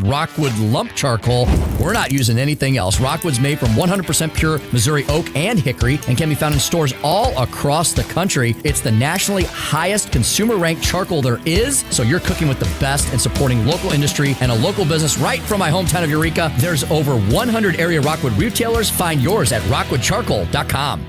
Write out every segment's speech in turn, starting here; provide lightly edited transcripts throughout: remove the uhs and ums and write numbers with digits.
Rockwood lump charcoal. We're not using anything else. Rockwood's made from 100% pure Missouri oak and hickory and can be found in stores all across the country. It's the nationally highest consumer-ranked charcoal there is, so you're cooking with the best and supporting local industry and a local business right from my hometown of Eureka. There's over 100 area Rockwood retailers. Find yours at rockwoodcharcoal.com.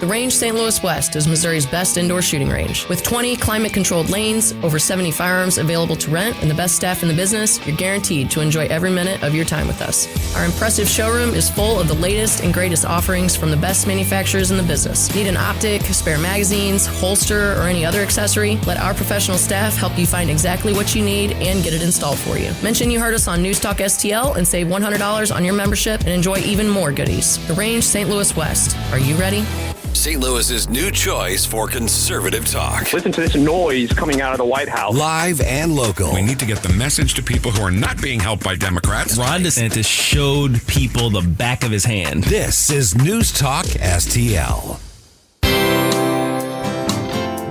The Range St. Louis West is Missouri's best indoor shooting range. With 20 climate-controlled lanes, over 70 firearms available to rent, and the best staff in the business, you're guaranteed to enjoy every minute of your time with us. Our impressive showroom is full of the latest and greatest offerings from the best manufacturers in the business. Need an optic, spare magazines, holster, or any other accessory? Let our professional staff help you find exactly what you need and get it installed for you. Mention you heard us on NewstalkSTL and save $100 on your membership and enjoy even more goodies. The Range St. Louis West. Are you ready? St. Louis's new choice for conservative talk. Listen to this noise coming out of the White House. Live and local. We need to get the message to people who are not being helped by Democrats. Ron DeSantis showed people the back of his hand. This is News Talk STL.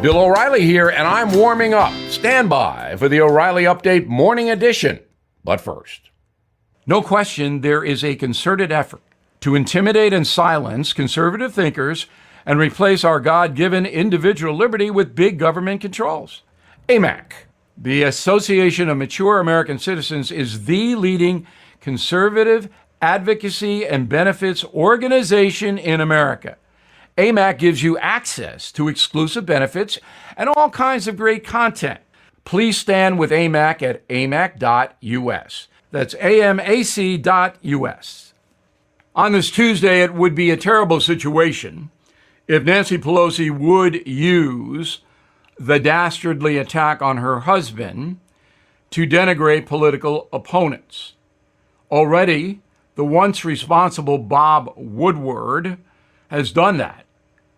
Bill O'Reilly here, and I'm warming up. Stand by for the O'Reilly Update Morning Edition. But first, no question there is a concerted effort to intimidate and silence conservative thinkers and replace our God-given individual liberty with big government controls. AMAC, the Association of Mature American Citizens, is the leading conservative advocacy and benefits organization in America. AMAC gives you access to exclusive benefits and all kinds of great content. Please stand with AMAC at amac.us. That's amac.us. On this Tuesday, it would be a terrible situation if Nancy Pelosi would use the dastardly attack on her husband to denigrate political opponents. Already, the once responsible Bob Woodward has done that,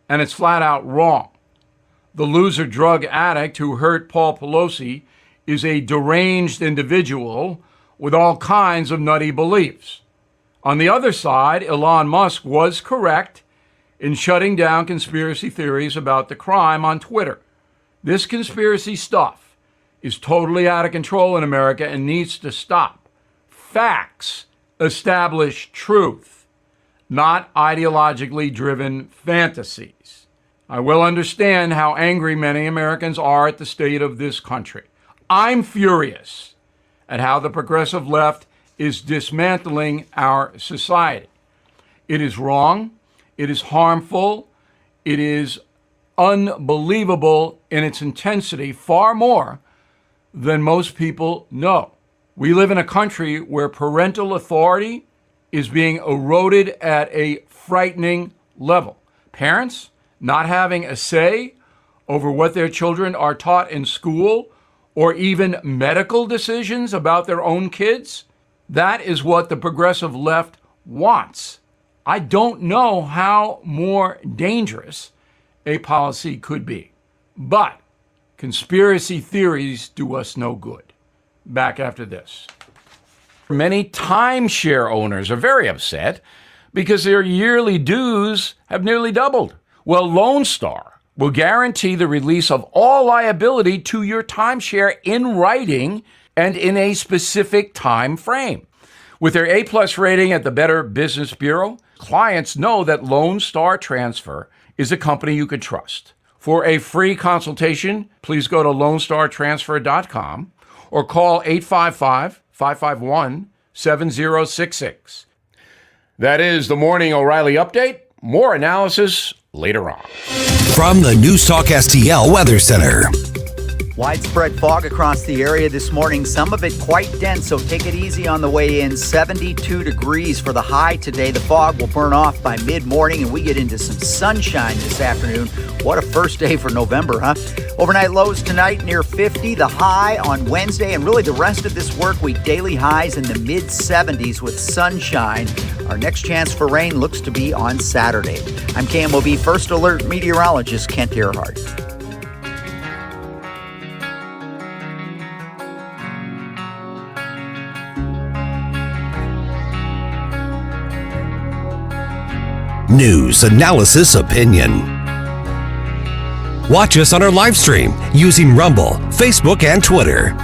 and it's flat out wrong. The loser drug addict who hurt Paul Pelosi is a deranged individual with all kinds of nutty beliefs. On the other side, Elon Musk was correct in shutting down conspiracy theories about the crime on Twitter. This conspiracy stuff is totally out of control in America and needs to stop. Facts establish truth, not ideologically driven fantasies. I will understand how angry many Americans are at the state of this country. I'm furious at how the progressive left is dismantling our society. It is wrong. It is harmful. It is unbelievable in its intensity, far more than most people know. We live in a country where parental authority is being eroded at a frightening level. Parents not having a say over what their children are taught in school or even medical decisions about their own kids. That is what the progressive left wants. I don't know how more dangerous a policy could be. But conspiracy theories do us no good. Back after this. Many timeshare owners are very upset because their yearly dues have nearly doubled. Well, Lone Star will guarantee the release of all liability to your timeshare in writing and in a specific time frame. With their A-plus rating at the Better Business Bureau, clients know that Lone Star Transfer is a company you can trust. For a free consultation, please go to LoneStarTransfer.com or call 855-551-7066. That is the Morning O'Reilly Update. More analysis later on. From the News Talk STL Weather Center. Widespread fog across the area this morning, some of it quite dense, so take it easy on the way in. 72 degrees for the high today. The fog will burn off by mid-morning, and we get into some sunshine this afternoon. What a first day for November, huh? Overnight lows tonight near 50, the high on Wednesday, and really the rest of this work week, daily highs in the mid-70s with sunshine. Our next chance for rain looks to be on Saturday. I'm KMOV First Alert meteorologist Kent Earhart. News, analysis, opinion. Watch us on our live stream using Rumble, Facebook, and Twitter.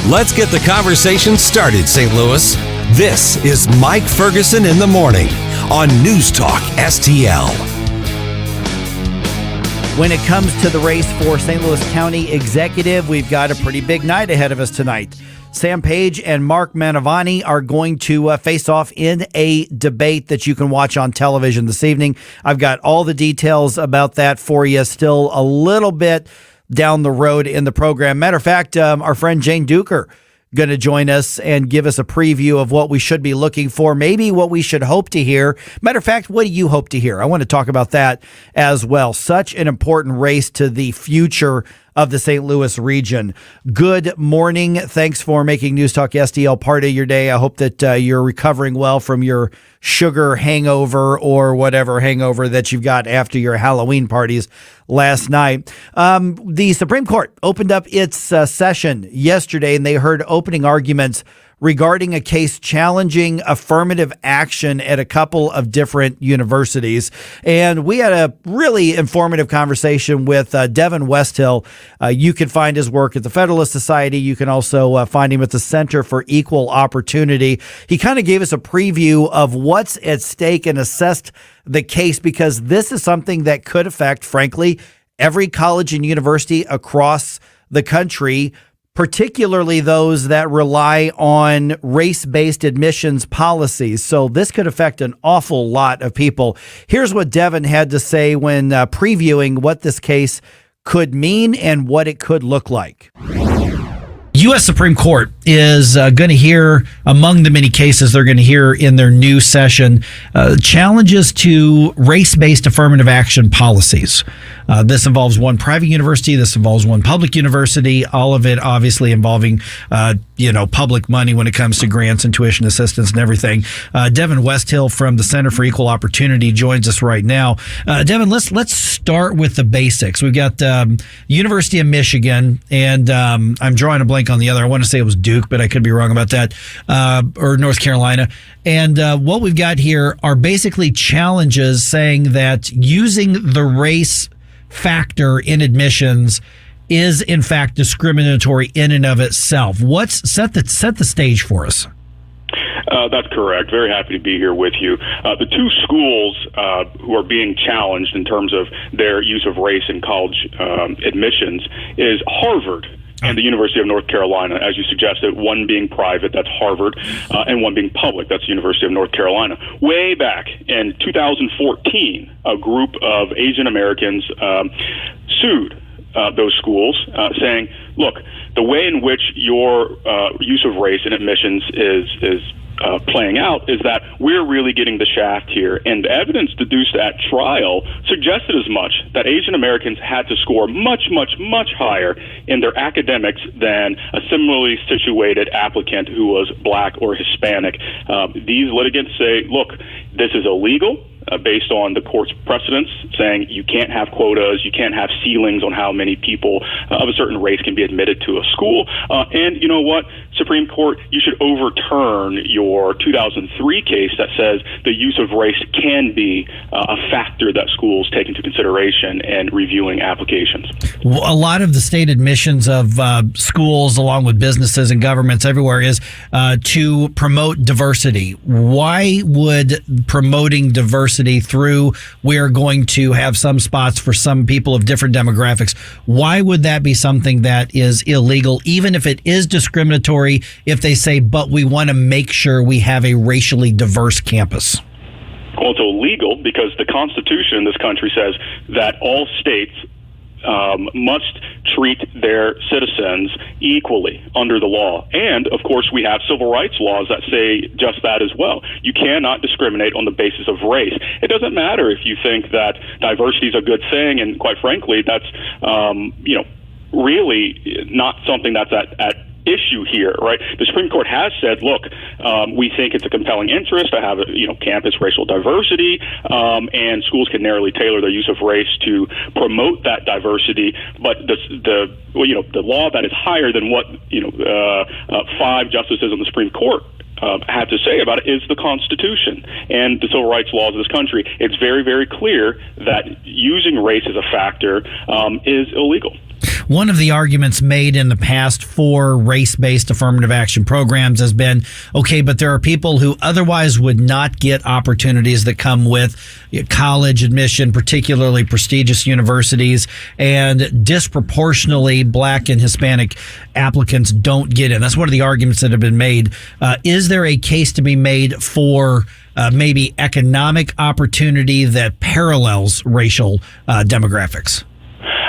Let's get the conversation started, St. Louis. This is Mike Ferguson in the morning on News Talk STL. When it comes to the race for St. Louis County Executive, we've got a pretty big night ahead of us tonight. Sam Page and Mark Mantovani are going to face off in a debate that you can watch on television this evening. I've got all the details about that for you, still a little bit down the road in the program. Matter of fact, our friend Jane Duker going to join us and give us a preview of what we should be looking for, maybe what we should hope to hear. Matter of fact, what do you hope to hear? I want to talk about that as well. Such an important race to the future of the St. Louis region. Good morning. Thanks for making News Talk STL part of your day. I hope that you're recovering well from your sugar hangover or whatever hangover that you've got after your Halloween parties last night. The Supreme Court opened up its session yesterday, and they heard opening arguments regarding a case challenging affirmative action at a couple of different universities. And we had a really informative conversation with Devin Westhill. You can find his work at the Federalist Society. You can also find him at the Center for Equal Opportunity. He kind of gave us a preview of what's at stake and assessed the case, because this is something that could affect, frankly, every college and university across the country, particularly those that rely on race-based admissions policies. So this could affect an awful lot of people. Here's what Devin had to say when previewing what this case could mean and what it could look like. U.S. Supreme Court is going to hear, among the many cases they're going to hear in their new session, challenges to race-based affirmative action policies. This involves one private university. This involves one public university. All of it obviously involving, public money when it comes to grants and tuition assistance and everything. Devin Westhill from the Center for Equal Opportunity joins us right now. Devin, let's start with the basics. We've got University of Michigan, and I'm drawing a blank on the other. I want to say it was Duke, but I could be wrong about that, or North Carolina. And what we've got here are basically challenges saying that using the race factor in admissions is in fact discriminatory in and of itself. What's set the stage for us? That's correct. Very happy to be here with you. The two schools who are being challenged in terms of their use of race in college admissions is Harvard and the University of North Carolina. As you suggested, one being private, that's Harvard, and one being public, that's the University of North Carolina. Way back in 2014, a group of Asian Americans sued those schools, saying, look, the way in which your use of race in admissions is playing out is that we're really getting the shaft here. And the evidence deduced at trial suggested as much, that Asian Americans had to score much, much, much higher in their academics than a similarly situated applicant who was black or Hispanic. These litigants say, look, this is illegal. Based on the court's precedents, saying you can't have quotas, you can't have ceilings on how many people of a certain race can be admitted to a school. And you know what, Supreme Court, you should overturn your 2003 case that says the use of race can be a factor that schools take into consideration in reviewing applications. A lot of the state admissions of schools, along with businesses and governments everywhere, is to promote diversity. Why would promoting diversity through we're going to have some spots for some people of different demographics, why would that be something that is illegal, even if it is discriminatory, if they say, but we want to make sure we have a racially diverse campus? Well, it's illegal because the Constitution in this country says that all states must treat their citizens equally under the law. And, of course, we have civil rights laws that say just that as well. You cannot discriminate on the basis of race. It doesn't matter if you think that diversity is a good thing, and quite frankly, that's, really not something that's at issue here, right? The Supreme Court has said, look, we think it's a compelling interest to have, campus racial diversity, and schools can narrowly tailor their use of race to promote that diversity. But the law that is higher than what 5 justices on the Supreme Court had to say about it is the Constitution and the civil rights laws of this country. It's very, very clear that using race as a factor is illegal. One of the arguments made in the past for race-based affirmative action programs has been, okay, but there are people who otherwise would not get opportunities that come with college admission, particularly prestigious universities, and disproportionately Black and Hispanic applicants don't get in. That's one of the arguments that have been made. Is there a case to be made for maybe economic opportunity that parallels racial demographics?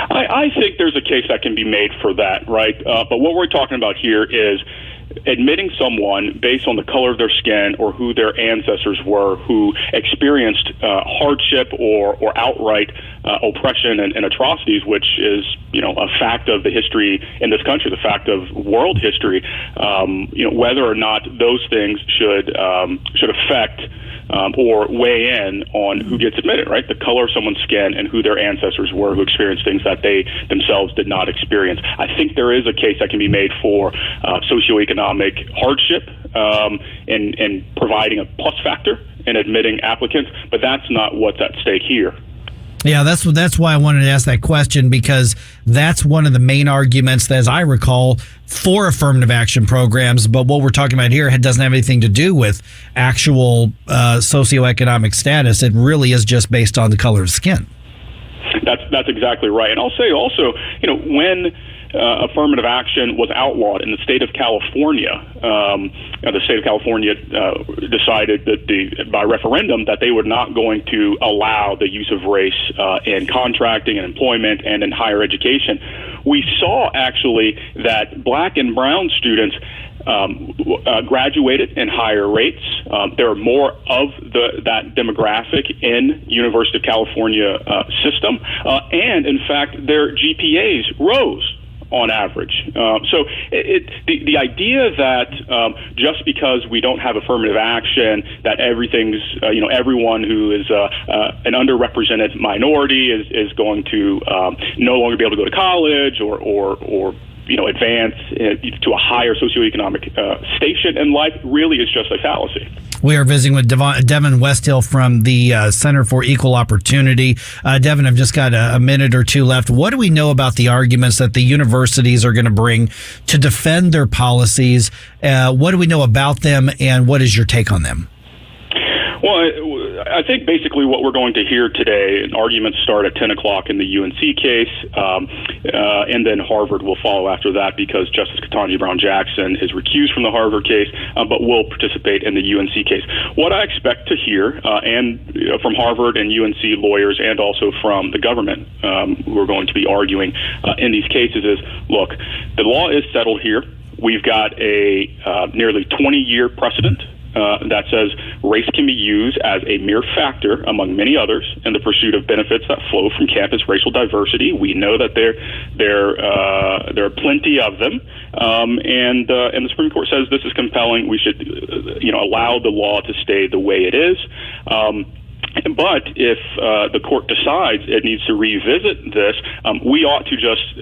I think there's a case that can be made for that, right? But what we're talking about here is admitting someone based on the color of their skin or who their ancestors were who experienced hardship or outright oppression and atrocities, which is, a fact of the history in this country, the fact of world history, whether or not those things should affect or weigh in on who gets admitted, right? The color of someone's skin and who their ancestors were who experienced things that they themselves did not experience. I think there is a case that can be made for socioeconomic hardship and providing a plus factor in admitting applicants, but that's not what's at stake here. Yeah, that's why I wanted to ask that question, because that's one of the main arguments, as I recall, for affirmative action programs. But what we're talking about here doesn't have anything to do with actual socioeconomic status. It really is just based on the color of skin. That's exactly right. And I'll say also, when affirmative action was outlawed in the state of California, the state of California decided that by referendum that they were not going to allow the use of race in contracting and employment and in higher education. We saw actually that Black and brown students graduated in higher rates. There are more of that demographic in University of California system, and in fact, their GPAs rose on average. So the idea that just because we don't have affirmative action, that everything's, everyone who is an underrepresented minority is going to no longer be able to go to college or advance to a higher socioeconomic station in life really is just a fallacy. We are visiting with Devin Westhill from the Center for Equal Opportunity. Devin, I've just got a minute or two left. What do we know about the arguments that the universities are going to bring to defend their policies? What do we know about them, and what is your take on them? Well, I think basically what we're going to hear today, and arguments start at 10 o'clock in the UNC case, and then Harvard will follow after that because Justice Ketanji Brown Jackson is recused from the Harvard case, but will participate in the UNC case. What I expect to hear, and from Harvard and UNC lawyers and also from the government who are going to be arguing in these cases is, look, the law is settled here. We've got a nearly 20-year precedent that says race can be used as a mere factor, among many others, in the pursuit of benefits that flow from campus racial diversity. We know that there are plenty of them, and the Supreme Court says this is compelling. We should, allow the law to stay the way it is. But if the court decides it needs to revisit this, we ought to just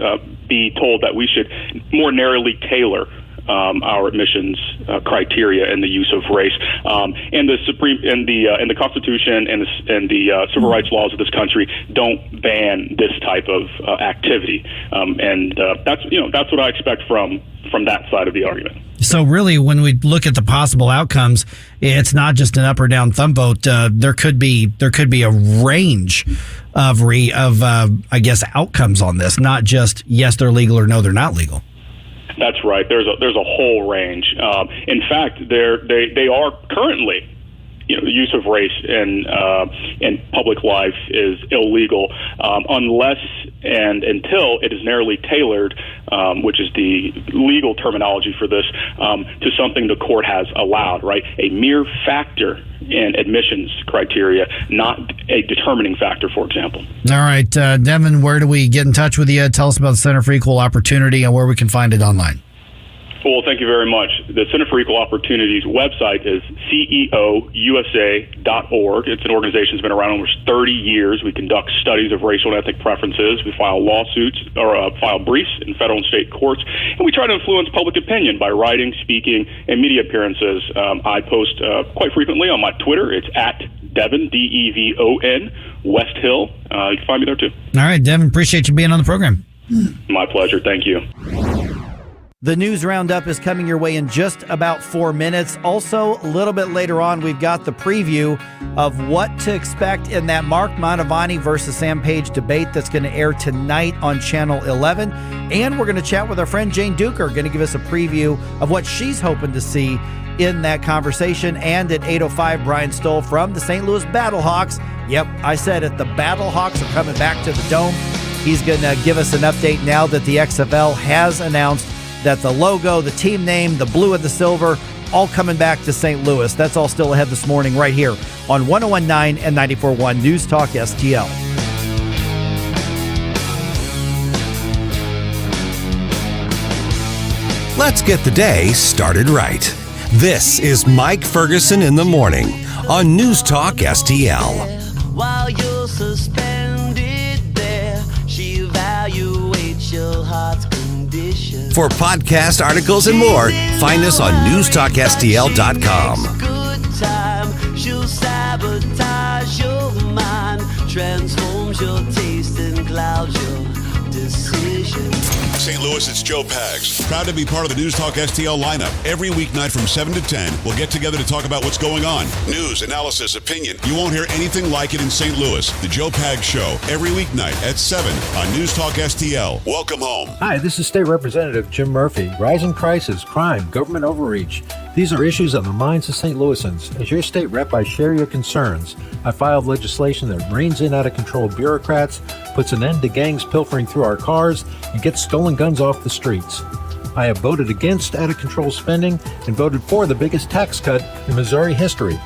be told that we should more narrowly tailor our admissions criteria and the use of race, and the Supreme and the Constitution and the civil rights laws of this country don't ban this type of activity, and that's what I expect from that side of the argument. So really, when we look at the possible outcomes, it's not just an up or down thumb vote. There could be a range of outcomes on this, not just yes, they're legal or no, they're not legal. That's right. There's a whole range. In fact, they are currently, the use of race in public life is illegal unless and until it is narrowly tailored, which is the legal terminology for this, to something the court has allowed. Right, a mere factor in admissions criteria, not a determining factor, for example. All right, Devin, where do we get in touch with you? Tell us about the Center for Equal Opportunity and where we can find it online. Well, thank you very much. The Center for Equal Opportunity's website is ceousa.org. It's an organization that's been around almost 30 years. We conduct studies of racial and ethnic preferences. We file lawsuits or file briefs in federal and state courts, and we try to influence public opinion by writing, speaking, and media appearances. I post quite frequently on my Twitter. It's at Devin, Devon, Westhill. You can find me there too. All right, Devin, appreciate you being on the program. My pleasure. Thank you. The news roundup is coming your way in just about 4 minutes. Also, a little bit later on, we've got the preview of what to expect in that Mark Mantovani versus Sam Page debate that's going to air tonight on Channel 11. And we're going to chat with our friend Jane Duker, going to give us a preview of what she's hoping to see in that conversation. And at 8:05, Brian Stoll from the St. Louis Battlehawks. Yep, I said it. The Battlehawks are coming back to the Dome. He's going to give us an update now that the XFL has announced that the logo, the team name, the blue and the silver, all coming back to St. Louis. That's all still ahead this morning right here on 101.9 and 94.1 News Talk STL. Let's get the day started right. This is Mike Ferguson in the morning on News Talk STL. While you're suspended there, she evaluates your heart's condition. For podcast articles and more, find us on NewstalkSTL.com. Good time, she'll sabotage your mind, transforms your taste and clouds your decision. St. Louis, it's Joe Pags. Proud to be part of the News Talk STL lineup. Every weeknight from 7 to 10, we'll get together to talk about what's going on. News, analysis, opinion. You won't hear anything like it in St. Louis. The Joe Pags Show, every weeknight at 7 on News Talk STL. Welcome home. Hi, this is State Representative Jim Murphy. Rising prices, crime, government overreach. These are issues on the minds of St. Louisans. As your state rep, I share your concerns. I filed legislation that reins in out-of-control bureaucrats, puts an end to gangs pilfering through our cars, and gets stolen guns off the streets. I have voted against out-of-control spending and voted for the biggest tax cut in Missouri history.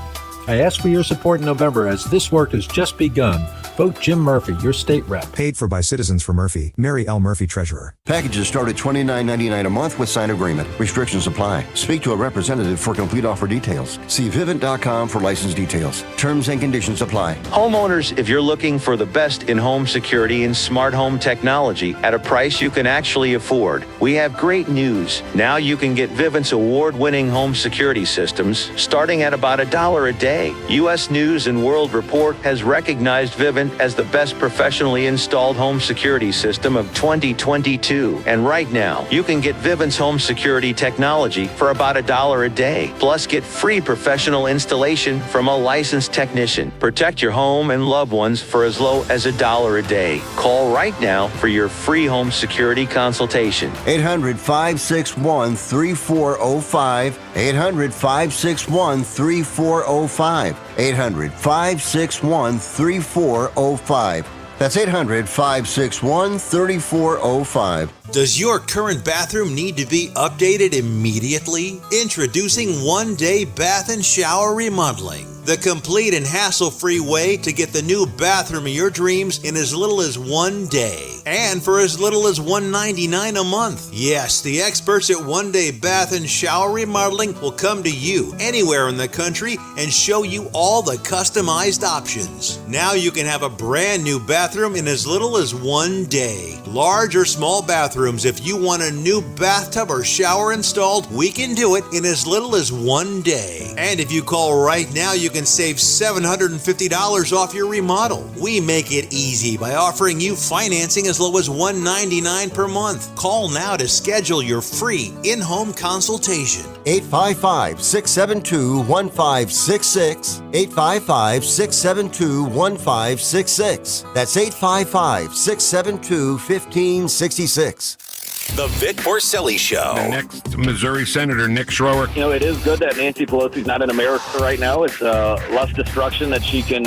I ask for your support in November as this work has just begun. Vote Jim Murphy, your state rep. Paid for by Citizens for Murphy. Mary L. Murphy, Treasurer. Packages start at $29.99 a month with signed agreement. Restrictions apply. Speak to a representative for complete offer details. See Vivint.com for license details. Terms and conditions apply. Homeowners, if you're looking for the best in home security and smart home technology at a price you can actually afford, we have great news. Now you can get Vivint's award-winning home security systems starting at about $1 a day. U.S. News and World Report has recognized Vivint as the best professionally installed home security system of 2022. And right now, you can get Vivint's home security technology for about $1 a day. Plus, get free professional installation from a licensed technician. Protect your home and loved ones for as low as $1 a day. Call right now for your free home security consultation. 800-561-3405. 800-561-3405. 800-561-3405. That's 800-561-3405. Does your current bathroom need to be updated immediately? Introducing One Day Bath and Shower Remodeling, the complete and hassle-free way to get the new bathroom of your dreams in as little as 1 day, and for as little as $199 a month. Yes, the experts at One Day Bath and Shower Remodeling will come to you anywhere in the country and show you all the customized options. Now you can have a brand new bathroom in as little as 1 day. Large or small bathrooms, if you want a new bathtub or shower installed, we can do it in as little as 1 day. And if you call right now, you can save $750 off your remodel. We make it easy by offering you financing as low as $199 per month. Call now to schedule your free in-home consultation. 855-672-1566. 855-672-1566. That's 855-672-1566. The Vic Porcelli Show. The next Missouri Senator, Nick Schroer. You know, it is good that Nancy Pelosi's not in America right now. It's less destruction that she can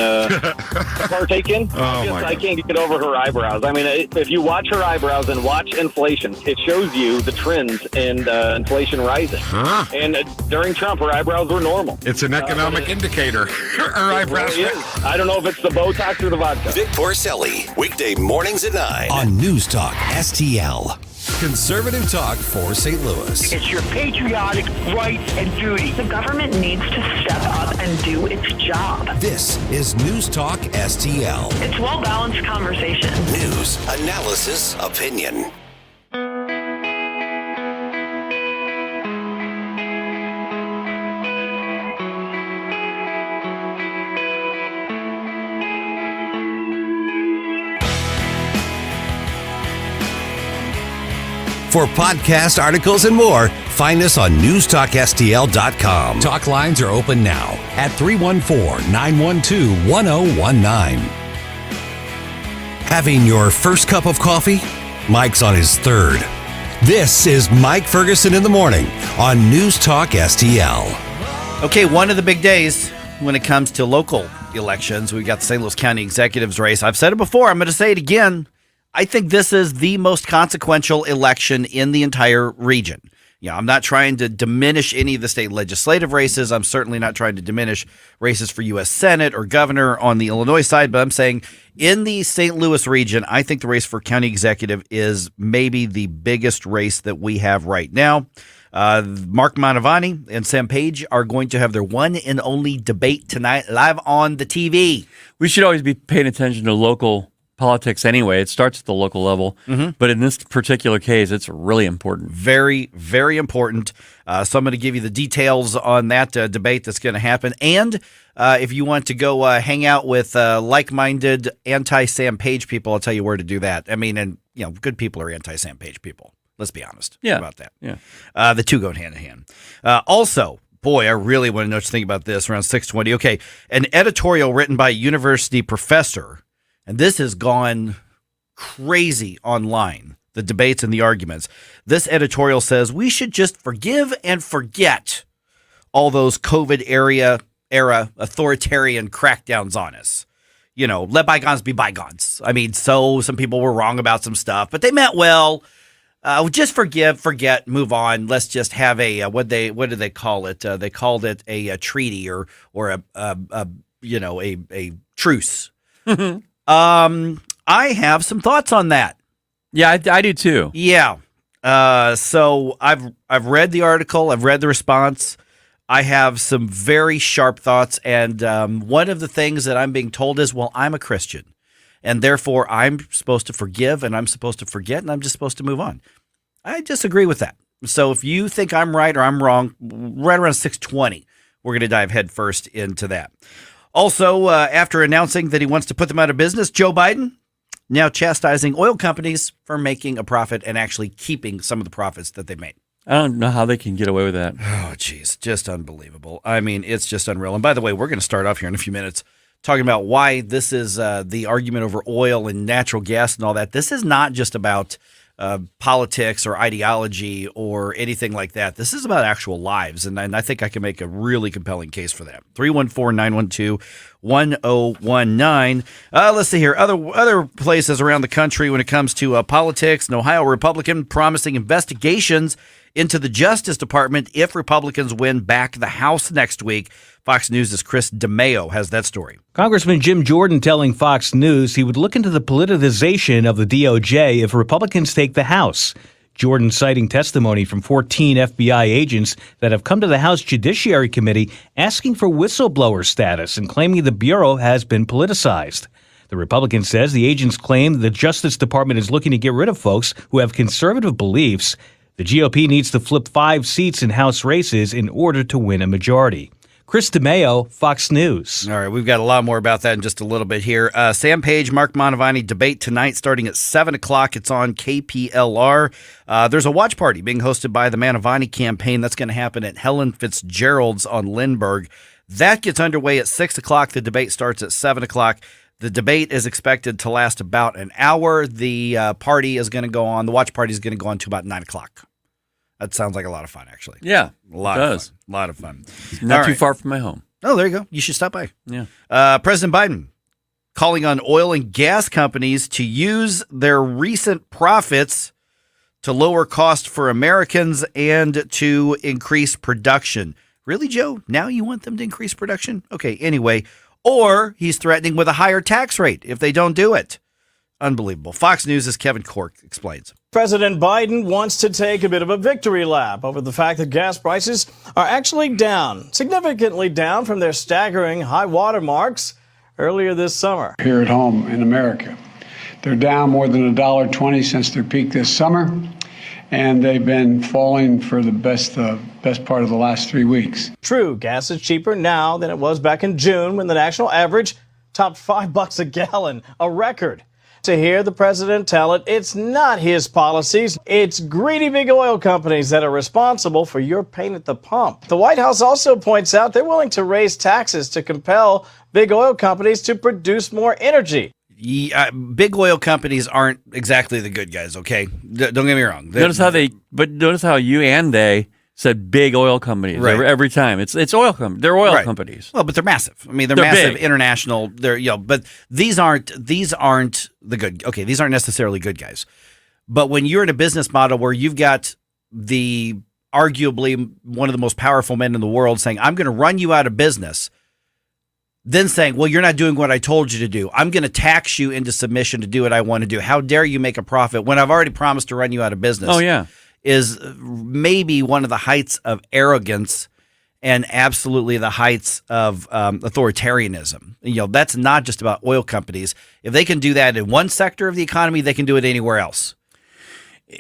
partake in. I can't get over her eyebrows. I mean, if you watch her eyebrows and watch inflation, it shows you the trends in inflation rising. Huh? And during Trump, her eyebrows were normal. It's an economic indicator. Her eyebrows. Really is. I don't know if it's the Botox or the vodka. Vic Porcelli, weekday mornings at 9 on News Talk STL. Conservative talk for St. Louis. It's your patriotic right and duty. The government needs to step up and do its job. This is News Talk STL. It's well-balanced conversation. News, analysis, opinion. For podcast articles and more, find us on NewstalkSTL.com. Talk lines are open now at 314-912-1019. Having your first cup of coffee? Mike's on his third. This is Mike Ferguson in the Morning on News Talk STL. Okay, one of the big days when it comes to local elections, we've got the St. Louis County Executive's race. I've said it before. I'm going to say it again. I think this is the most consequential election in the entire region. I'm not trying to diminish any of the state legislative races. I'm certainly not trying to diminish races for U.S. Senate or governor on the Illinois side, but I'm saying in the St. Louis region, I think the race for county executive is maybe the biggest race that we have right now. Mark Mantovani and Sam Page are going to have their one and only debate tonight live on the TV. We should always be paying attention to local politics anyway. It starts at the local level, but in this particular case, it's really important. Very, very important. So I'm going to give you the details on that debate that's going to happen. And if you want to go hang out with like-minded anti-Sam Page people, I'll tell you where to do that. I mean, and good people are anti-Sam Page people. Let's be honest about that. Yeah. The two go hand in hand. Also, boy, I really want to know what you think about this around 6:20. Okay, an editorial written by a university professor, and this has gone crazy online, the debates and the arguments. This editorial says we should just forgive and forget all those COVID era authoritarian crackdowns on us. Let bygones be bygones. I mean, so some people were wrong about some stuff, but they meant well. Just forgive, forget, move on. Let's just have a what did they call it? They called it a treaty or a truce. I have some thoughts on that. Yeah, I do too. Yeah. So I've read the article. I've read the response. I have some very sharp thoughts, and one of the things that I'm being told is, well, I'm a Christian. And therefore, I'm supposed to forgive and I'm supposed to forget and I'm just supposed to move on. I disagree with that. So if you think I'm right or I'm wrong, right around 6:20, we're going to dive headfirst into that. Also, after announcing that he wants to put them out of business, Joe Biden now chastising oil companies for making a profit and actually keeping some of the profits that they made. I don't know how they can get away with that. Oh, geez. Just unbelievable. I mean, it's just unreal. And by the way, we're going to start off here in a few minutes talking about why this is the argument over oil and natural gas and all that. This is not just about politics or ideology or anything like that. This is about actual lives, and I think I can make a really compelling case for that. 314-912-1019. Let's see here. Other places around the country when it comes to politics, an Ohio Republican promising investigations into the Justice Department if Republicans win back the House next week. Fox News' Chris DeMeo has that story. Congressman Jim Jordan telling Fox News he would look into the politicization of the DOJ if Republicans take the House. Jordan citing testimony from 14 FBI agents that have come to the House Judiciary Committee asking for whistleblower status and claiming the Bureau has been politicized. The Republican says the agents claim the Justice Department is looking to get rid of folks who have conservative beliefs. The GOP needs to flip 5 seats in House races in order to win a majority. Chris DeMeo, Fox News. All right, we've got a lot more about that in just a little bit here. Sam Page, Mark Mantovani debate tonight starting at 7 o'clock. It's on KPLR. There's a watch party being hosted by the Mantovani campaign. That's going to happen at Helen Fitzgerald's on Lindbergh. That gets underway at 6 o'clock. The debate starts at 7 o'clock. The debate is expected to last about an hour. The party is going to go on. The watch party is going to go on to about 9 o'clock. That sounds like a lot of fun, actually. Yeah, a lot it of does. fun. A lot of fun. Not too far from my home. Oh, there you go. You should stop by. Yeah. President Biden calling on oil and gas companies to use their recent profits to lower cost for Americans and to increase production. Really, Joe? Now you want them to increase production? Okay, anyway. Or he's threatening with a higher tax rate if they don't do it. Unbelievable. Fox News' Kevin Cork explains. President Biden wants to take a bit of a victory lap over the fact that gas prices are actually down, significantly down from their staggering high water marks earlier this summer. Here at home in America, they're down more than $1.20 since their peak this summer, and they've been falling for the best part of the last 3 weeks. True, gas is cheaper now than it was back in June when the national average topped $5 a gallon, a record. To hear the president tell it, it's not his policies. It's greedy big oil companies that are responsible for your pain at the pump. The White House also points out they're willing to raise taxes to compel big oil companies to produce more energy. Big oil companies aren't exactly the good guys, okay? Don't get me wrong. Notice how you and they said big oil companies every time. It's oil companies. They're oil companies. Well, but they're massive. I mean, they're massive, big. International. They're but these aren't the good. Okay, these aren't necessarily good guys. But when you're in a business model where you've got the arguably one of the most powerful men in the world saying, "I'm going to run you out of business," then saying, "Well, you're not doing what I told you to do. I'm going to tax you into submission to do what I want to do. How dare you make a profit when I've already promised to run you out of business?" Oh yeah. Is maybe one of the heights of arrogance and absolutely the heights of authoritarianism. That's not just about oil companies. If they can do that in one sector of the economy, they can do it anywhere else.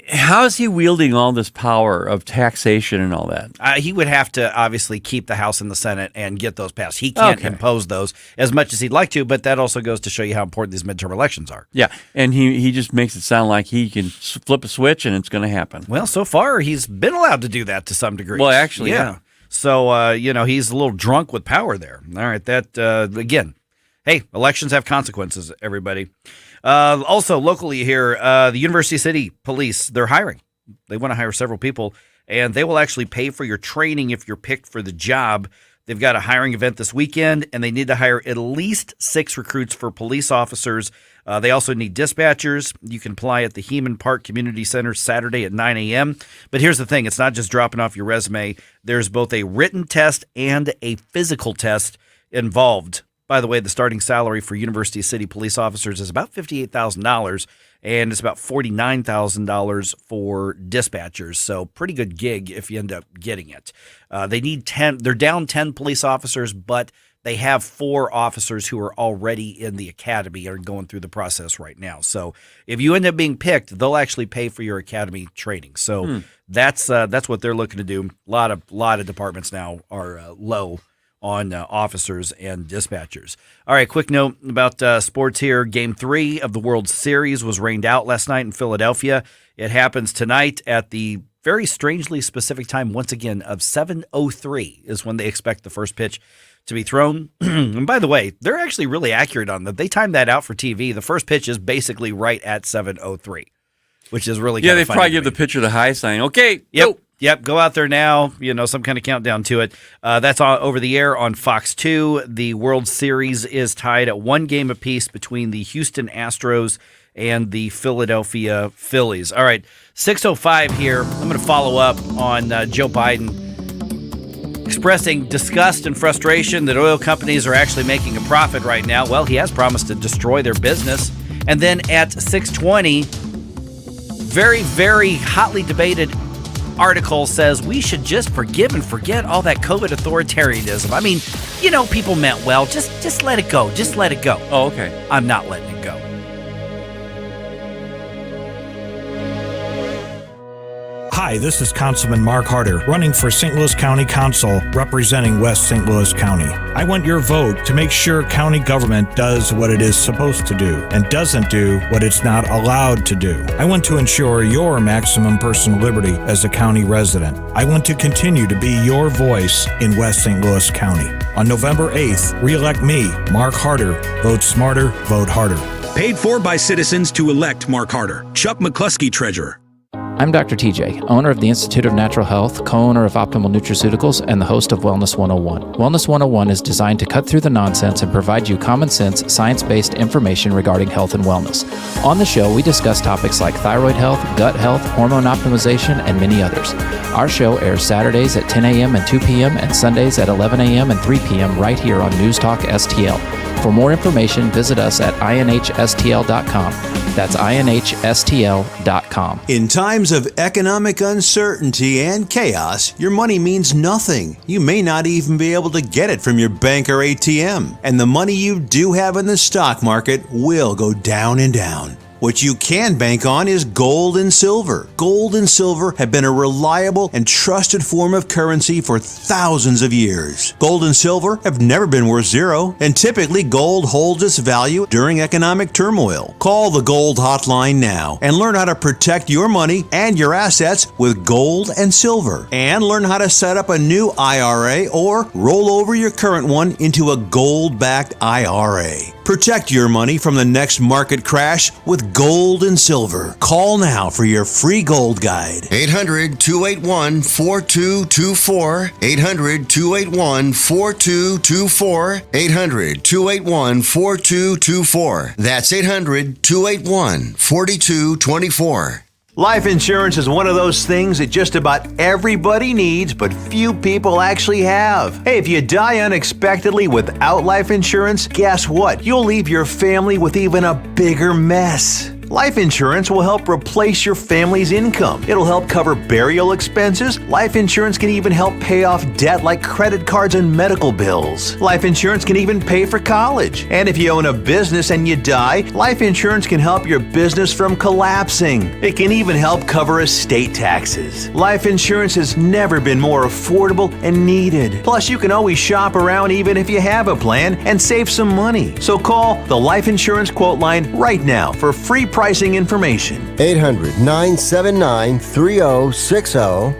How is he wielding all this power of taxation and all that? He would have to obviously keep the House and the Senate and get those passed. He can't impose those as much as he'd like to, but that also goes to show you how important these midterm elections are. Yeah, and he just makes it sound like he can flip a switch and it's going to happen. Well, so far he's been allowed to do that to some degree. Well, actually, yeah. So, he's a little drunk with power there. All right, that, again, hey, elections have consequences, everybody. Also, locally here, the University City Police, they're hiring. They want to hire several people, and they will actually pay for your training if you're picked for the job. They've got a hiring event this weekend, and they need to hire at least 6 recruits for police officers. They also need dispatchers. You can apply at the Heman Park Community Center Saturday at 9 a.m. But here's the thing. It's not just dropping off your resume. There's both a written test and a physical test involved. By the way, the starting salary for University City police officers is about $58,000, and it's about $49,000 for dispatchers. So pretty good gig if you end up getting it. They need 10. They're down 10 police officers, but they have 4 officers who are already in the academy and are going through the process right now. So if you end up being picked, they'll actually pay for your academy training. So that's what they're looking to do. A lot of departments now are low on officers and dispatchers. All right, quick note about sports here. Game 3 of the World Series was rained out last night in Philadelphia. It happens tonight at the very strangely specific time, once again, of 7:03 is when they expect the first pitch to be thrown. And by the way, they're actually really accurate on that. They timed that out for TV. The first pitch is basically right at 7:03, which is really they probably give the pitcher the high sign. Okay, go. Yep, go out there now, some kind of countdown to it. That's over the air on Fox 2. The World Series is tied at 1 game apiece between the Houston Astros and the Philadelphia Phillies. All right, 6:05 here. I'm going to follow up on Joe Biden expressing disgust and frustration that oil companies are actually making a profit right now. Well, he has promised to destroy their business. And then at 6:20, very, very hotly debated article says we should just forgive and forget all that COVID authoritarianism. I mean, people meant well. Just let it go. Just let it go. Oh, okay. I'm not letting it go. Hi, this is Councilman Mark Harder, running for St. Louis County Council, representing West St. Louis County. I want your vote to make sure county government does what it is supposed to do and doesn't do what it's not allowed to do. I want to ensure your maximum personal liberty as a county resident. I want to continue to be your voice in West St. Louis County. On November 8th, re-elect me, Mark Harder. Vote smarter, vote harder. Paid for by citizens to elect Mark Harder. Chuck McCluskey, Treasurer. I'm Dr. TJ, owner of the Institute of Natural Health, co-owner of Optimal Nutraceuticals, and the host of Wellness 101. Wellness 101 is designed to cut through the nonsense and provide you common sense, science-based information regarding health and wellness. On the show, we discuss topics like thyroid health, gut health, hormone optimization, and many others. Our show airs Saturdays at 10 a.m. and 2 p.m. and Sundays at 11 a.m. and 3 p.m. right here on NewstalkSTL. For more information, visit us at inhstl.com. That's inhstl.com. In times of economic uncertainty and chaos, your money means nothing. You may not even be able to get it from your bank or ATM. And the money you do have in the stock market will go down and down. what you can bank on is gold and silver. Gold and silver have been a reliable and trusted form of currency for thousands of years. Gold and silver have never been worth zero, and typically gold holds its value during economic turmoil. Call the Gold Hotline now and learn how to protect your money and your assets with gold and silver. And learn how to set up a new IRA or roll over your current one into a gold-backed IRA. Protect your money from the next market crash with gold and silver. Call now for your free gold guide. 800-281-4224. 800-281-4224. 800-281-4224. That's 800-281-4224. Life insurance is one of those things that just about everybody needs, but few people actually have. Hey, if you die unexpectedly without life insurance, guess what? You'll leave your family with even a bigger mess. Life insurance will help replace your family's income. It'll help cover burial expenses. Life insurance can even help pay off debt like credit cards and medical bills. Life insurance can even pay for college. And if you own a business and you die, life insurance can help your business from collapsing. It can even help cover estate taxes. Life insurance has never been more affordable and needed. Plus, you can always shop around even if you have a plan and save some money. So call the Life Insurance Quote Line right now for free pricing information. 800-979-3060.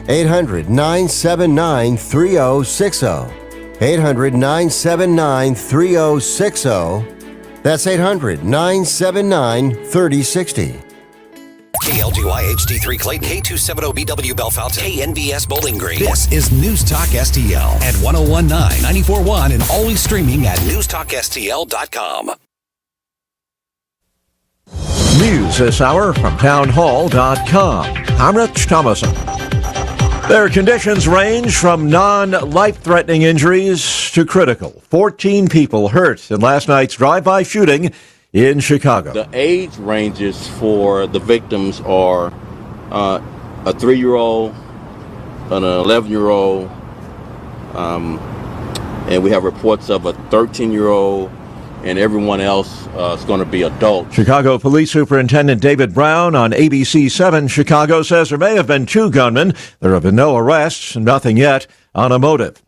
800-979-3060. 800-979-3060. That's 800-979-3060. KLGY HD3 Clayton, K270BW Bellefontaine, KNBS Bowling Green. This is News Talk STL at 1019, 94.1, and always streaming at NewstalkSTL.com. News this hour from townhall.com. I'm Rich Thomason. Their conditions range from non-life-threatening injuries to critical. 14 people hurt in last night's drive-by shooting in Chicago. The age ranges for the victims are a 3-year-old, an 11-year-old, and we have reports of a 13-year-old, and everyone else is going to be adults. Chicago Police Superintendent David Brown on ABC 7 Chicago says there may have been 2 gunmen. There have been no arrests, nothing yet on a motive.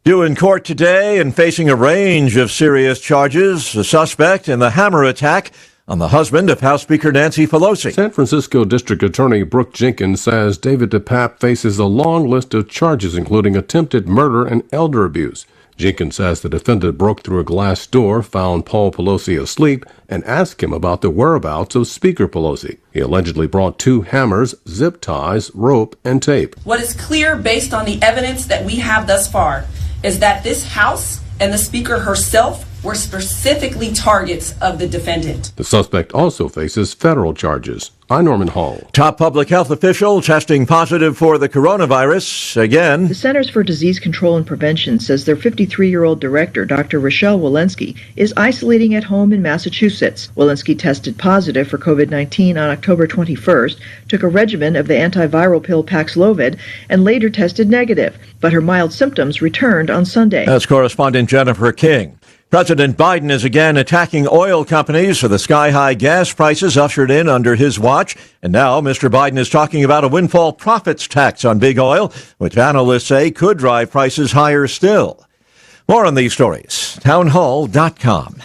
Due in court today and facing a range of serious charges, the suspect in the hammer attack on the husband of House Speaker Nancy Pelosi. San Francisco District Attorney Brooke Jenkins says David DePape faces a long list of charges, including attempted murder and elder abuse. Jenkins says the defendant broke through a glass door, found Paul Pelosi asleep, and asked him about the whereabouts of Speaker Pelosi. He allegedly brought 2 hammers, zip ties, rope, and tape. What is clear based on the evidence that we have thus far is that this House and the Speaker herself were specifically targets of the defendant. The suspect also faces federal charges. I'm Norman Hall. Top public health official testing positive for the coronavirus again. The Centers for Disease Control and Prevention says their 53-year-old director, Dr. Rochelle Walensky, is isolating at home in Massachusetts. Walensky tested positive for COVID-19 on October 21st, took a regimen of the antiviral pill Paxlovid, and later tested negative. But her mild symptoms returned on Sunday. That's correspondent Jennifer King. President Biden is again attacking oil companies for the sky-high gas prices ushered in under his watch. And now Mr. Biden is talking about a windfall profits tax on big oil, which analysts say could drive prices higher still. More on these stories. Townhall.com.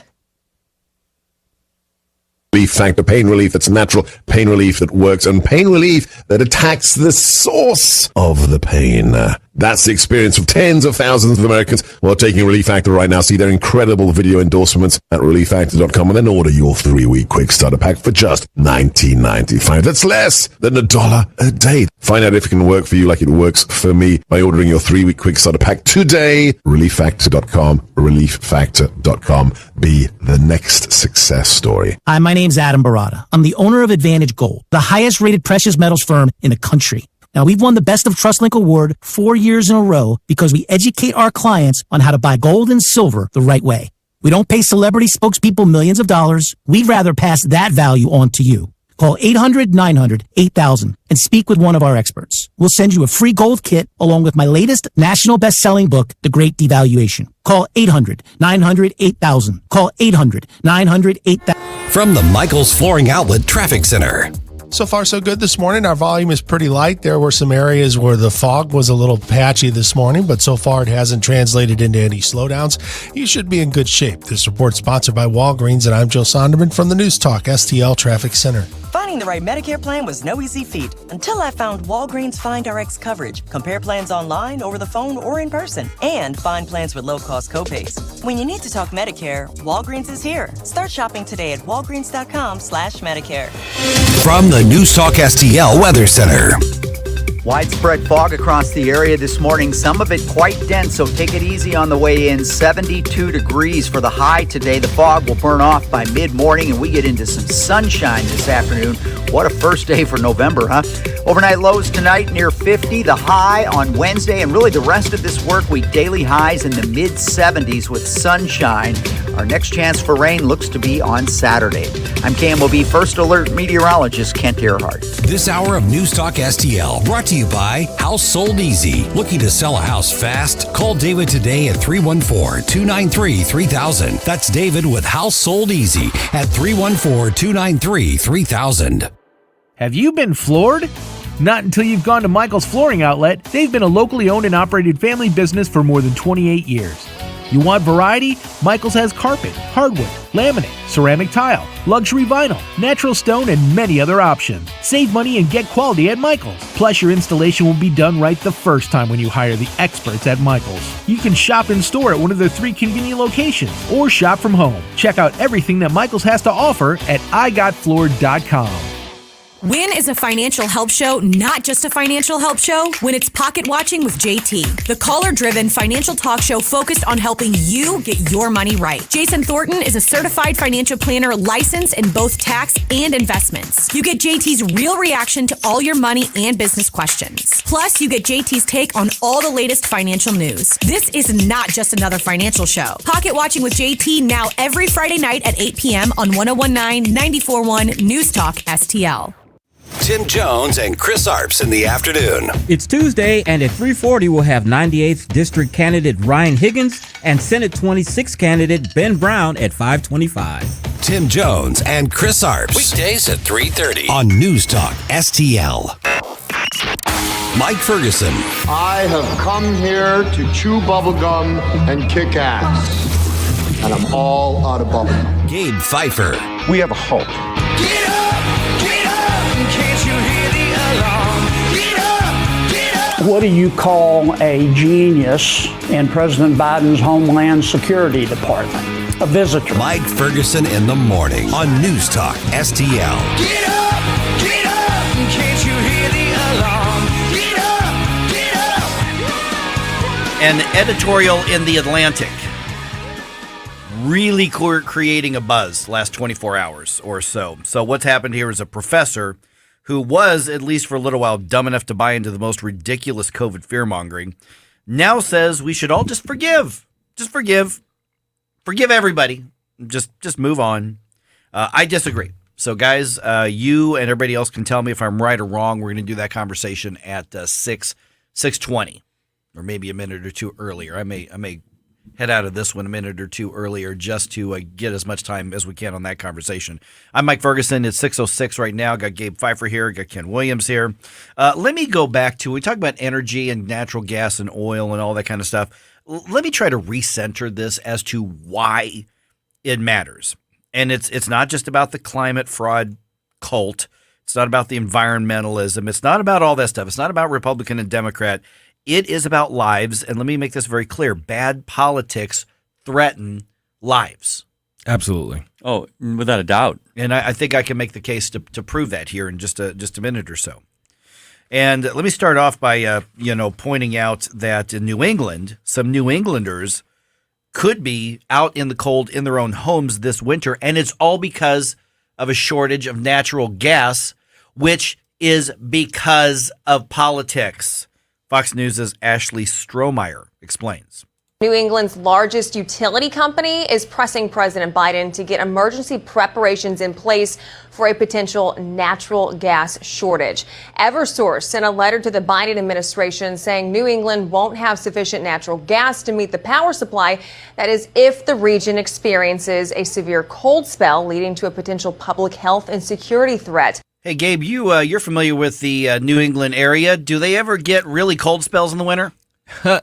Relief factor, pain relief that's natural, pain relief that works, and pain relief that attacks the source of the pain. That's the experience of tens of thousands of Americans who are taking Relief Factor right now. See their incredible video endorsements at relieffactor.com and then order your 3-week quick starter pack for just $19.95. That's less than $1 a day. Find out if it can work for you like it works for me by ordering your 3-week quick starter pack today. relieffactor.com, relieffactor.com. Be the next success story. Hi, my name's Adam Barada. I'm the owner of Advantage Gold, the highest rated precious metals firm in the country. Now, we've won the Best of TrustLink Award 4 years in a row because we educate our clients on how to buy gold and silver the right way. We don't pay celebrity spokespeople millions of dollars. We'd rather pass that value on to you. Call 800-900-8000 and speak with one of our experts. We'll send you a free gold kit along with my latest national best-selling book, The Great Devaluation. Call 800-900-8000. Call 800-900-8000. From the Michaels Flooring Outlet Traffic Center. So far, so good this morning. Our volume is pretty light. There were some areas where the fog was a little patchy this morning, but so far it hasn't translated into any slowdowns. You should be in good shape. This report sponsored by Walgreens, and I'm Joe Sonderman from the News Talk STL Traffic Center. Finding the right Medicare plan was no easy feat until I found Walgreens Find Rx coverage. Compare plans online, over the phone, or in person, and find plans with low-cost copays. When you need to talk Medicare, Walgreens is here. Start shopping today at walgreens.com/Medicare. From the News Talk STL Weather Center. Widespread fog across the area this morning, some of it quite dense, so take it easy on the way in. 72 degrees for the high today. The fog will burn off by mid-morning, and we get into some sunshine this afternoon. What a first day for November, huh? Overnight lows tonight near 50, the high on Wednesday, and really the rest of this work week, daily highs in the mid-70s with sunshine. Our next chance for rain looks to be on Saturday. I'm KMOV First Alert meteorologist Kent Earhart. This hour of News Talk STL brought to you by House Sold Easy. Looking to sell a house fast? Call David today at 314-293-3000. That's David with House Sold Easy at 314-293-3000. Have you been floored? Not until you've gone to Michael's Flooring Outlet. They've been a locally owned and operated family business for more than 28 years. You want variety? Michael's has carpet, hardwood, laminate, ceramic tile, luxury vinyl, natural stone, and many other options. Save money and get quality at Michael's. Plus, your installation will be done right the first time when you hire the experts at Michael's. You can shop in store at one of their 3 convenient locations or shop from home. Check out everything that Michael's has to offer at igotfloored.com. When is a financial help show not just a financial help show? When it's Pocket Watching with JT, the caller-driven financial talk show focused on helping you get your money right. Jason Thornton is a certified financial planner licensed in both tax and investments. You get JT's real reaction to all your money and business questions. Plus, you get JT's take on all the latest financial news. This is not just another financial show. Pocket Watching with JT now every Friday night at 8 p.m. on 101.9 94.1 News Talk STL. Tim Jones and Chris Arps in the afternoon. It's Tuesday, and at 3:40 we'll have 98th District candidate Ryan Higgins and Senate 26th candidate Ben Brown at 5:25. Tim Jones and Chris Arps. Weekdays at 3:30 on News Talk STL. Mike Ferguson. I have come here to chew bubblegum and kick ass. And I'm all out of bubblegum. Gabe Pfeiffer. We have a hope. Get up! Can't you hear the alarm? Get up! Get up! What do you call a genius in President Biden's Homeland Security Department? A visitor. Mike Ferguson in the morning on News Talk STL. Get up! Get up! Can't you hear the alarm? Get up! Get up! An editorial in The Atlantic really creating a buzz last 24 hours or so. So what's happened here is a professor who was, at least for a little while, dumb enough to buy into the most ridiculous COVID fear-mongering, now says we should all just forgive. Just forgive. Forgive everybody. Just move on. I disagree. So, guys, you and everybody else can tell me if I'm right or wrong. We're going to do that conversation at 6:20, or maybe a minute or two earlier. I may head out of this one a minute or two earlier just to get as much time as we can on that conversation. I'm Mike Ferguson. It's 6:06 right now. Got Gabe Pfeiffer here. Got Ken Williams here. Let me go back to, we talked about energy and natural gas and oil and all that kind of stuff. Let me try to recenter this as to why it matters. And it's not just about the climate fraud cult. It's not about the environmentalism. It's not about all that stuff. It's not about Republican and Democrat. It is about lives, and let me make this very clear. Bad politics threaten lives. Absolutely. Oh, without a doubt. And I think I can make the case to prove that here in just a minute or so. And let me start off by pointing out that in New England, some New Englanders could be out in the cold in their own homes this winter, and it's all because of a shortage of natural gas, which is because of politics. Fox News' Ashley Strohmeyer explains. New England's largest utility company is pressing President Biden to get emergency preparations in place for a potential natural gas shortage. Eversource sent a letter to the Biden administration saying New England won't have sufficient natural gas to meet the power supply. That is, if the region experiences a severe cold spell leading to a potential public health and security threat. Hey, Gabe, you're familiar with the New England area. Do they ever get really cold spells in the winter? A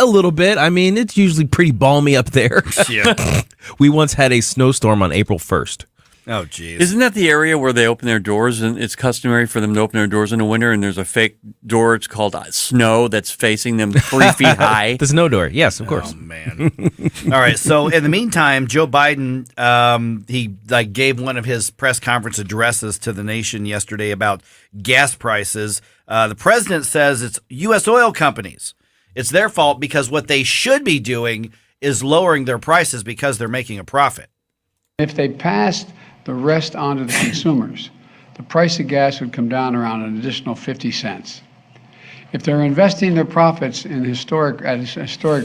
little bit. I mean, it's usually pretty balmy up there. Yeah. We once had a snowstorm on April 1st. Oh, geez. Isn't that the area where they open their doors and it's customary for them to open their doors in the winter and there's a fake door, it's called snow, that's facing them 3 feet high? The snow door, yes, of course. Oh, man. All right, so in the meantime, Joe Biden, he gave one of his press conference addresses to the nation yesterday about gas prices. The president says it's U.S. oil companies. It's their fault because what they should be doing is lowering their prices because they're making a profit. If they passed the rest on to the consumers, the price of gas would come down around an additional 50 cents. If they're investing their profits at historic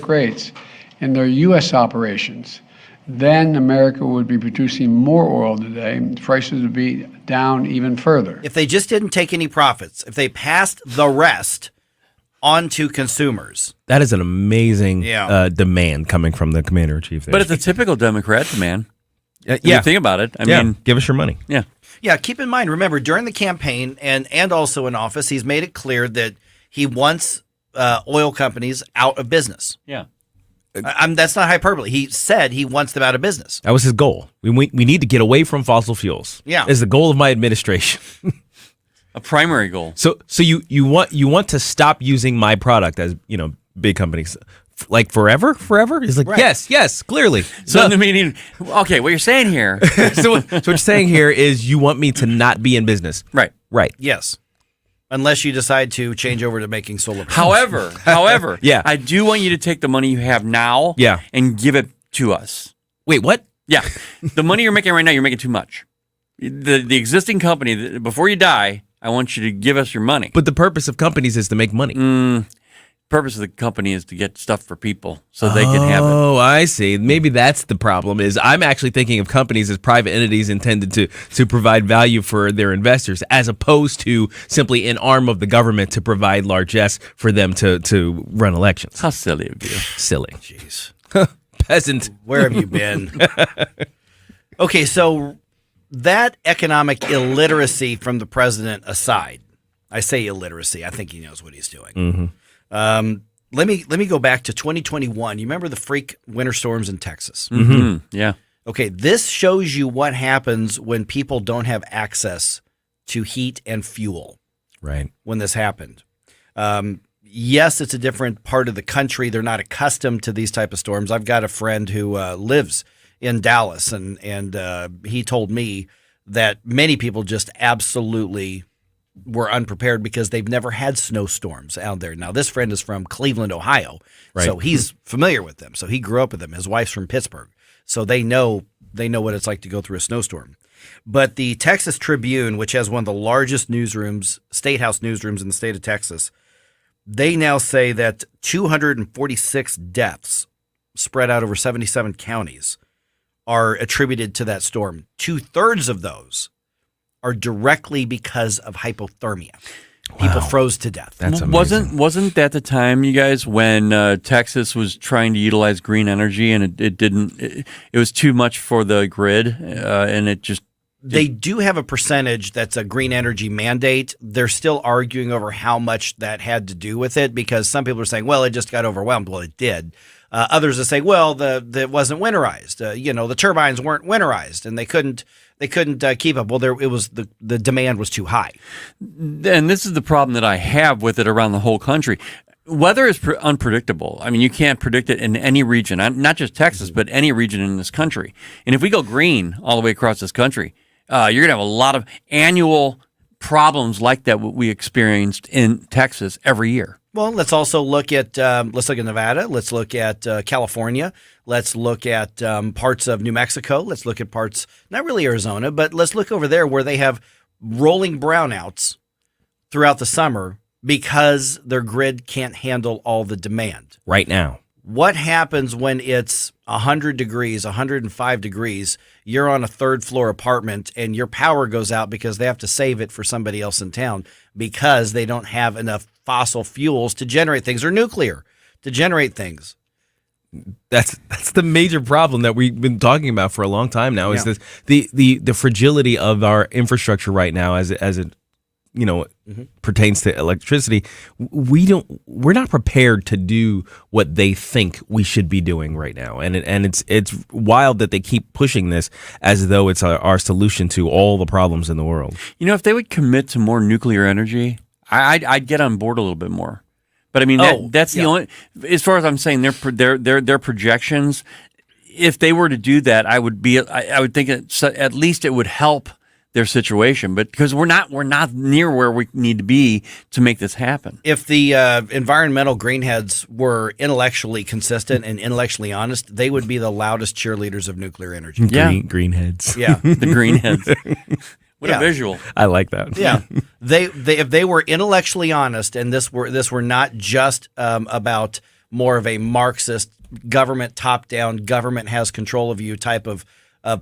rates in their U.S. operations, then America would be producing more oil today, and prices would be down even further. If they just didn't take any profits, if they passed the rest on to consumers. That is an amazing demand coming from the commander-in-chief there. But it's a typical Democrat demand. Yeah. You think about it. I mean, give us your money. Yeah. Yeah, keep in mind, remember, during the campaign and also in office, he's made it clear that he wants oil companies out of business. Yeah. That's not hyperbole. He said he wants them out of business. That was his goal. We need to get away from fossil fuels. Yeah. Is the goal of my administration. A primary goal. So you want to stop using my product, as big companies like forever. He's like, right. yes, clearly. So in the meeting, okay, what you're saying here. so what you're saying here is you want me to not be in business, right? Yes, unless you decide to change over to making solar panels. However, yeah, I do want you to take the money you have now, and give it to us. Wait, what? Yeah, the money you're making right now, you're making too much. The existing company, before you die, I want you to give us your money. But the purpose of companies is to make money. Purpose of the company is to get stuff for people so they can have it. Oh, I see. Maybe that's the problem. Is I'm actually thinking of companies as private entities intended to provide value for their investors, as opposed to simply an arm of the government to provide largesse for them to run elections. How silly of you! Silly. Jeez, peasant. Where have you been? Okay, so that economic illiteracy from the president aside, I say illiteracy. I think he knows what he's doing. Mm-hmm. Let me go back to 2021. You remember the freak winter storms in Texas? Mm-hmm. Yeah. Okay, this shows you what happens when people don't have access to heat and fuel. Right. When this happened. Yes, it's a different part of the country. They're not accustomed to these type of storms. I've got a friend who lives in Dallas, and he told me that many people just absolutely were unprepared because they've never had snowstorms out there. Now, this friend is from Cleveland, Ohio, so he's familiar with them. So he grew up with them. His wife's from Pittsburgh, so they know what it's like to go through a snowstorm. But the Texas Tribune, which has one of the largest newsrooms, state house newsrooms in the state of Texas, they now say that 246 deaths spread out over 77 counties are attributed to that storm. 2/3 of those are directly because of hypothermia. People froze to death. That's amazing. Wasn't that the time, you guys, when Texas was trying to utilize green energy and it was too much for the grid and it just. They do have a percentage that's a green energy mandate. They're still arguing over how much that had to do with it because some people are saying, well, it just got overwhelmed. Well, it did. Others are saying, well, it wasn't winterized. The turbines weren't winterized and they couldn't keep up. Well, the demand was too high. And this is the problem that I have with it around the whole country. Weather is unpredictable. I mean, you can't predict it in any region, not just Texas, but any region in this country. And if we go green all the way across this country, you're going to have a lot of annual problems like that we experienced in Texas every year. Well, let's also look at Nevada. Let's look at California. Let's look at parts of New Mexico. Let's look at parts, not really Arizona, but let's look over there where they have rolling brownouts throughout the summer because their grid can't handle all the demand. Right now. What happens when it's 100 degrees, 105 degrees, you're on a third floor apartment and your power goes out because they have to save it for somebody else in town because they don't have enough fossil fuels to generate things, or nuclear to generate things? That's the major problem that we've been talking about for a long time now. Is this the fragility of our infrastructure right now as it pertains to electricity? We're not prepared to do what they think we should be doing right now, and it's wild that they keep pushing this as though it's our solution to all the problems in the world. If they would commit to more nuclear energy, I'd get on board a little bit more. But I mean, that's the only, as far as I'm saying, their projections. If they were to do that, I would think at least it would help their situation. But because we're not near where we need to be to make this happen. If the environmental greenheads were intellectually consistent and intellectually honest, they would be the loudest cheerleaders of nuclear energy. Greenheads. Yeah, the greenheads. What a visual! I like that. Yeah, they if they were intellectually honest, and this were not just about more of a Marxist government top down, government has control of you type of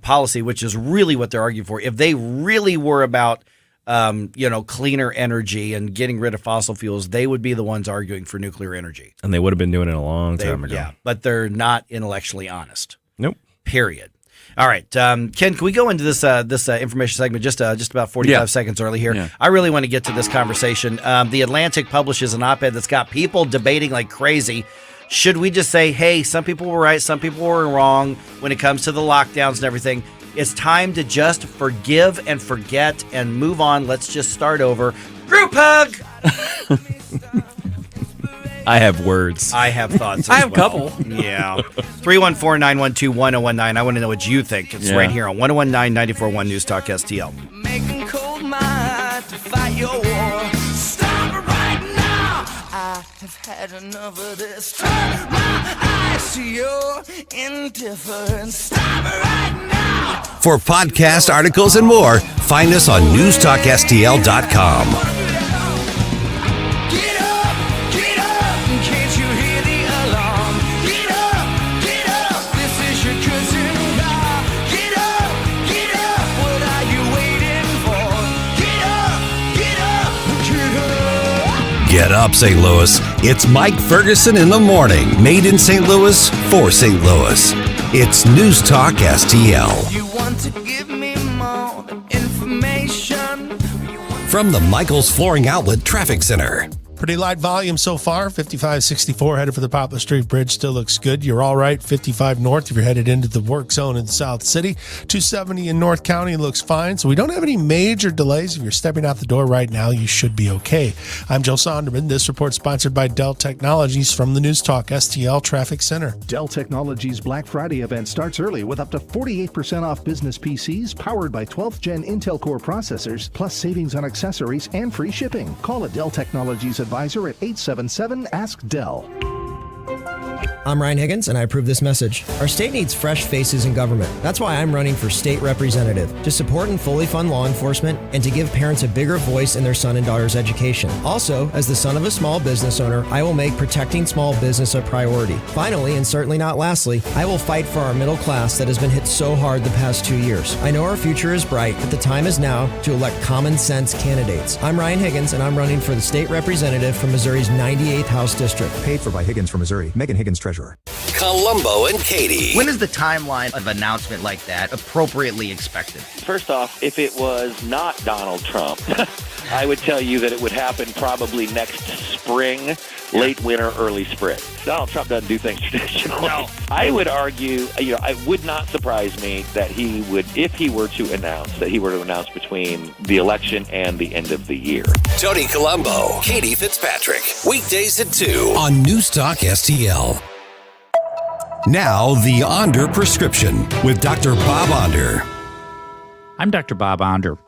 policy, which is really what they're arguing for. If they really were about cleaner energy and getting rid of fossil fuels, they would be the ones arguing for nuclear energy, and they would have been doing it a long time ago. Yeah, but they're not intellectually honest. Nope. Period. All right, Ken, can we go into this information segment just about 45 seconds early here? Yeah. I really want to get to this conversation. The Atlantic publishes an op-ed that's got people debating like crazy. Should we just say, hey, some people were right, some people were wrong when it comes to the lockdowns and everything? It's time to just forgive and forget and move on. Let's just start over. Group hug! I have words. I have thoughts. I have a couple. Yeah. 314-912-1019. I want to know what you think. It's right here on 1019-94.1 News Talk STL. Making cold mind to fight your war. Stop it right now. I have had enough of this. Turn my eyes to your indifference. Stop it right now. For podcast articles and more, find us on NewstalkSTL.com. Get up, St. Louis. It's Mike Ferguson in the morning. Made in St. Louis for St. Louis. It's News Talk STL. You want to give me more information. From the Michaels Flooring Outlet Traffic Center. Pretty light volume so far. 55-64 headed for the Poplar Street Bridge still looks good. You're all right. 55 north if you're headed into the work zone in the South City. 270 in North County looks fine. So we don't have any major delays. If you're stepping out the door right now, you should be okay. I'm Joe Sonderman. This report sponsored by Dell Technologies from the News Talk STL Traffic Center. Dell Technologies Black Friday event starts early with up to 48% off business PCs powered by 12th Gen Intel Core processors, plus savings on accessories and free shipping. Call a Dell Technologies advisor at 877-ASK-DELL. I'm Ryan Higgins, and I approve this message. Our state needs fresh faces in government. That's why I'm running for state representative, to support and fully fund law enforcement and to give parents a bigger voice in their son and daughter's education. Also, as the son of a small business owner, I will make protecting small business a priority. Finally, and certainly not lastly, I will fight for our middle class that has been hit so hard the past 2 years. I know our future is bright, but the time is now to elect common sense candidates. I'm Ryan Higgins, and I'm running for the state representative from Missouri's 98th House District. Paid for by Higgins from Missouri. Megan Higgins, Treasurer. Columbo and Katie. When is the timeline of announcement like that appropriately expected? First off, if it was not Donald Trump, I would tell you that it would happen probably next spring, late winter, early spring. Donald Trump doesn't do things traditionally. No. I would argue, it would not surprise me that he would, if he were to announce, that he were to announce between the election and the end of the year. Tony Columbo, Katie Fitzpatrick. Weekdays at 2 on News Talk STL. Now, the Onder Prescription with Dr. Bob Onder. I'm Dr. Bob Onder.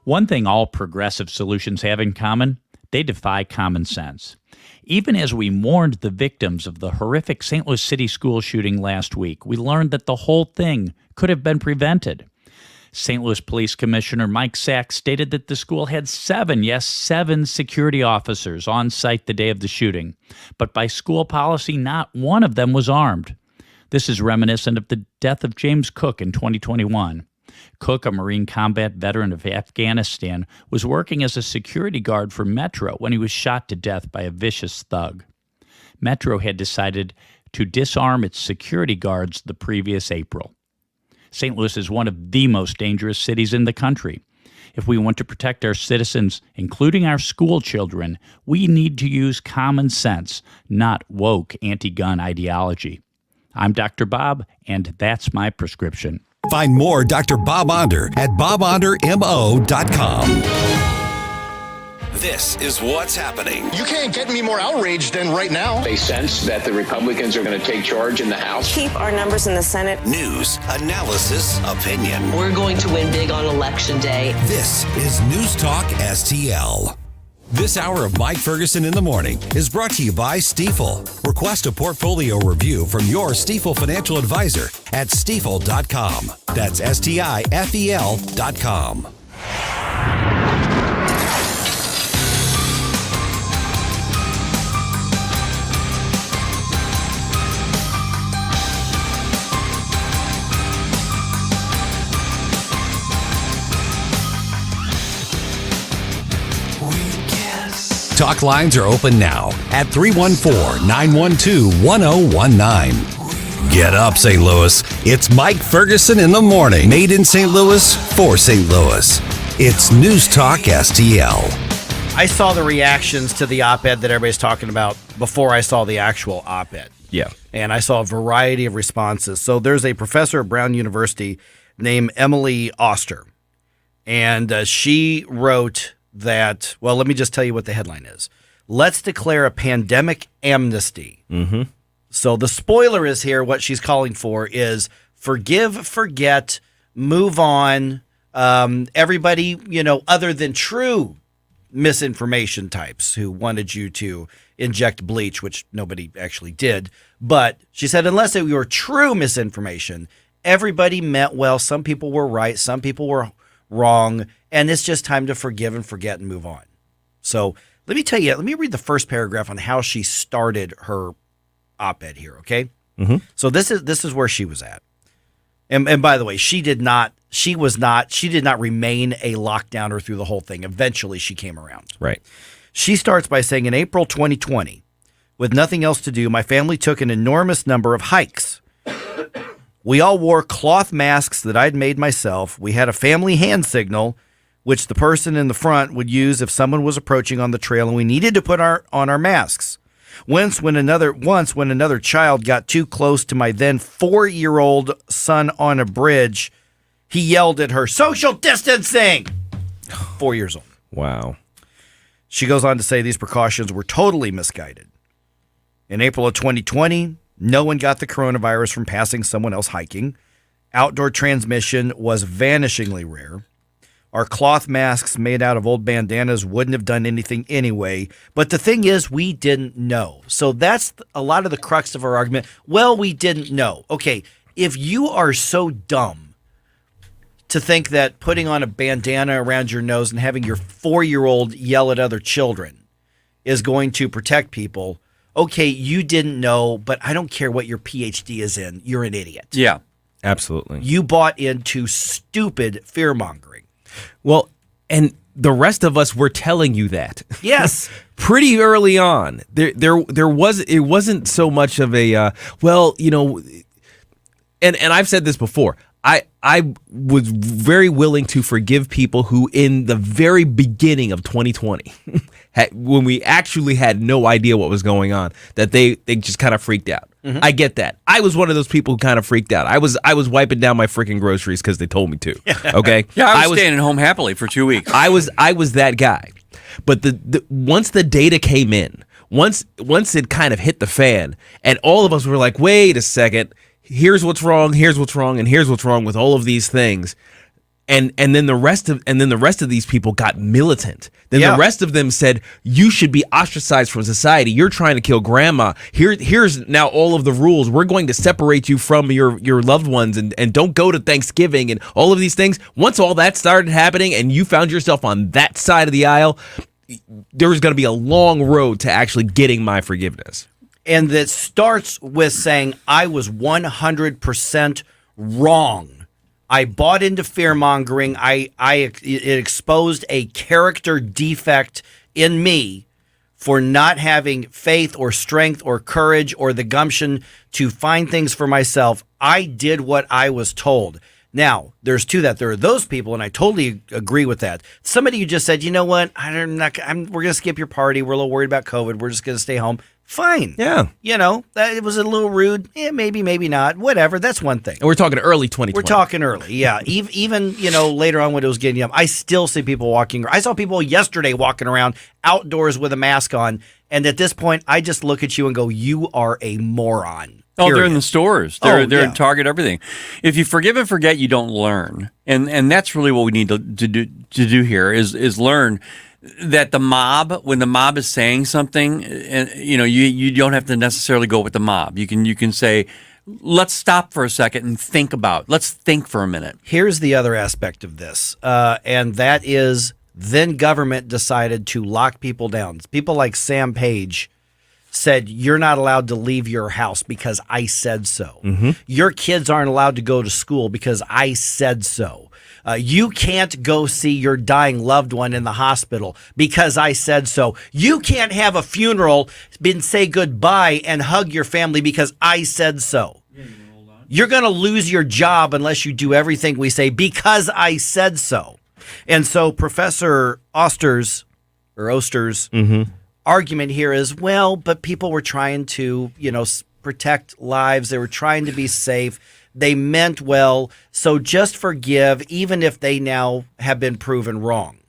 One thing all progressive solutions have in common, they defy common sense. Even as we mourned the victims of the horrific St. Louis City school shooting last week, we learned that the whole thing could have been prevented. St. Louis Police Commissioner Mike Sachs stated that the school had 7 security officers on site the day of the shooting. But by school policy, not one of them was armed. This is reminiscent of the death of James Cook in 2021. Cook, a Marine combat veteran of Afghanistan, was working as a security guard for Metro when he was shot to death by a vicious thug. Metro had decided to disarm its security guards the previous April. St. Louis is one of the most dangerous cities in the country. If we want to protect our citizens, including our school children, we need to use common sense, not woke anti-gun ideology. I'm Dr. Bob, and that's my prescription. Find more Dr. Bob Onder at bobondermo.com. This is what's happening. You can't get me more outraged than right now. They sense that the Republicans are going to take charge in the House. Keep our numbers in the Senate. News, analysis, opinion. We're going to win big on Election Day. This is News Talk STL. This hour of Mike Ferguson in the Morning is brought to you by Stifel. Request a portfolio review from your Stifel financial advisor at stifel.com. That's STIFEL.com. Talk lines are open now at 314-912-1019. Get up, St. Louis. It's Mike Ferguson in the Morning. Made in St. Louis for St. Louis. It's News Talk STL. I saw the reactions to the op-ed that everybody's talking about before I saw the actual op-ed. Yeah. And I saw a variety of responses. So there's a professor at Brown University named Emily Oster. And she wrote that, well, let me just tell you what the headline is. Let's declare a pandemic amnesty. Mm-hmm. So the spoiler is here. What she's calling for is forgive, forget, move on. Everybody, other than true misinformation types who wanted you to inject bleach, which nobody actually did. But she said, unless it were true misinformation, everybody meant well. Some people were right. Some people were wrong. And it's just time to forgive and forget and move on. So let me read the first paragraph on how she started her op-ed here, okay? Mm-hmm. So this is where she was at. And by the way, she did not remain a lockdowner through the whole thing. Eventually she came around. Right. She starts by saying, in April 2020, with nothing else to do, my family took an enormous number of hikes. We all wore cloth masks that I'd made myself. We had a family hand signal, which the person in the front would use if someone was approaching on the trail, and we needed to put on our masks. Once when another child got too close to my then 4-year-old son on a bridge, he yelled at her, "Social distancing!" 4 years old. Wow. She goes on to say these precautions were totally misguided. In April of 2020, no one got the coronavirus from passing someone else hiking. Outdoor transmission was vanishingly rare. Our cloth masks made out of old bandanas wouldn't have done anything anyway. But the thing is, we didn't know. So that's a lot of the crux of our argument. Well, we didn't know. Okay, if you are so dumb to think that putting on a bandana around your nose and having your 4-year-old yell at other children is going to protect people, okay, you didn't know, but I don't care what your PhD is in. You're an idiot. Yeah, absolutely. You bought into stupid fear-mongering. Well, and the rest of us were telling you that. Yes. Pretty early on. It wasn't so much of a and I've said this before. I was very willing to forgive people who in the very beginning of 2020 when we actually had no idea what was going on, that they just kind of freaked out. Mm-hmm. I get that. I was one of those people who kind of freaked out. I was wiping down my freaking groceries because they told me to. Okay. Yeah, I was staying at home happily for 2 weeks. I was that guy. But the once the data came in, once it kind of hit the fan, and all of us were like, wait a second, here's what's wrong, and here's what's wrong with all of these things. And then the rest of these people got militant. Then the rest of them said, you should be ostracized from society. You're trying to kill grandma. Here's now all of the rules. We're going to separate you from your loved ones and don't go to Thanksgiving and all of these things. Once all that started happening and you found yourself on that side of the aisle, there was going to be a long road to actually getting my forgiveness. And that starts with saying I was 100% wrong. I bought into fear-mongering. It exposed a character defect in me for not having faith or strength or courage or the gumption to find things for myself. I did what I was told. Now, there's to that. There are those people, and I totally agree with that. Somebody who just said, you know what, we're going to skip your party. We're a little worried about COVID. We're just going to stay home. Fine. Yeah. You know, it was a little rude. Maybe, maybe not. Whatever. That's one thing. And we're talking early 2020. We're talking early, yeah. Even later on when it was getting up, I still see people walking. I saw people yesterday walking around outdoors with a mask on. And at this point, I just look at you and go, you are a moron. Oh, they're in the stores. They're in Target, everything. If you forgive and forget, you don't learn. And that's really what we need to do here is learn that when the mob is saying something, and you don't have to necessarily go with the mob. You can say, let's stop for a second and let's think for a minute. Here's the other aspect of this, and that is then government decided to lock people down. People like Sam Page said, you're not allowed to leave your house because I said so. Mm-hmm. Your kids aren't allowed to go to school because I said so. You can't go see your dying loved one in the hospital because I said so. You can't have a funeral, say goodbye, and hug your family because I said so. You're going to lose your job unless you do everything we say because I said so. And so Professor Oster's argument here is, well, but people were trying to, protect lives. They were trying to be safe. They meant well, so just forgive, even if they now have been proven wrong.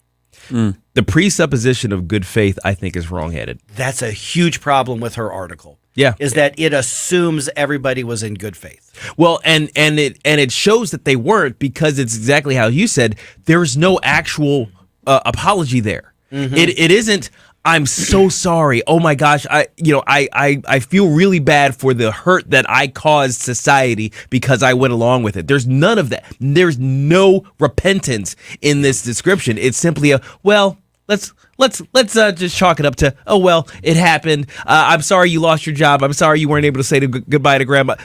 The presupposition of good faith, I think, is wrongheaded. That's a huge problem with her article. Yeah, is that it assumes everybody was in good faith. Well, and it shows that they weren't, because it's exactly how you said. There's no actual apology there. Mm-hmm. It isn't, I'm so sorry. Oh my gosh, I feel really bad for the hurt that I caused society because I went along with it. There's none of that. There's no repentance in this description. It's simply let's just chalk it up to, oh well, it happened. I'm sorry you lost your job. I'm sorry you weren't able to say goodbye to grandma.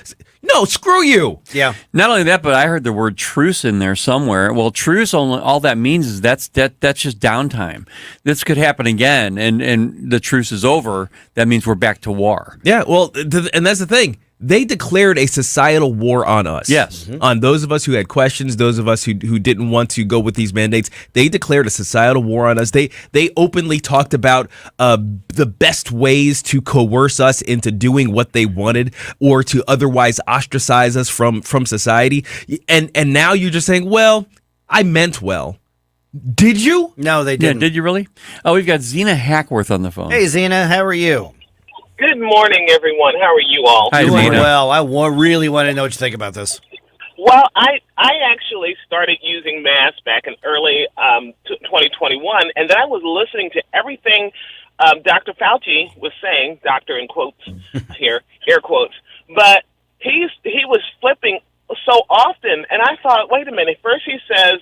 No, screw you. Yeah. Not only that, but I heard the word truce in there somewhere. Well, truce, all that means is that's just downtime. This could happen again, and the truce is over. That means we're back to war. Yeah, well, and that's the thing. They declared a societal war on us. Yes. Mm-hmm. On those of us who had questions, those of us who didn't want to go with these mandates. They declared a societal war on us. They openly talked about the best ways to coerce us into doing what they wanted, or to otherwise ostracize us from society. And now you're just saying, well, I meant well. Did you? No, they didn't. Yeah, did you really? Oh, we've got Zena Hackworth on the phone. Hey, Zena, how are you? Good morning, everyone. How are you all? Hi, doing Zena. well. I really want to know what you think about this. Well, I actually started using masks back in early 2021, and then I was listening to everything Dr. Fauci was saying, doctor in quotes here, air quotes, but he was flipping so often, and I thought, wait a minute. First he says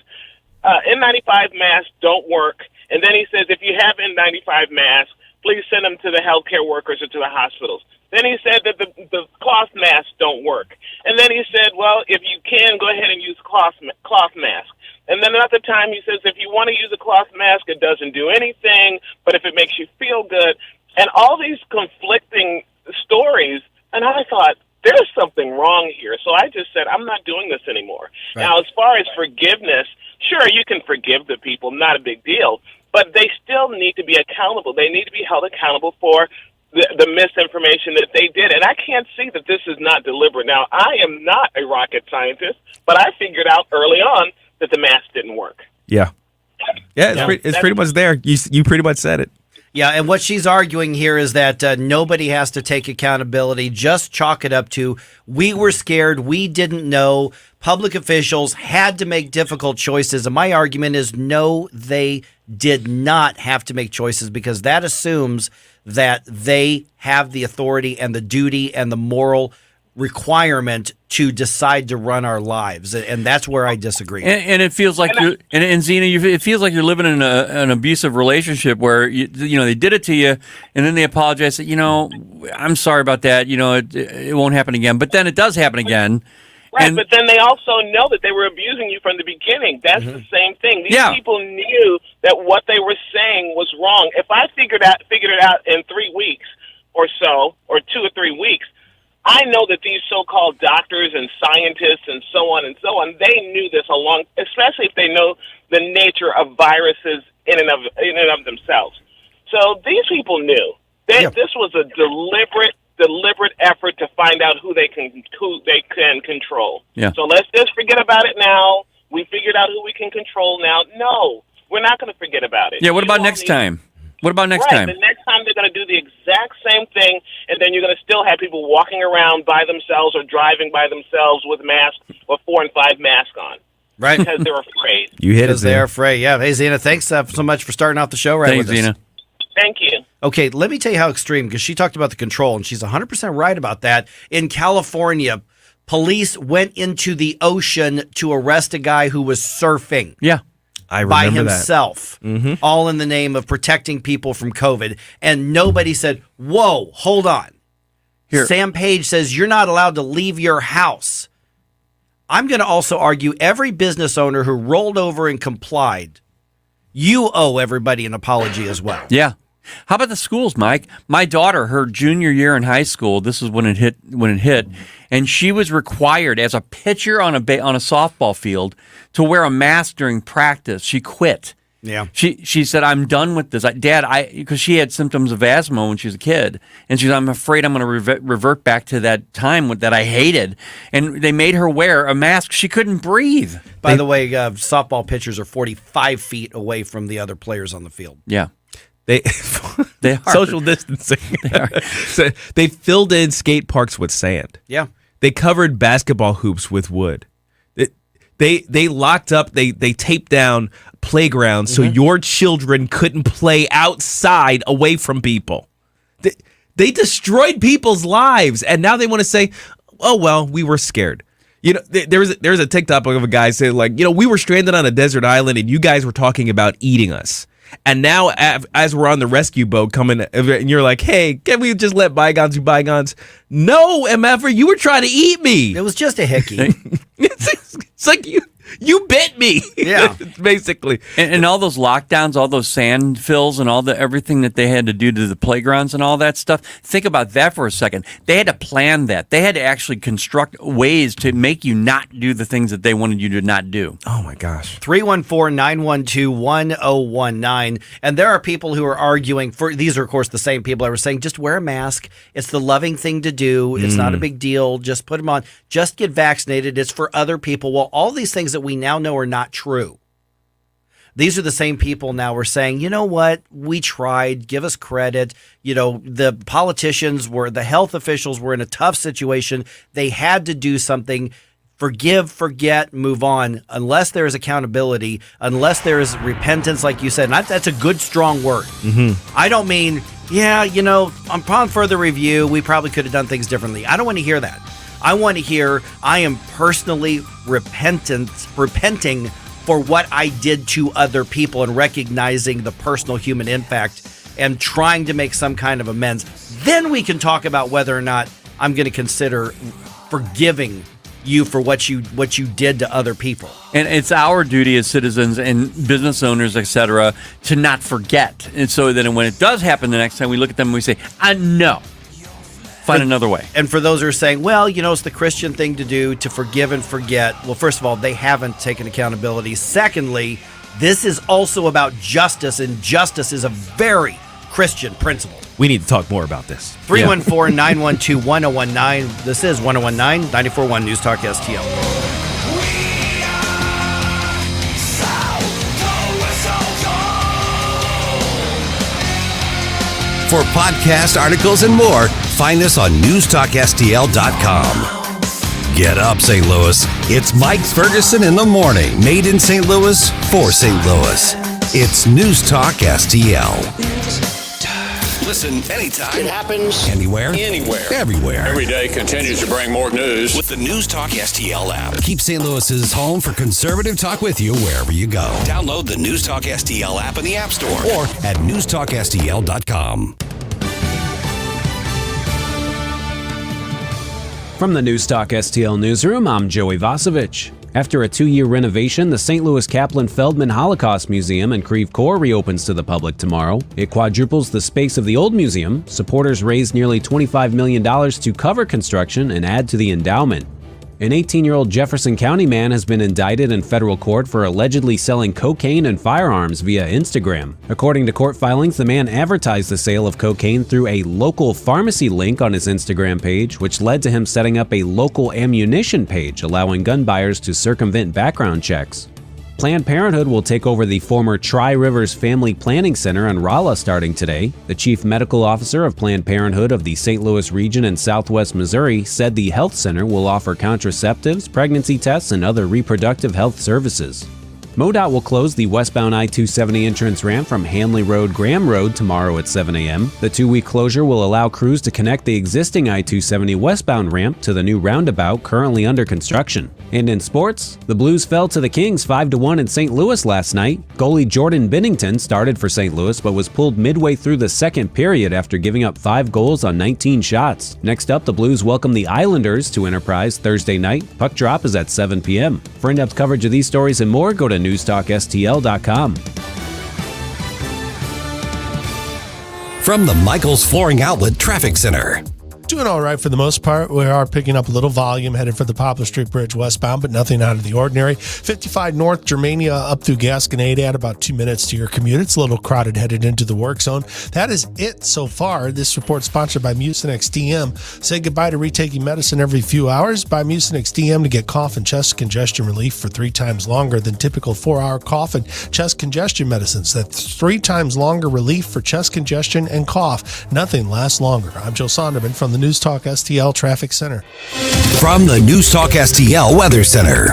N95 masks don't work, and then he says if you have N95 masks, please send them to the healthcare workers or to the hospitals. Then he said that the cloth masks don't work. And then he said, well, if you can, go ahead and use cloth mask. And then another time he says, if you want to use a cloth mask, it doesn't do anything, but if it makes you feel good. And all these conflicting stories, and I thought, there's something wrong here. So I just said, I'm not doing this anymore. Right. Now, as far as forgiveness, sure, you can forgive the people, not a big deal. But they still need to be accountable. They need to be held accountable for the misinformation that they did. And I can't see that this is not deliberate. Now, I am not a rocket scientist, but I figured out early on that the mask didn't work. Yeah. Yeah, it's pretty much there. You pretty much said it. Yeah, and what she's arguing here is that nobody has to take accountability. Just chalk it up to, we were scared, we didn't know, public officials had to make difficult choices. And my argument is no, they did not have to make choices, because that assumes that they have the authority and the duty and the moral requirement to decide to run our lives, and that's where I disagree. And it feels like you're, and Zena, it feels like you're living in an abusive relationship where you know they did it to you, and then they apologize. That I'm sorry about that. It won't happen again. But then it does happen again. Right, but then they also know that they were abusing you from the beginning. That's the same thing. These people knew that what they were saying was wrong. If I figured it out in 3 weeks or so, or 2 or 3 weeks, I know that these so-called doctors and scientists and so on, they knew this especially if they know the nature of viruses in and of themselves. So these people knew. This was a deliberate effort to find out who they can control. Yeah. So let's just forget about it now. We figured out who we can control now. No, we're not going to forget about it. Yeah, what about next time? What about next time? The next time they're going to do the exact same thing, and then you're going to still have people walking around by themselves or driving by themselves with masks or 4 and 5 masks on. Right. Because they're afraid. You hit it. Because they're afraid. Yeah. Hey, Zena, thanks so much for starting off the show right Thanks, with us. Zena. Thank you. Okay, let me tell you how extreme, because she talked about the control, and she's 100% right about that. In California, police went into the ocean to arrest a guy who was surfing. Yeah. I by remember himself, all in the name of protecting people from COVID. And nobody said, whoa, hold on. Here. Sam Page says you're not allowed to leave your house. I'm going to also argue every business owner who rolled over and complied, you owe everybody an apology as well. Yeah. How about the schools, Mike? My daughter, her junior year in high school, this is when it hit, and she was required as a pitcher on a softball field to wear a mask during practice. She quit. Yeah. She said, I'm done with this. Dad, because she had symptoms of asthma when she was a kid. And she said, I'm afraid I'm going to revert back to that time that I hated. And they made her wear a mask. She couldn't breathe. By the way, softball pitchers are 45 feet away from the other players on the field. Yeah. They are. Social distancing. So they filled in skate parks with sand. Yeah. They covered basketball hoops with wood. They locked up, they taped down playgrounds so your children couldn't play outside away from people. They destroyed people's lives, and now they want to say, oh, well, we were scared. There's a TikTok of a guy saying, like, we were stranded on a desert island and you guys were talking about eating us. And now, as we're on the rescue boat coming, and you're like, hey, can we just let bygones be bygones? No, MFer, you were trying to eat me. It was just a hickey. It's like you bit me. Yeah. Basically. And all those lockdowns, all those sand fills and everything that they had to do to the playgrounds and all that stuff. Think about that for a second. They had to plan that. They had to actually construct ways to make you not do the things that they wanted you to not do. Oh, my gosh. 314-912-1019. And there are people who are arguing these are, of course, the same people that were saying, just wear a mask. It's the loving thing to do. It's not a big deal. Just put them on. Just get vaccinated. It's for other people. Well, all these things that we now know are not true. These are the same people now we're saying, you know what? We tried. Give us credit. The politicians the health officials were in a tough situation. They had to do something. Forgive, forget, move on. Unless there is accountability, unless there is repentance, like you said. And that's a good, strong word. I don't mean, upon further review, we probably could have done things differently. I don't want to hear that. I want to hear I am personally repenting for what I did to other people and recognizing the personal human impact and trying to make some kind of amends. Then we can talk about whether or not I'm going to consider forgiving you for what you did to other people. And it's our duty as citizens and business owners, etc., to not forget. And so that when it does happen the next time, we look at them and we say, no. Find another way. And for those who are saying, well, it's the Christian thing to do, to forgive and forget. Well, first of all, they haven't taken accountability. Secondly, this is also about justice, and justice is a very Christian principle. We need to talk more about this. 314-912-1019. This is 1019, 94.1 News Talk STL. For podcast articles and more, find us on NewstalkSTL.com. Get up, St. Louis. It's Mike Ferguson in the morning. Made in St. Louis, for St. Louis. It's News Talk STL. Listen anytime. It happens anywhere. Everywhere. Every day continues to bring more news with the News Talk STL app. Keep St. Louis's home for conservative talk with you wherever you go. Download the News Talk STL app in the App Store or at NewstalkSTL.com. From the Newstalk STL newsroom, I'm Joey Vasovich. After a 2-year renovation, the St. Louis Kaplan Feldman Holocaust Museum in Creve Coeur reopens to the public tomorrow. It quadruples the space of the old museum. Supporters raised nearly $25 million to cover construction and add to the endowment. An 18-year-old Jefferson County man has been indicted in federal court for allegedly selling cocaine and firearms via Instagram. According to court filings, the man advertised the sale of cocaine through a local pharmacy link on his Instagram page, which led to him setting up a local ammunition page, allowing gun buyers to circumvent background checks. Planned Parenthood will take over the former Tri-Rivers Family Planning Center in Rolla starting today. The chief medical officer of Planned Parenthood of the St. Louis region in southwest Missouri said the health center will offer contraceptives, pregnancy tests, and other reproductive health services. MoDOT will close the westbound I-270 entrance ramp from Hanley Road, Graham Road tomorrow at 7 a.m. The 2-week closure will allow crews to connect the existing I-270 westbound ramp to the new roundabout currently under construction. And in sports, the Blues fell to the Kings 5-1 in St. Louis last night. Goalie Jordan Binnington started for St. Louis but was pulled midway through the second period after giving up 5 goals on 19 shots. Next up, the Blues welcome the Islanders to Enterprise Thursday night. Puck drop is at 7 p.m. For in-depth coverage of these stories and more, go to NewstalkSTL.com. From the Michaels Flooring Outlet Traffic Center. Doing all right for the most part. We are picking up a little volume headed for the Poplar Street Bridge westbound, but nothing out of the ordinary. 55 North Germania up through Gasconade, add about 2 minutes to your commute. It's a little crowded headed into the work zone. That is it so far. This report sponsored by Mucinex DM. Say goodbye to retaking medicine every few hours. Buy Mucinex DM to get cough and chest congestion relief for 3 times longer than typical 4-hour cough and chest congestion medicines. That's 3 times longer relief for chest congestion and cough. Nothing lasts longer. I'm Joe Sonderman from the News Talk STL Traffic Center. From the News Talk STL Weather Center.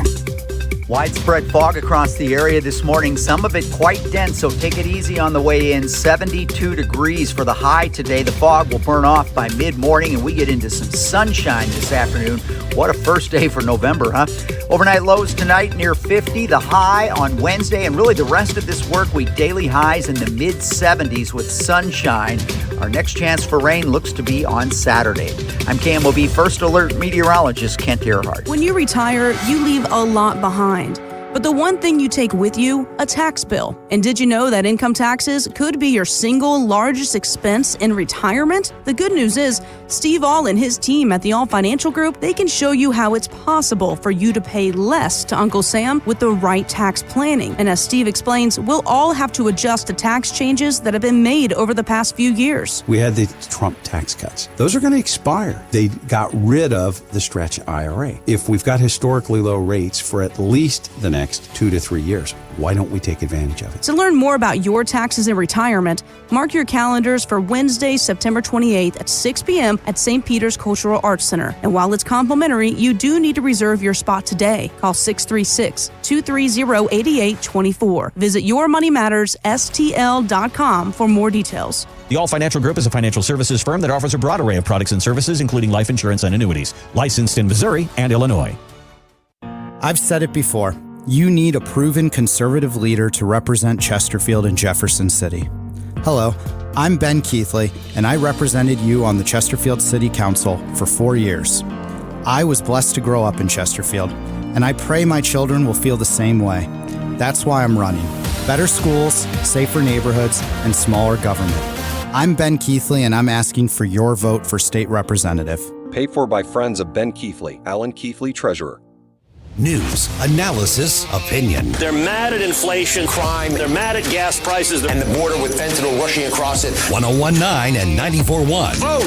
Widespread fog across the area this morning, some of it quite dense, so take it easy on the way in. 72 degrees for the high today. The fog will burn off by mid-morning, and we get into some sunshine this afternoon. What a first day for November, huh? Overnight lows tonight near 50, the high on Wednesday, and really the rest of this work week, daily highs in the mid-70s with sunshine. Our next chance for rain looks to be on Saturday. I'm KMOB First Alert meteorologist Kent Earhart. When you retire, you leave a lot behind. But the one thing you take with you, a tax bill. And did you know that income taxes could be your single largest expense in retirement? The good news is, Steve All and his team at the All Financial Group, they can show you how it's possible for you to pay less to Uncle Sam with the right tax planning. And as Steve explains, we'll all have to adjust to tax changes that have been made over the past few years. We had the Trump tax cuts. Those are going to expire. They got rid of the stretch IRA. If we've got historically low rates for at least the next 2 to 3 years, why don't we take advantage of it? To learn more about your taxes in retirement, mark your calendars for Wednesday, September 28th at 6 p.m. at St. Peter's Cultural Arts Center. And while it's complimentary, you do need to reserve your spot today. Call 636-230-8824. Visit YourMoneyMattersSTL.com for more details. The All Financial Group is a financial services firm that offers a broad array of products and services, including life insurance and annuities. Licensed in Missouri and Illinois. I've said it before. You need a proven conservative leader to represent Chesterfield and Jefferson City. Hello, I'm Ben Keithley, and I represented you on the Chesterfield City Council for 4 years. I was blessed to grow up in Chesterfield, and I pray my children will feel the same way. That's why I'm running. Better schools, safer neighborhoods, and smaller government. I'm Ben Keithley, and I'm asking for your vote for state representative. Paid for by friends of Ben Keithley, Alan Keithley, Treasurer. News, analysis, opinion. They're mad at inflation, crime. They're mad at gas prices. And the border with fentanyl rushing across it. 101.9 and 94.1. Vote!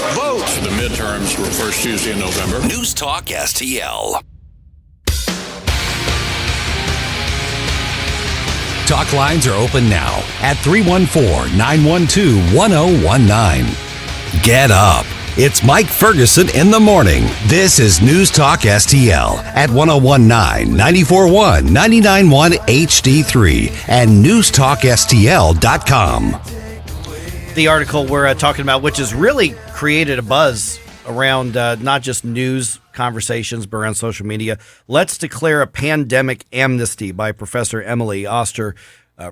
The midterms were first Tuesday in November. News Talk STL. Talk lines are open now at 314-912-1019. Get up. It's Mike Ferguson in the morning. This is News Talk STL at 1019, 94.1, 99.1 HD3 and NewstalkSTL.com. The article we're talking about, which has really created a buzz around not just news conversations, but around social media. Let's declare a pandemic amnesty by Professor Emily Oster.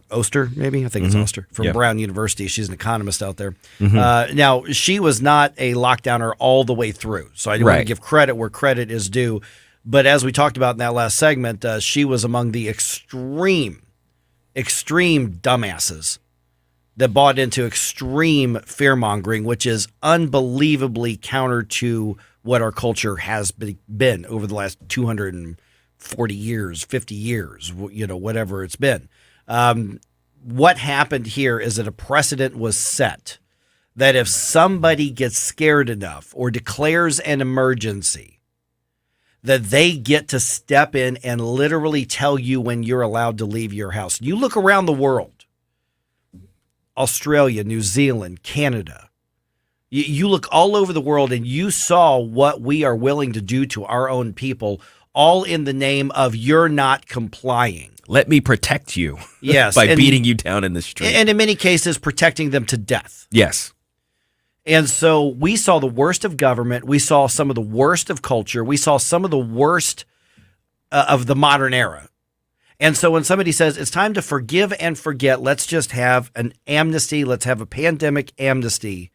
Oster, maybe? I think it's Oster, from Brown University. She's an economist out there. Now, she was not a lockdowner all the way through, so I want to give credit where credit is due. But as we talked about in that last segment, she was among the extreme dumbasses that bought into extreme fear-mongering, which is unbelievably counter to what our culture has been over the last 240 years, 50 years, whatever it's been. What happened here is that a precedent was set that if somebody gets scared enough or declares an emergency, that they get to step in and literally tell you when you're allowed to leave your house. You look around the world, Australia, New Zealand, Canada, you look all over the world and you saw what we are willing to do to our own people, all in the name of you're not complying. Let me protect you. Yes. By beating you down in the street. And in many cases, protecting them to death. Yes. And so we saw the worst of government. We saw some of the worst of culture. We saw some of the worst of the modern era. And so when somebody says it's time to forgive and forget, let's just have an amnesty, let's have a pandemic amnesty,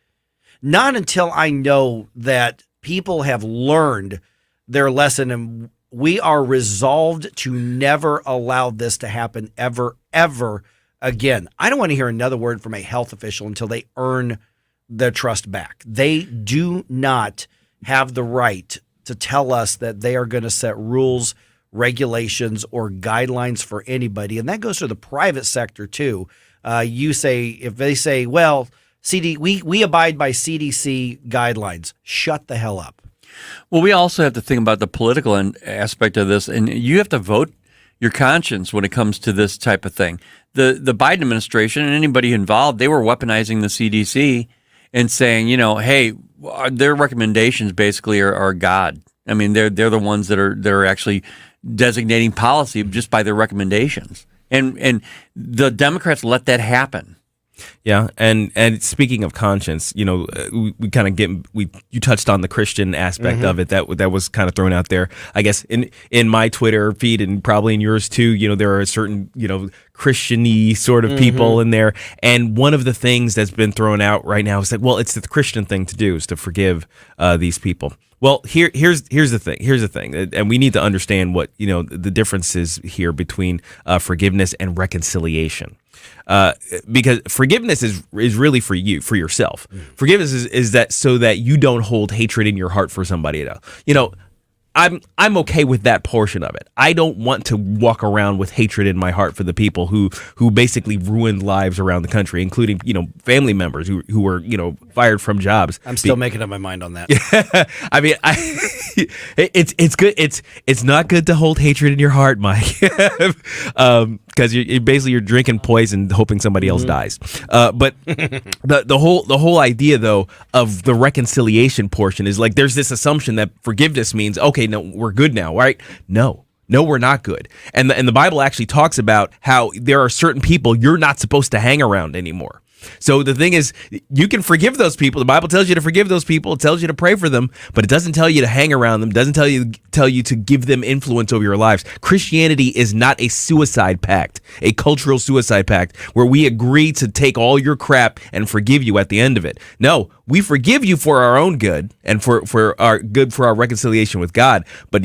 not until I know that people have learned their lesson and we are resolved to never allow this to happen ever, ever again. I don't want to hear another word from a health official until they earn their trust back. They do not have the right to tell us that they are going to set rules, regulations, or guidelines for anybody. And that goes to the private sector too. If they say, well, we abide by CDC guidelines, shut the hell up. Well, we also have to think about the political aspect of this, and you have to vote your conscience when it comes to this type of thing. The Biden administration and anybody involved, they were weaponizing the CDC and saying, hey, their recommendations basically are God. I mean, they're the ones that are actually designating policy just by their recommendations, and the Democrats let that happen. Yeah, and speaking of conscience, we kind of you touched on the Christian aspect of it that was kind of thrown out there. I guess in my Twitter feed and probably in yours too, there are certain Christian-y sort of people in there, and one of the things that's been thrown out right now is that, well, it's the Christian thing to do is to forgive these people. Well, here's the thing. Here's the thing, and we need to understand what the difference is here between forgiveness and reconciliation. Because forgiveness is really for you, for yourself. Forgiveness is that so that you don't hold hatred in your heart for somebody else. I'm okay with that portion of it. I don't want to walk around with hatred in my heart for the people who basically ruined lives around the country, including family members who were fired from jobs. I'm still making up my mind on that. I mean, it's good. It's not good to hold hatred in your heart, Mike, because you're drinking poison, hoping somebody else dies. But the whole idea though of the reconciliation portion is like there's this assumption that forgiveness means okay. No, we're good now, right? No, we're not good. And the Bible actually talks about how there are certain people you're not supposed to hang around anymore. So the thing is, you can forgive those people. The Bible tells you to forgive those people. It tells you to pray for them, but it doesn't tell you to hang around them. It doesn't tell you to give them influence over your lives. Christianity is not a suicide pact, a cultural suicide pact where we agree to take all your crap and forgive you at the end of it. No, we forgive you for our own good and for our good, for our reconciliation with God. But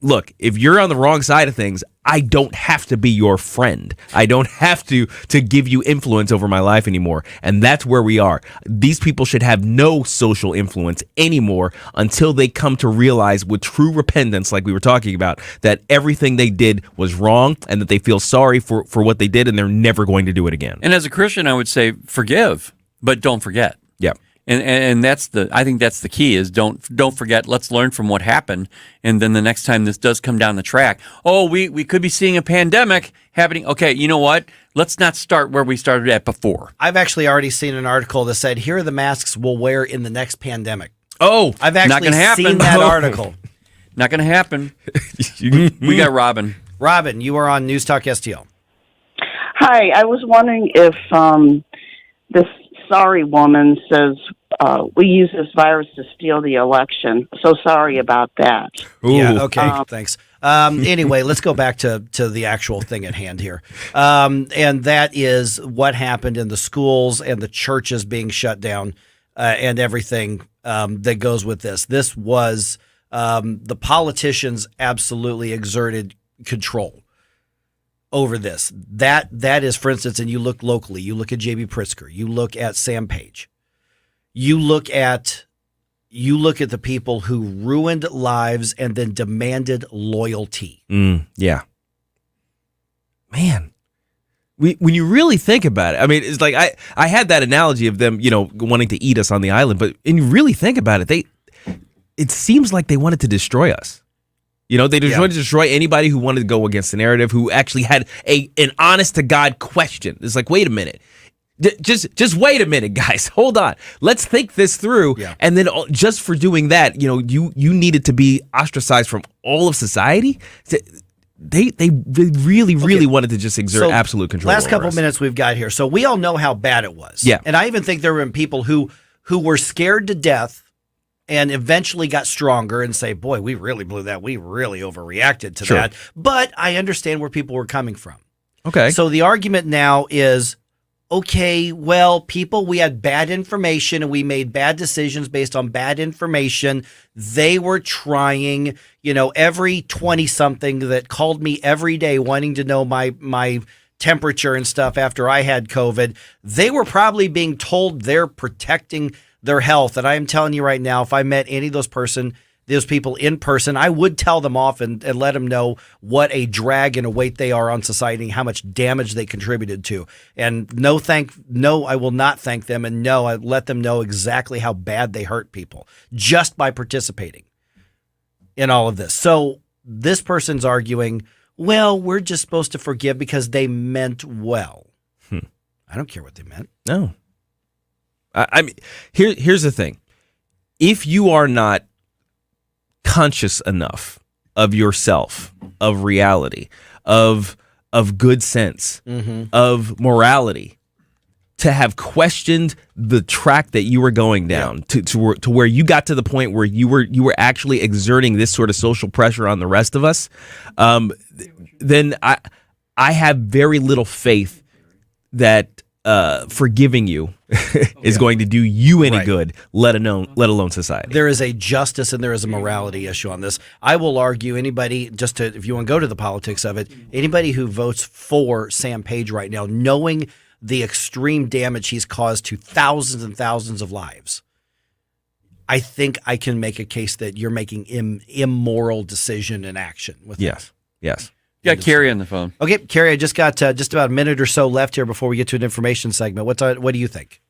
look, if you're on the wrong side of things, I don't have to be your friend. I don't have to give you influence over my life anymore. And that's where we are. These people should have no social influence anymore until they come to realize with true repentance, like we were talking about, that everything they did was wrong and that they feel sorry for what they did and they're never going to do it again. And as a Christian, I would say forgive, but don't forget. Yeah. And I think that's the key is don't forget, let's learn from what happened. And then the next time this does come down the track, we could be seeing a pandemic happening. Okay, you know what? Let's not start where we started at before. I've actually already seen an article that said, here are the masks we'll wear in the next pandemic. Oh, I've not actually gonna happen. seen that article. Not going to happen. We got Robin. Robin, you are on News Talk STL. Hi, I was wondering if this sorry woman says we use this virus to steal the election. So sorry about that. Yeah, okay, thanks. Anyway, let's go back to the actual thing at hand here. And that is what happened in the schools and the churches being shut down and everything that goes with this. This was the politicians absolutely exerted control over this. That is, for instance, and you look locally, you look at J.B. Pritzker, you look at Sam Page, you look at the people who ruined lives and then demanded loyalty. Yeah. Man. When you really think about it, I mean, it's like I had that analogy of them, wanting to eat us on the island, but when you really think about it, it seems like they wanted to destroy us. They wanted to destroy anybody who wanted to go against the narrative, who actually had an honest to God question. It's like, wait a minute. Just wait a minute, guys. Hold on. Let's think this through. Yeah. And then just for doing that, you needed to be ostracized from all of society. They really wanted to just exert absolute control. Last couple minutes we've got here. So we all know how bad it was. Yeah. And I even think there were people who were scared to death and eventually got stronger and say, boy, we really blew that. We really overreacted to that. But I understand where people were coming from. Okay. So the argument now is, okay, well, we had bad information and we made bad decisions based on bad information. They were trying, every 20-something that called me every day wanting to know my temperature and stuff after I had COVID, they were probably being told they're protecting their health. And I am telling you right now, if I met any of those people in person, I would tell them off and let them know what a drag and a weight they are on society, how much damage they contributed to. And no, I will not thank them. And no, I let them know exactly how bad they hurt people just by participating in all of this. So this person's arguing, well, we're just supposed to forgive because they meant well. I don't care what they meant. No. I mean, here's the thing. If you are not conscious enough of yourself, of reality, of good sense, of morality, to have questioned the track that you were going down, to where you got to the point where you were actually exerting this sort of social pressure on the rest of us, then I have very little faith that forgiving you is going to do you any good, let alone society. There is a justice and there is a morality issue on this. I will argue anybody, if you want to go to the politics of it, anybody who votes for Sam Page right now, knowing the extreme damage he's caused to thousands and thousands of lives, I think I can make a case that you're making immoral decision and action with Yes. You got Carrie on the phone. Okay, Carrie, I just got just about a minute or so left here before we get to an information segment. What do you think?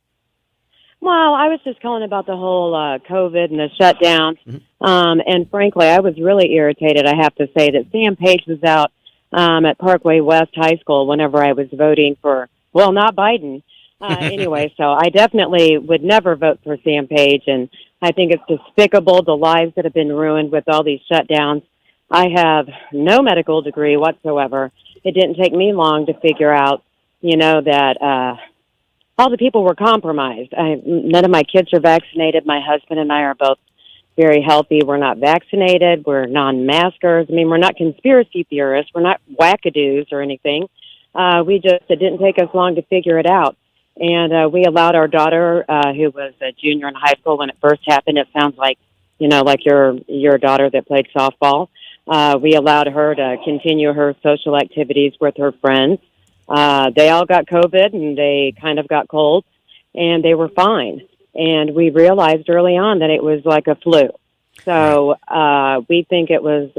Well, I was just calling about the whole COVID and the shutdowns. And frankly, I was really irritated, I have to say, that Sam Page was out at Parkway West High School whenever I was voting for, well, not Biden. Anyway, so I definitely would never vote for Sam Page. And I think it's despicable, the lives that have been ruined with all these shutdowns. I have no medical degree whatsoever. It didn't take me long to figure out, that all the people were compromised. None of my kids are vaccinated. My husband and I are both very healthy. We're not vaccinated. We're non-maskers. I mean, we're not conspiracy theorists. We're not wackadoos or anything. It didn't take us long to figure it out. And we allowed our daughter, who was a junior in high school when it first happened, it sounds like, like your daughter that played softball. We allowed her to continue her social activities with her friends. They all got COVID and they kind of got colds and they were fine. And we realized early on that it was like a flu. So we think it was,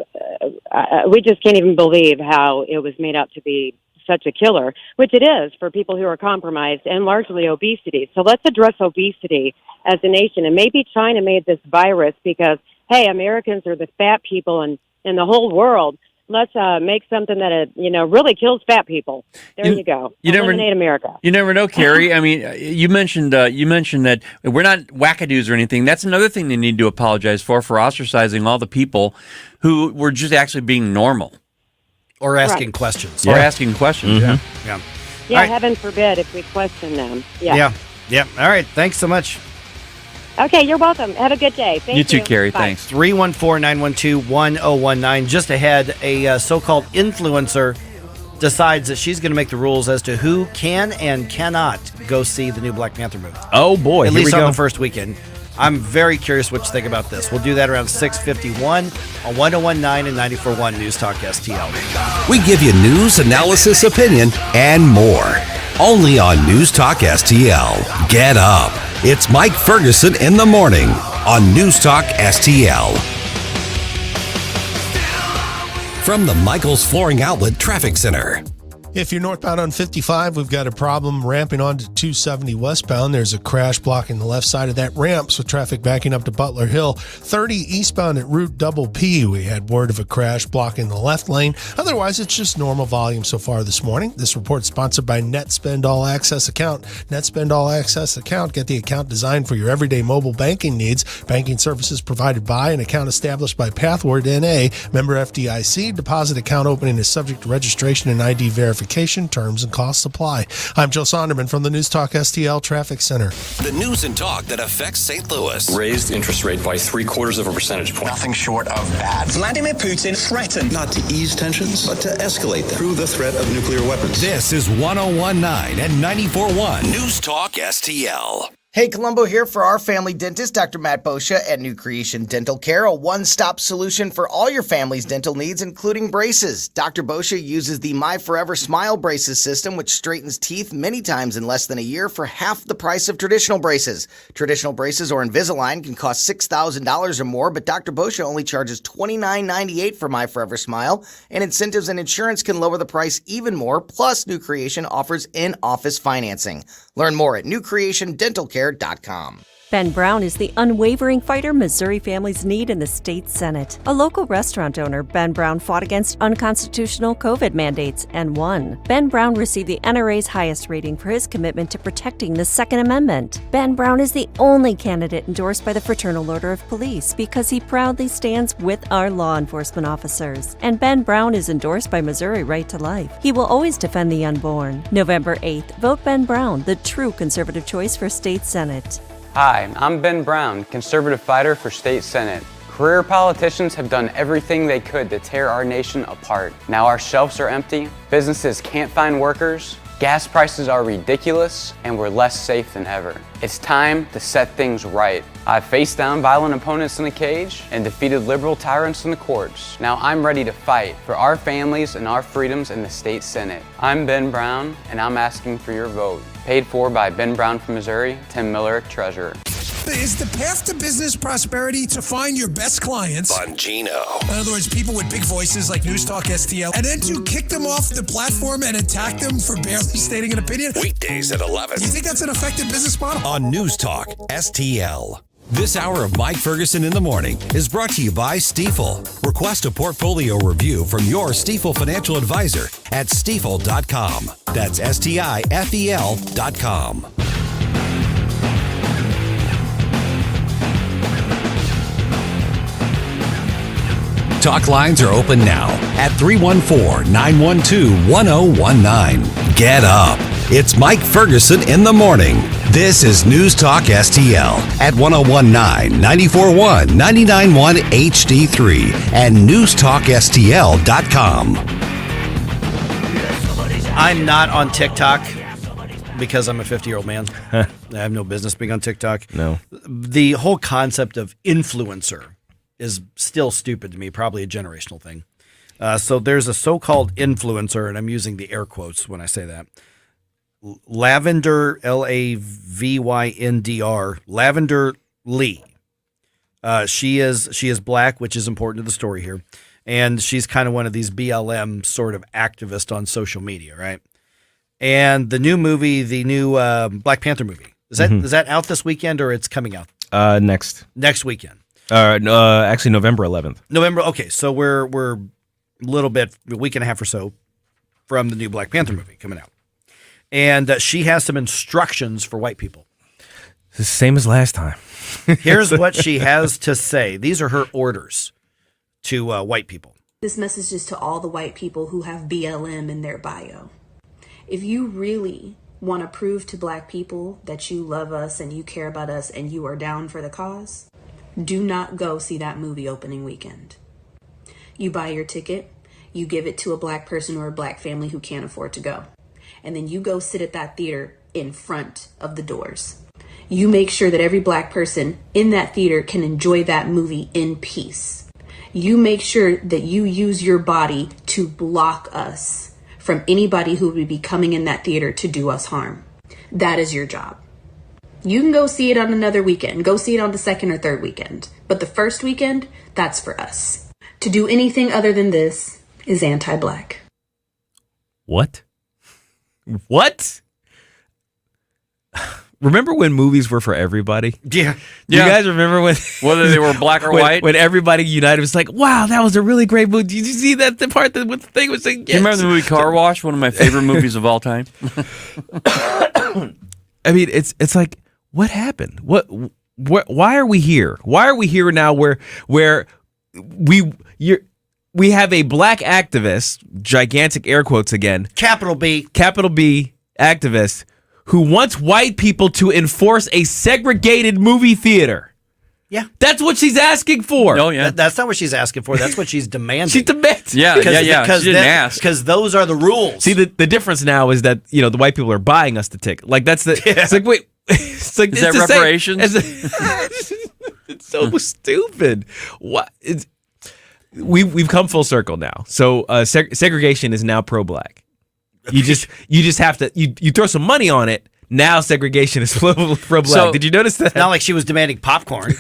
we just can't even believe how it was made out to be such a killer, which it is for people who are compromised and largely obesity. So let's address obesity as a nation. And maybe China made this virus because, hey, Americans are the fat people in the whole world. Let's make something that really kills fat people. There you go. Eliminate America. You never know, Carrie. I mean, you mentioned that we're not wackadoos or anything. That's another thing they need to apologize for ostracizing all the people who were just actually being normal or asking questions. Or asking questions. Mm-hmm. Yeah. Yeah. All right. Heaven forbid if we question them. Yeah. Yeah. All right. Thanks so much. Okay, you're welcome. Have a good day. Thank you. You too, Carrie. Bye. Thanks. 314-912-1019. Just ahead, a so-called influencer decides that she's going to make the rules as to who can and cannot go see the new Black Panther movie. Oh, boy. At Here least we on go. the first weekend. I'm very curious what you think about this. We'll do that around 6:51 on 101.9 and 94.1 News Talk STL. We give you news, analysis, opinion, and more. Only on News Talk STL. Get up. It's Mike Ferguson in the morning on News Talk STL. From the Michaels Flooring Outlet Traffic Center. If you're northbound on 55, we've got a problem ramping onto 270 westbound. There's a crash blocking the left side of that ramp, so traffic backing up to Butler Hill. 30 eastbound at Route Double P, we had word of a crash blocking the left lane. Otherwise, it's just normal volume so far this morning. This report is sponsored by NetSpend All Access Account. NetSpend All Access Account, get the account designed for your everyday mobile banking needs. Banking services provided by an account established by Pathward NA. Member FDIC. Deposit account opening is subject to registration and ID verification. Terms and costs apply. I'm Joe Sonderman from the News Talk STL Traffic Center. The news and talk that affects St. Louis. Raised interest rate by 0.75 percentage point. Nothing short of bad. Vladimir Putin threatened not to ease tensions, but to escalate them through the threat of nuclear weapons. This is 101.9 and 94.1 News Talk STL. Hey, Columbo here for our family dentist, Dr. Matt Boscia at New Creation Dental Care, a one-stop solution for all your family's dental needs, including braces. Dr. Boscia uses the My Forever Smile Braces system, which straightens teeth many times in less than a year for half the price of traditional braces. Traditional braces or Invisalign can cost $6,000 or more, but Dr. Boscia only charges $29.98 for My Forever Smile, and incentives and insurance can lower the price even more, plus New Creation offers in-office financing. Learn more at newcreationdentalcare.com. Ben Brown is the unwavering fighter Missouri families need in the state Senate. A local restaurant owner, Ben Brown fought against unconstitutional COVID mandates and won. Ben Brown received the NRA's highest rating for his commitment to protecting the Second Amendment. Ben Brown is the only candidate endorsed by the Fraternal Order of Police because he proudly stands with our law enforcement officers. And Ben Brown is endorsed by Missouri Right to Life. He will always defend the unborn. November 8th, vote Ben Brown, the true conservative choice for state Senate. Hi, I'm Ben Brown, conservative fighter for state Senate. Career politicians have done everything they could to tear our nation apart. Now our shelves are empty, businesses can't find workers, gas prices are ridiculous, and we're less safe than ever. It's time to set things right. I've faced down violent opponents in the cage and defeated liberal tyrants in the courts. Now I'm ready to fight for our families and our freedoms in the state Senate. I'm Ben Brown, and I'm asking for your vote. Paid for by Ben Brown from Missouri, Tim Miller, Treasurer. Is the path to business prosperity to find your best clients? Bongino. In other words, people with big voices like News Talk STL, and then to kick them off the platform and attack them for barely stating an opinion? Weekdays at 11. Do you think that's an effective business model? On News Talk STL. This hour of Mike Ferguson in the Morning is brought to you by Stifel. Request a portfolio review from your Stifel financial advisor at stifel.com. That's STIFEL.com. Talk lines are open now at 314-912-1019. Get up. It's Mike Ferguson in the morning. This is News Talk STL at 1019, 94.1, 99.1 HD3 and newstalkstl.com. I'm not on TikTok because I'm a 50-year-old man. I have no business being on TikTok. No. The whole concept of influencer is still stupid to me, probably a generational thing. So there's a so-called influencer, and I'm using the air quotes when I say that. Lavender, Lavyndr, Lavender Lee. She is black, which is important to the story here. and she's kind of one of these BLM sort of activists on social media, right? And the new movie, the new Black Panther movie, is that out this weekend or it's coming out next weekend? Actually, November 11th. November. Okay, so we're a week and a half or so from the new Black Panther movie coming out, and she has some instructions for white people. It's the same as last time. Here's what she has to say. These are her orders to white people. This message is to all the white people who have BLM in their bio. If you really want to prove to black people that you love us and you care about us and you are down for the cause, do not go see that movie opening weekend. You buy your ticket, you give it to a black person or a black family who can't afford to go, and then you go sit at that theater in front of the doors. You make sure that every black person in that theater can enjoy that movie in peace. You make sure that you use your body to block us from anybody who would be coming in that theater to do us harm. That is your job. You can go see it on another weekend. Go see it on the second or third weekend. But the first weekend, that's for us. To do anything other than this is anti-black. What? What? Remember when movies were for everybody? Yeah. Do you guys remember when whether they were black or white? When everybody united was like, "Wow, that was a really great movie." Did you see that the part that with the thing was saying? Yes. Do you remember the movie Car Wash? One of my favorite movies of all time. I mean, it's like, what happened? Why are we here? Why are we here now? Where we have a black activist, gigantic air quotes again, capital B activist, who wants white people to enforce a segregated movie theater. Yeah. That's what she's asking for. Oh, yeah. That's not what she's asking for. That's what she's demanding. She demands. Yeah. She didn't ask. Because those are the rules. See, the difference now is that, the white people are buying us the ticket. Like, that's the... Yeah. It's like, wait... It's like, is that reparations? It's so stupid. What? We've come full circle now. So segregation is now pro-black. You just have to you throw some money on it. Now segregation is pro-black. So, did you notice that? It's not like she was demanding popcorn.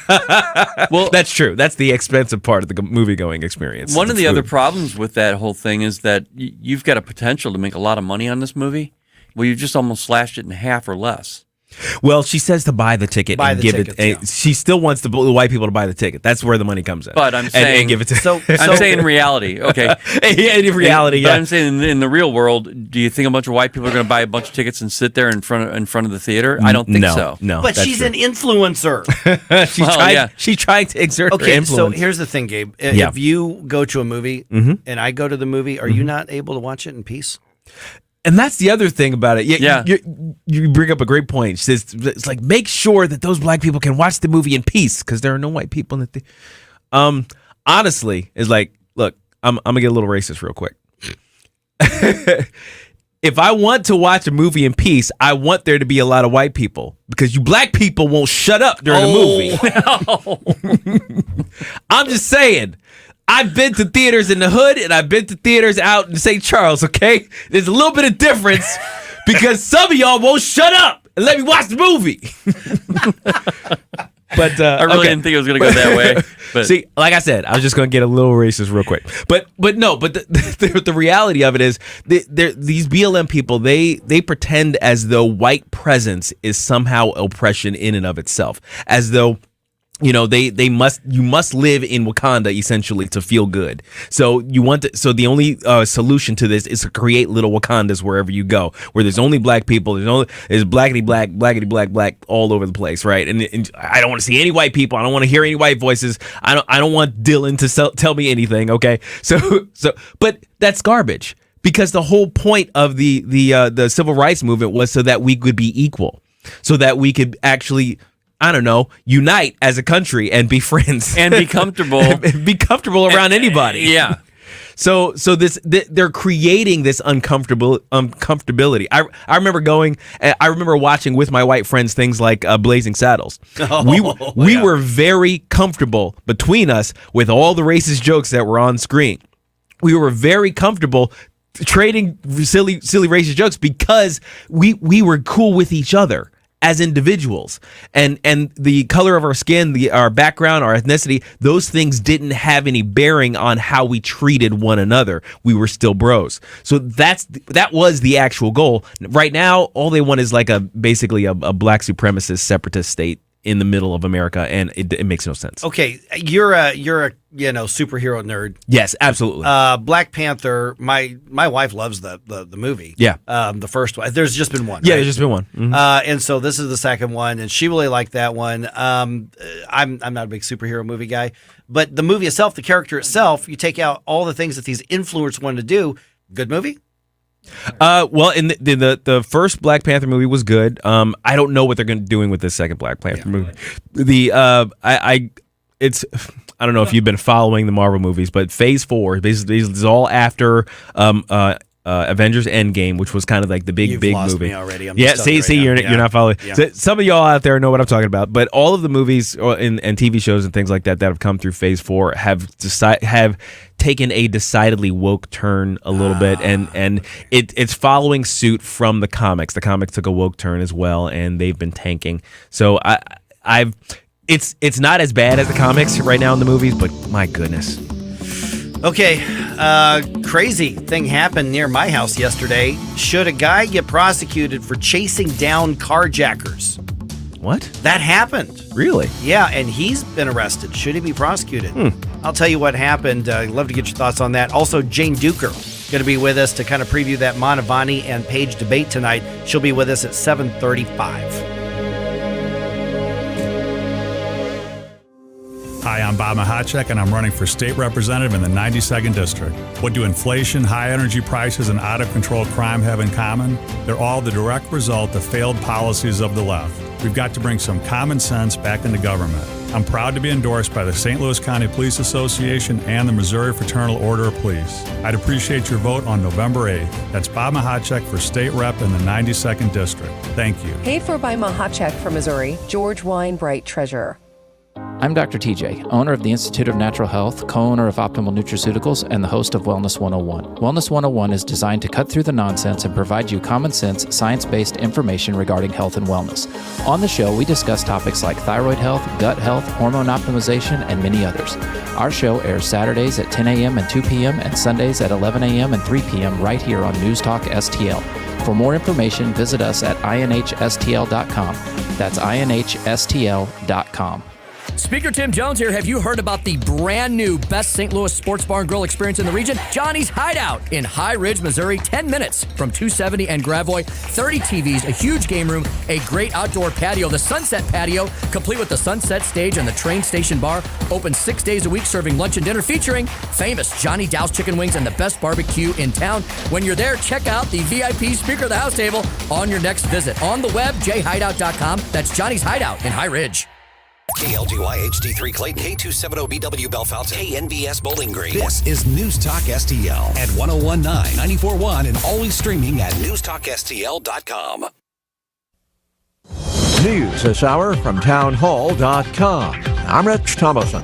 Well, that's true. That's the expensive part of the movie-going experience. One of the other problems with that whole thing is that you've got a potential to make a lot of money on this movie. Well, you've just almost slashed it in half or less. Well, she says to buy the ticket and give it. Yeah. She still wants the white people to buy the ticket. That's where the money comes in. But I'm saying, and give it to. I'm saying in reality, okay. In reality, but I'm saying in the real world, do you think a bunch of white people are going to buy a bunch of tickets and sit there in front of the theater? I don't think so. No, but she's an influencer. She's trying to exert her influence. So here's the thing, Gabe. If you go to a movie and I go to the movie, are you not able to watch it in peace? And that's the other thing about it. You bring up a great point. She says, it's like, make sure that those black people can watch the movie in peace because there are no white people in the honestly, it's like, look, I'm going to get a little racist real quick. If I want to watch a movie in peace, I want there to be a lot of white people because you black people won't shut up during the movie. I'm just saying. I've been to theaters in the hood and I've been to theaters out in St. Charles, okay? There's a little bit of difference because some of y'all won't shut up and let me watch the movie. But I really didn't think it was going to go that way. But see, like I said, I was just going to get a little racist real quick. But the reality of it is these BLM people, they pretend as though white presence is somehow oppression in and of itself, as though you must live in Wakanda essentially to feel good. So so the only solution to this is to create little Wakandas wherever you go, where there's only black people. There's blackity black all over the place, right? And I don't want to see any white people. I don't want to hear any white voices. I don't want Dylan to tell me anything. Okay, so but that's garbage because the whole point of the civil rights movement was so that we could be equal, so that we could actually, I don't know, unite as a country and be friends and be comfortable, around anybody. Yeah. So they're creating this uncomfortability. I remember watching with my white friends things like Blazing Saddles. We were very comfortable between us with all the racist jokes that were on screen. We were very comfortable trading silly racist jokes because we were cool with each other. as individuals, and the color of our skin, our background, our ethnicity, those things didn't have any bearing on how we treated one another. We were still bros. So that was the actual goal. Right now, all they want is like basically a black supremacist separatist state in the middle of America, and it makes no sense. Okay, you're a superhero nerd. Yes, absolutely. Black Panther. My wife loves the movie. Yeah. The first one. There's just been one. Yeah, right? there's just been one. Mm-hmm. And so this is the second one, and she really liked that one. I'm not a big superhero movie guy, but the movie itself, the character itself, you take out all the things that these influencers wanted to do. Good movie. Well, in the first Black Panther movie was good. I don't know what they're going to doing with this second Black Panther movie. I don't know if you've been following the Marvel movies, but Phase 4 basically is all after Avengers Endgame, which was kind of like the big lost movie. Me already. I'm You're not following. Yeah. So some of y'all out there know what I'm talking about, but all of the movies and TV shows and things like that have come through Phase 4 have taken a decidedly woke turn a little bit, and it's following suit from the comics. The comics took a woke turn as well, and they've been tanking. So it's not as bad as the comics right now in the movies, but my goodness. Okay, crazy thing happened near my house yesterday. Should a guy get prosecuted for chasing down carjackers? What? That happened. Really? Yeah, and he's been arrested. Should he be prosecuted? I'll tell you what happened. I'd love to get your thoughts on that. Also, Jane Duker going to be with us to kind of preview that Manavani and Page debate tonight. She'll be with us at 7:35. Hi, I'm Bob Mahacek, and I'm running for state representative in the 92nd District. What do inflation, high energy prices, and out-of-control crime have in common? They're all the direct result of failed policies of the left. We've got to bring some common sense back into government. I'm proud to be endorsed by the St. Louis County Police Association and the Missouri Fraternal Order of Police. I'd appreciate your vote on November 8th. That's Bob Mahacek for state rep in the 92nd District. Thank you. Paid for by Mahacek from Missouri, George Weinbright, Treasurer. I'm Dr. TJ, owner of the Institute of Natural Health, co-owner of Optimal Nutraceuticals, and the host of Wellness 101. Wellness 101 is designed to cut through the nonsense and provide you common sense, science-based information regarding health and wellness. On the show, we discuss topics like thyroid health, gut health, hormone optimization, and many others. Our show airs Saturdays at 10 a.m. and 2 p.m. and Sundays at 11 a.m. and 3 p.m. right here on NewstalkSTL. For more information, visit us at inhstl.com. That's inhstl.com. Speaker Tim Jones here. Have you heard about the brand new best St. Louis sports bar and grill experience in the region? Johnny's Hideout in High Ridge, Missouri. 10 minutes from 270 and Gravois. 30 TVs, a huge game room, a great outdoor patio, the Sunset Patio, complete with the Sunset Stage and the train station bar. Open 6 days a week, serving lunch and dinner, featuring famous Johnny Dow's Chicken Wings and the best barbecue in town. When you're there, check out the VIP Speaker of the House table on your next visit. On the web, jhideout.com. That's Johnny's Hideout in High Ridge. KLDY HD3 Clayton, K270BW Bellefontaine, KNBS Bowling Green. This is News Talk STL at 1019, 94.1, and always streaming at NewstalkSTL.com. News this hour from townhall.com. I'm Rich Thomason.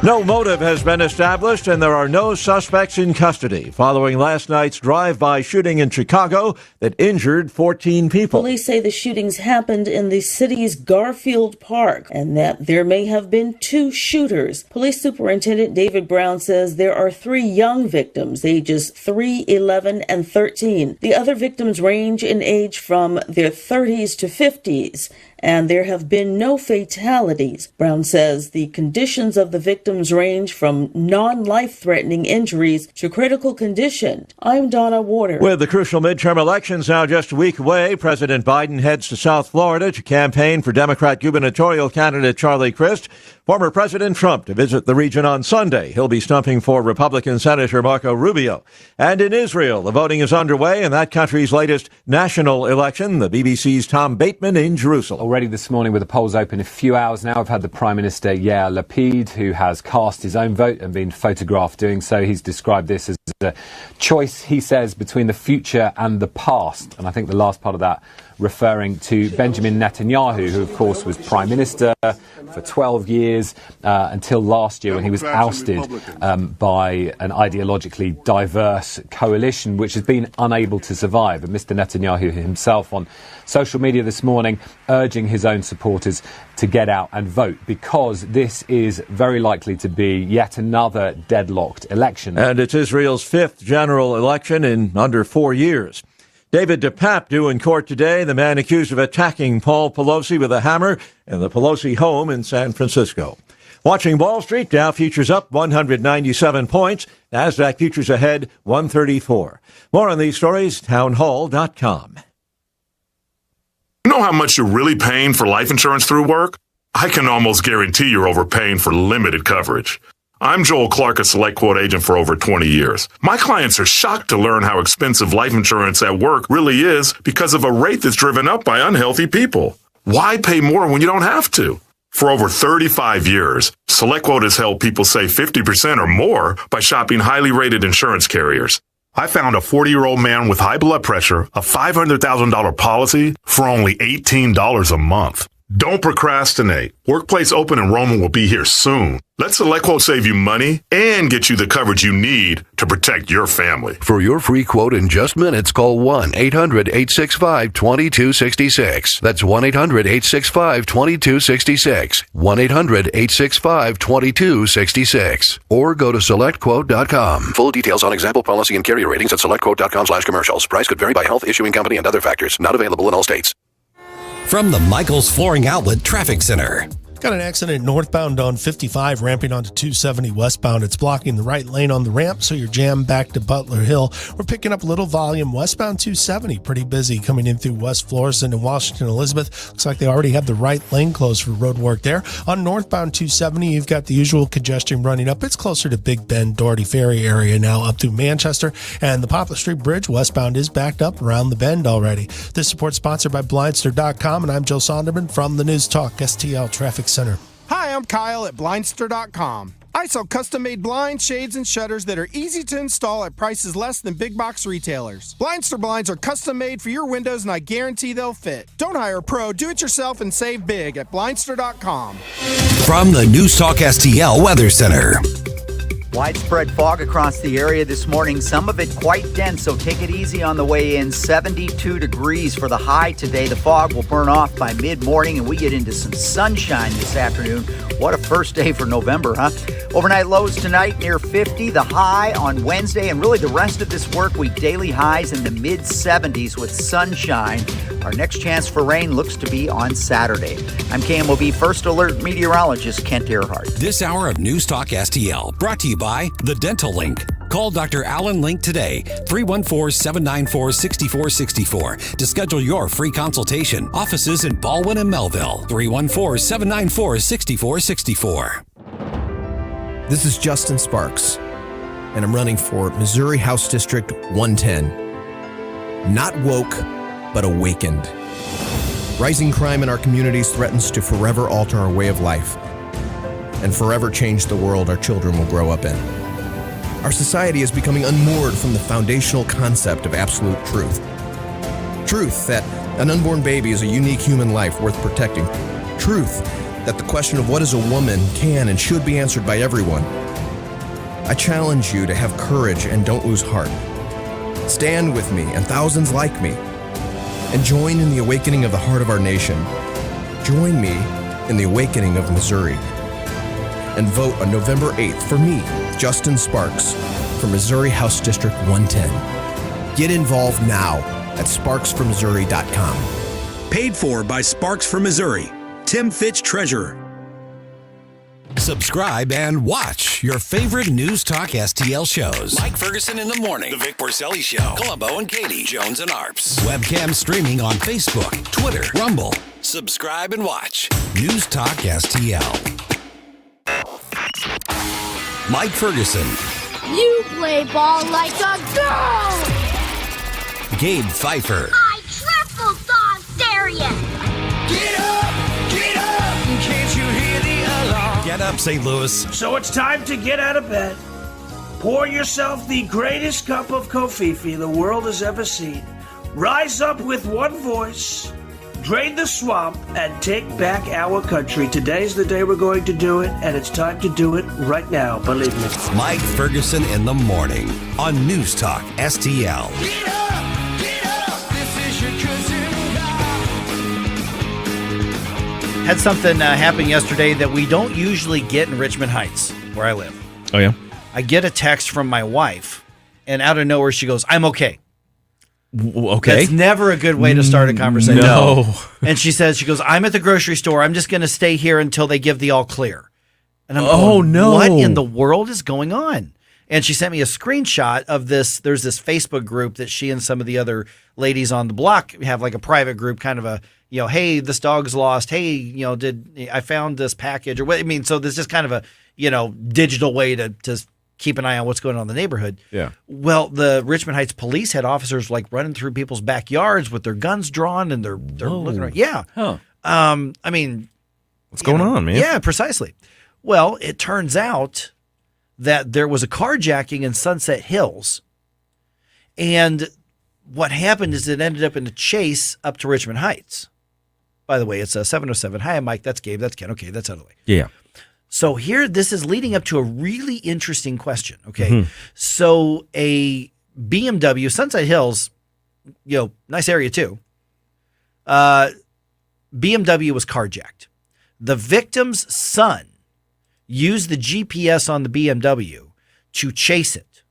No motive has been established, and there are no suspects in custody following last night's drive-by shooting in Chicago that injured 14 people. Police say the shootings happened in the city's Garfield Park and that there may have been 2 shooters. Police Superintendent David Brown says there are 3 young victims, ages 3, 11, and 13. The other victims range in age from their 30s to 50s. And there have been no fatalities. Brown says the conditions of the victims range from non-life-threatening injuries to critical condition. I'm Donna Warder. With the crucial midterm elections now just a week away, President Biden heads to South Florida to campaign for Democrat gubernatorial candidate Charlie Crist. Former President Trump to visit the region on Sunday. He'll be stumping for Republican Senator Marco Rubio. And in Israel, the voting is underway in that country's latest national election. The BBC's Tom Bateman in Jerusalem. already this morning with the polls open a few hours now. I've had the Prime Minister Yair Lapid, who has cast his own vote and been photographed doing so. He's described this as a choice, he says, between the future and the past. And I think the last part of that referring to Benjamin Netanyahu, who, of course, was Prime Minister for 12 years until last year when he was ousted by an ideologically diverse coalition which has been unable to survive. And Mr. Netanyahu himself on social media this morning urging his own supporters to get out and vote, because this is very likely to be yet another deadlocked election. And it's Israel's 5th general election in under 4 years. David DePape due in court today, the man accused of attacking Paul Pelosi with a hammer in the Pelosi home in San Francisco. Watching Wall Street, Dow futures up 197 points. NASDAQ futures ahead 134. More on these stories, townhall.com. You know how much you're really paying for life insurance through work? I can almost guarantee you're overpaying for limited coverage. I'm Joel Clark, a Select Quote agent for over 20 years. My clients are shocked to learn how expensive life insurance at work really is because of a rate that's driven up by unhealthy people. Why pay more when you don't have to? For over 35 years, Select Quote has helped people save 50% or more by shopping highly rated insurance carriers. I found a 40-year-old man with high blood pressure, a $500,000 policy for only $18 a month. Don't procrastinate. Workplace open enrollment will be here soon. Let SelectQuote save you money and get you the coverage you need to protect your family. For your free quote in just minutes, call 1-800-865-2266. That's 1-800-865-2266. 1-800-865-2266. Or go to SelectQuote.com. Full details on example policy and carrier ratings at SelectQuote.com/commercials. Price could vary by health, issuing company, and other factors. Not available in all states. From the Michaels Flooring Outlet Traffic Center. Got an accident northbound on 55 ramping onto 270 westbound. It's blocking the right lane on the ramp, so you're jammed back to Butler Hill. We're picking up a little volume westbound 270. Pretty busy coming in through West Florissant and Washington Elizabeth. Looks like they already have the right lane closed for road work there. On northbound 270, you've got the usual congestion running up. It's closer to Big Bend, Doherty Ferry area now up through Manchester. And the Poplar Street Bridge westbound is backed up around the bend already. This report sponsored by Blindster.com, and I'm Joe Sonderman from the News Talk STL Traffic Center. Hi, I'm Kyle at Blindster.com. I sell custom-made blinds, shades, and shutters that are easy to install at prices less than big box retailers. Blindster blinds are custom-made for your windows, and I guarantee they'll fit. Don't hire a pro. Do it yourself and save big at Blindster.com. From the News Talk STL Weather Center. Widespread fog across the area this morning, some of it quite dense, so take it easy on the way in. 72 degrees for the high today. The fog will burn off by mid-morning, and we get into some sunshine this afternoon. What a first day for November, huh? Overnight lows tonight near 50, the high on Wednesday, and really the rest of this work week, daily highs in the mid-70s with sunshine. Our next chance for rain looks to be on Saturday. I'm KMOV First Alert meteorologist Kent Earhart. This hour of News Talk STL brought to you by The Dental Link. Call Dr. Alan Link today, 314-794-6464 to schedule your free consultation. Offices in Baldwin and Melville, 314-794-6464. This is Justin Sparks, and I'm running for Missouri House District 110. Not woke, but awakened. Rising crime in our communities threatens to forever alter our way of life and forever change the world our children will grow up in. Our society is becoming unmoored from the foundational concept of absolute truth. Truth that an unborn baby is a unique human life worth protecting. Truth that the question of what is a woman can and should be answered by everyone. I challenge you to have courage and don't lose heart. Stand with me and thousands like me, and join in the awakening of the heart of our nation. Join me in the awakening of Missouri. And vote on November 8th for me, Justin Sparks, for Missouri House District 110. Get involved now at sparksformissouri.com. Paid for by Sparks for Missouri. Tim Fitch, Treasurer. Subscribe and watch your favorite News Talk STL shows. Mike Ferguson in the morning, The Vic Porcelli Show, Columbo and Katie, Jones and Arps. Webcam streaming on Facebook, Twitter, Rumble. Subscribe and watch News Talk STL. Mike Ferguson. You play ball like a girl! Gabe Pfeiffer. I triple dog dare you! Get up! Get up, St. Louis. So it's time to get out of bed. Pour yourself the greatest cup of Kofifi the world has ever seen. Rise up with one voice, drain the swamp, and take back our country. Today's the day we're going to do it, and it's time to do it right now, believe me. Mike Ferguson in the morning on News Talk STL. Had something happen yesterday that we don't usually get in Richmond Heights, where I live. Oh, yeah? I get a text from my wife, and out of nowhere she goes, "I'm okay." Okay. That's never a good way to start a conversation. No. And she goes, "I'm at the grocery store. I'm just going to stay here until they give the all clear." And I'm going, no. What in the world is going on? And she sent me a screenshot of this. There's this Facebook group that she and some of the other ladies on the block have, like a private group, kind of a, hey, this dog's lost. Hey, I found this package or what? I mean, so there's just kind of a, digital way to keep an eye on what's going on in the neighborhood. Yeah. Well, the Richmond Heights police had officers like running through people's backyards with their guns drawn and they're looking around. Yeah. Huh. I mean, what's going on, man? Yeah, precisely. Well, it turns out that there was a carjacking in Sunset Hills. And what happened is it ended up in a chase up to Richmond Heights. By the way, it's a 707. Hi, I'm Mike. That's Gabe. That's Ken. Okay, that's out of the way. Yeah. So here, this is leading up to a really interesting question. Okay. So a BMW, Sunset Hills, nice area too. BMW was carjacked. The victim's son used the GPS on the BMW to chase it.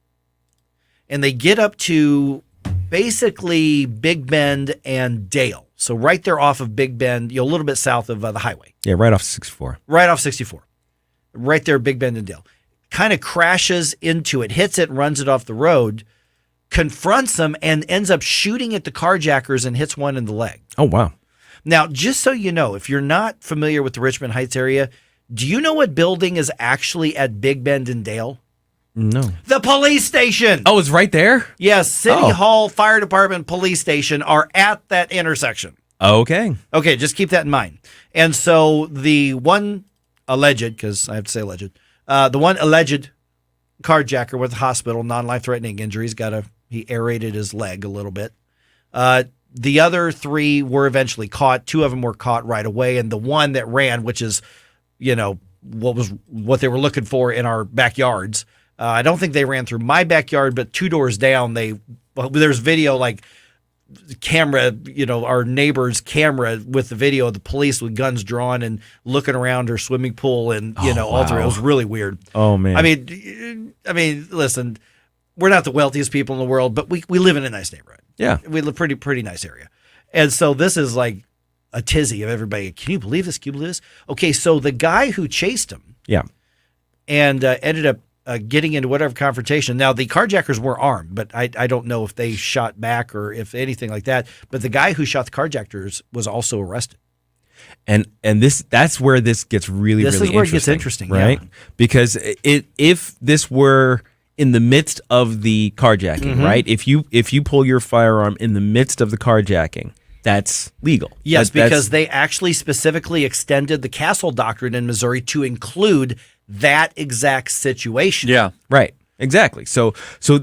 And they get up to basically Big Bend and Dale. So right there off of Big Bend, a little bit south of the highway. Yeah, right off 64. Right off 64. Right there, Big Bend and Dale. Kind of crashes into it, hits it, runs it off the road, confronts them, and ends up shooting at the carjackers and hits one in the leg. Oh, wow. Now, just so you know, if you're not familiar with the Richmond Heights area, do you know what building is actually at Big Bend and Dale? No. The police station. Oh, it's right there? Yes, City Hall, Fire Department, Police Station are at that intersection. Okay. Okay, just keep that in mind. And so the one alleged, because I have to say alleged, the one alleged carjacker went to the hospital, non-life-threatening injuries, he aerated his leg a little bit. The other three were eventually caught. Two of them were caught right away, and the one that ran, which is, what they were looking for in our backyards. I don't think they ran through my backyard, but 2 doors down, there's video, like camera, our neighbor's camera with the video of the police with guns drawn and looking around her swimming pool and, all through. It was really weird. Oh, man. I mean, listen, we're not the wealthiest people in the world, but we live in a nice neighborhood. Yeah. We live pretty nice area. And so this is like a tizzy of everybody. Can you believe this? Can you believe this? Okay, so the guy who chased him and ended up getting into whatever confrontation. Now, the carjackers were armed, but I don't know if they shot back or if anything like that. But the guy who shot the carjackers was also arrested. And that's where this gets really this really is where interesting, it gets interesting, right? Yeah. Because if this were in the midst of the carjacking, right? If you pull your firearm in the midst of the carjacking, that's legal. Yes, because they actually specifically extended the Castle Doctrine in Missouri to include that exact situation. Yeah. Right. Exactly. So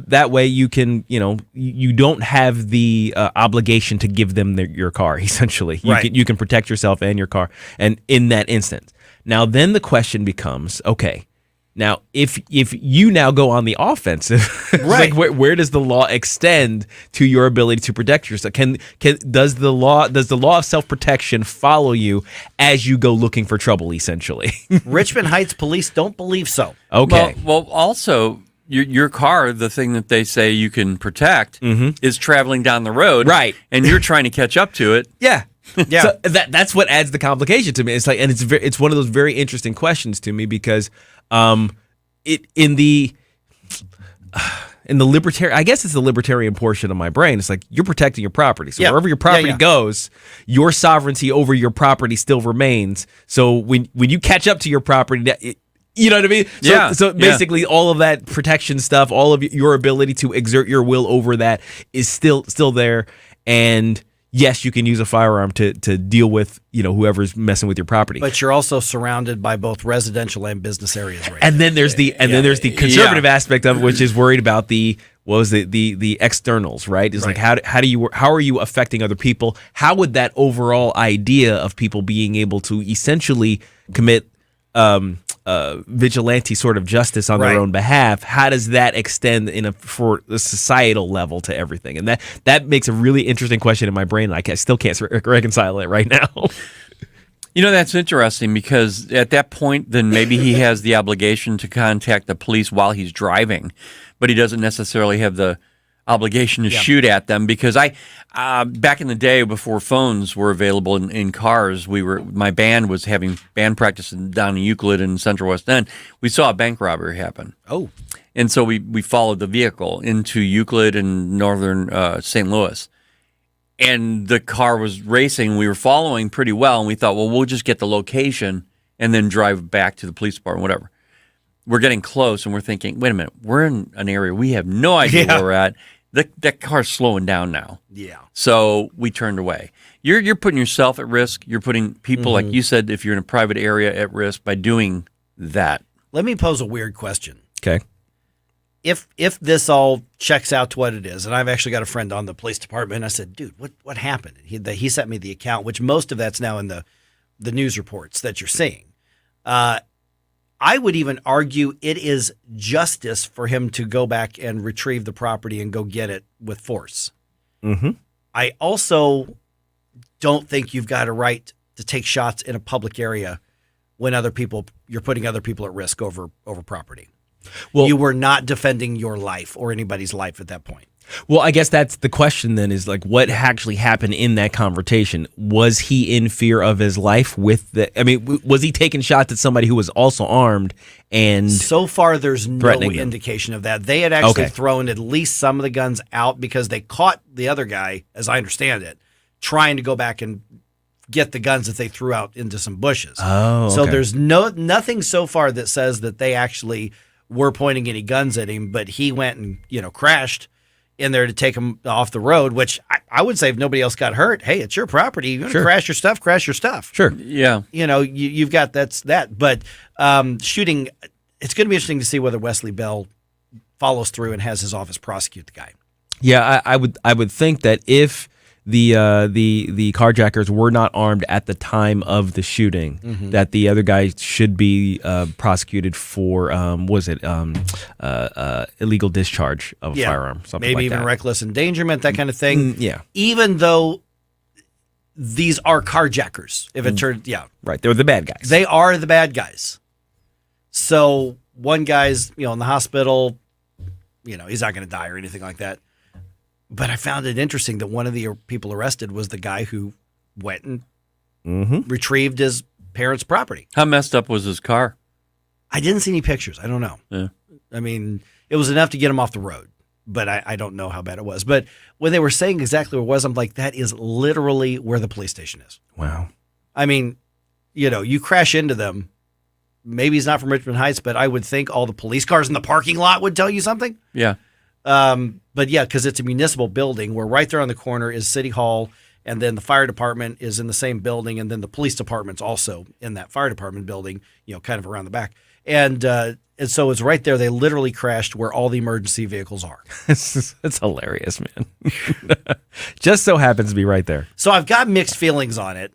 that way you can, you don't have the obligation to give them your car, essentially. You can protect yourself and your car. And in that instance. Now, then the question becomes, okay, now if you now go on the offensive, right. like where does the law extend to your ability to protect yourself? Does the law of self-protection follow you as you go looking for trouble, essentially? Richmond Heights police don't believe so. Okay. Well, also, your car, the thing that they say you can protect, is traveling down the road, right? And you're trying to catch up to it. Yeah. So that's what adds the complication to me. It's like, and it's one of those very interesting questions to me because in the libertarian, I guess it's the libertarian portion of my brain. It's like you're protecting your property. So wherever your property goes, your sovereignty over your property still remains. So when you catch up to your property, you know what I mean? So basically all of that protection stuff, all of your ability to exert your will over that is still there. And yes, you can use a firearm to deal with, whoever's messing with your property. But you're also surrounded by both residential and business areas right and now. then there's the conservative aspect of it, which is worried about the externals, right? It's like how are you affecting other people? How would that overall idea of people being able to essentially commit vigilante sort of justice on their own behalf, how does that extend for the societal level to everything? And that makes a really interesting question in my brain, and I still can't reconcile it right now. That's interesting, because at that point, then maybe he has the obligation to contact the police while he's driving, but he doesn't necessarily have the obligation to shoot at them, because back in the day before phones were available in cars, my band was having band practice down in Euclid in Central West End. We saw a bank robbery happen. Oh. And so we followed the vehicle into Euclid and northern St. Louis. And the car was racing. We were following pretty well, and we thought, well, we'll just get the location and then drive back to the police department, whatever. We're getting close, and we're thinking, wait a minute, we're in an area we have no idea where we're at. That car's slowing down now. Yeah. So we turned away. You're putting yourself at risk. You're putting people, like you said, if you're in a private area, at risk by doing that. Let me pose a weird question. Okay. If this all checks out to what it is, and I've actually got a friend on the police department, and I said, dude, what happened? He sent me the account, which most of that's now in the news reports that you're seeing. I would even argue it is justice for him to go back and retrieve the property and go get it with force. Mm-hmm. I also don't think you've got a right to take shots in a public area when you're putting other people at risk over property. Well, you were not defending your life or anybody's life at that point. Well, I guess that's the question then, is like, what actually happened in that confrontation? Was he in fear of his life was he taking shots at somebody who was also armed? And so far, there's no indication of that. They had actually thrown at least some of the guns out because they caught the other guy, as I understand it, trying to go back and get the guns that they threw out into some bushes. Oh, okay. So there's nothing so far that says that they actually were pointing any guns at him, but he went and, crashed in there to take him off the road, which I would say if nobody else got hurt, hey, it's your property. You want to crash your stuff. Sure. Yeah. You've got that. But shooting, it's going to be interesting to see whether Wesley Bell follows through and has his office prosecute the guy. Yeah, I would think that if the carjackers were not armed at the time of the shooting, that the other guy should be prosecuted for illegal discharge of a firearm, something maybe like even that. reckless endangerment, that kind of thing. Yeah, even though these are carjackers, if it turns right, they're the bad guys. They are the bad guys. So one guy's in the hospital, he's not going to die or anything like that. But I found it interesting that one of the people arrested was the guy who went and retrieved his parents' property. How messed up was his car? I didn't see any pictures. I don't know. Yeah. I mean, it was enough to get him off the road, but I don't know how bad it was. But when they were saying exactly where it was, I'm like, that is literally where the police station is. Wow. I mean, you crash into them. Maybe he's not from Richmond Heights, but I would think all the police cars in the parking lot would tell you something. Yeah. But yeah, because it's a municipal building where right there on the corner is City Hall, and then the fire department is in the same building, and then the police department's also in that fire department building, kind of around the back. And so it's right there. They literally crashed where all the emergency vehicles are. It's hilarious, man. Just so happens to be right there. So I've got mixed feelings on it.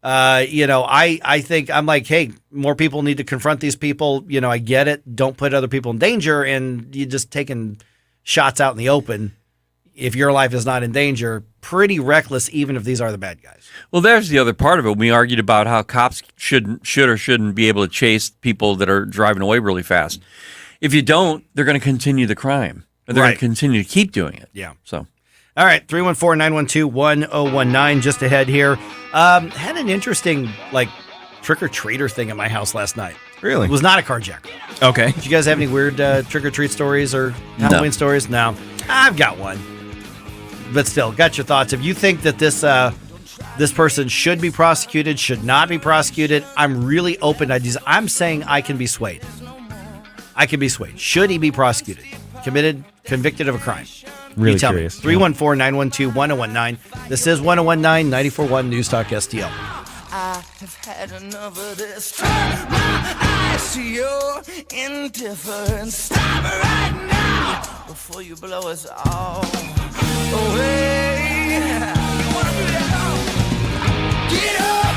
I think I'm like, hey, more people need to confront these people. I get it. Don't put other people in danger, and you just taking shots out in the open, if your life is not in danger, pretty reckless, even if these are the bad guys. Well, there's the other part of it. We argued about how cops should or shouldn't be able to chase people that are driving away really fast. If you don't, they're going to continue the crime. Or they're going to continue to keep doing it. Yeah. So, all right, 314-912-1019, just ahead here. Had an interesting, trick-or-treater thing at my house last night. Really? It was not a carjacker. Okay. Did you guys have any weird trick-or-treat stories or Halloween stories? No. I've got one. But still, got your thoughts. If you think that this person should be prosecuted, should not be prosecuted, I'm really open to ideas. I'm saying I can be swayed. Should he be prosecuted? Convicted of a crime? Really You tell curious. me. 314-912-1019. This is 1019 94.1 News Talk STL. I have had enough of this. Turn my eyes to your indifference. Stop right now before you blow us all away. You wanna do that now? Get up,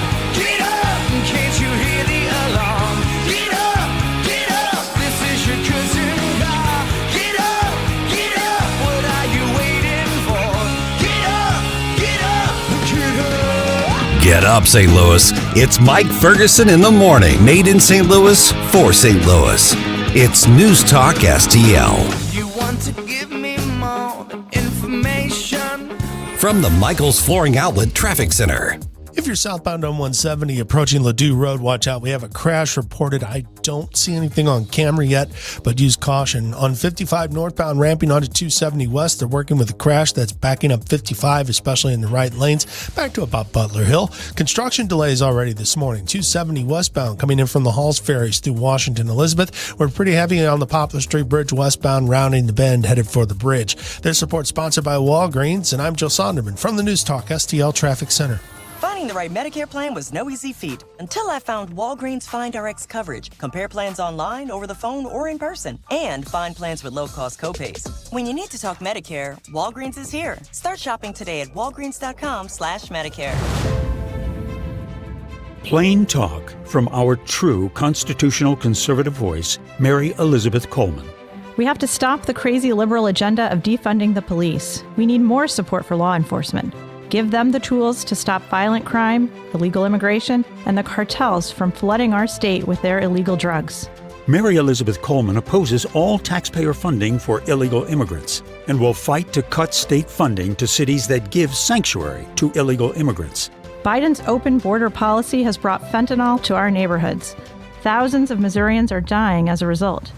can't you hear the alarm? Get up, this is your cousin car. Get up, what are you waiting for? Get up, get up. Get up, St. Louis. It's Mike Ferguson in the morning. Made in St. Louis for St. Louis. It's News Talk STL. You want to give me more information? From the Michaels Flooring Outlet Traffic Center. If you're southbound on 170 approaching Ladue Road, watch out. We have a crash reported. I don't see anything on camera yet, but use caution. On 55 northbound ramping onto 270 west, they're working with a crash that's backing up 55, especially in the right lanes, back to about Butler Hill. Construction delays already this morning. 270 westbound coming in from the Halls Ferries through Washington Elizabeth. We're pretty heavy on the Poplar Street Bridge westbound, rounding the bend, headed for the bridge. This support sponsored by Walgreens, and I'm Joe Sonderman from the News Talk STL Traffic Center. Finding the right Medicare plan was no easy feat until I found Walgreens Find Rx coverage. Compare plans online, over the phone, or in person, and find plans with low-cost copays. When you need to talk Medicare, Walgreens is here. Start shopping today at walgreens.com/Medicare. Plain talk from our true constitutional conservative voice, Mary Elizabeth Coleman. We have to stop the crazy liberal agenda of defunding the police. We need more support for law enforcement. Give them the tools to stop violent crime, illegal immigration, and the cartels from flooding our state with their illegal drugs. Mary Elizabeth Coleman opposes all taxpayer funding for illegal immigrants and will fight to cut state funding to cities that give sanctuary to illegal immigrants. Biden's open border policy has brought fentanyl to our neighborhoods. Thousands of Missourians are dying as a result.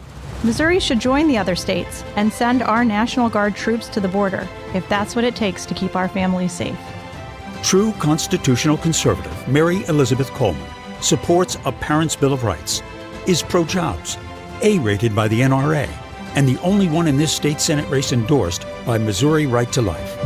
Missouri should join the other states and send our National Guard troops to the border if that's what it takes to keep our families safe. True constitutional conservative Mary Elizabeth Coleman supports a Parents' Bill of Rights, is pro-jobs, A-rated by the NRA, and the only one in this state Senate race endorsed by Missouri Right to Life.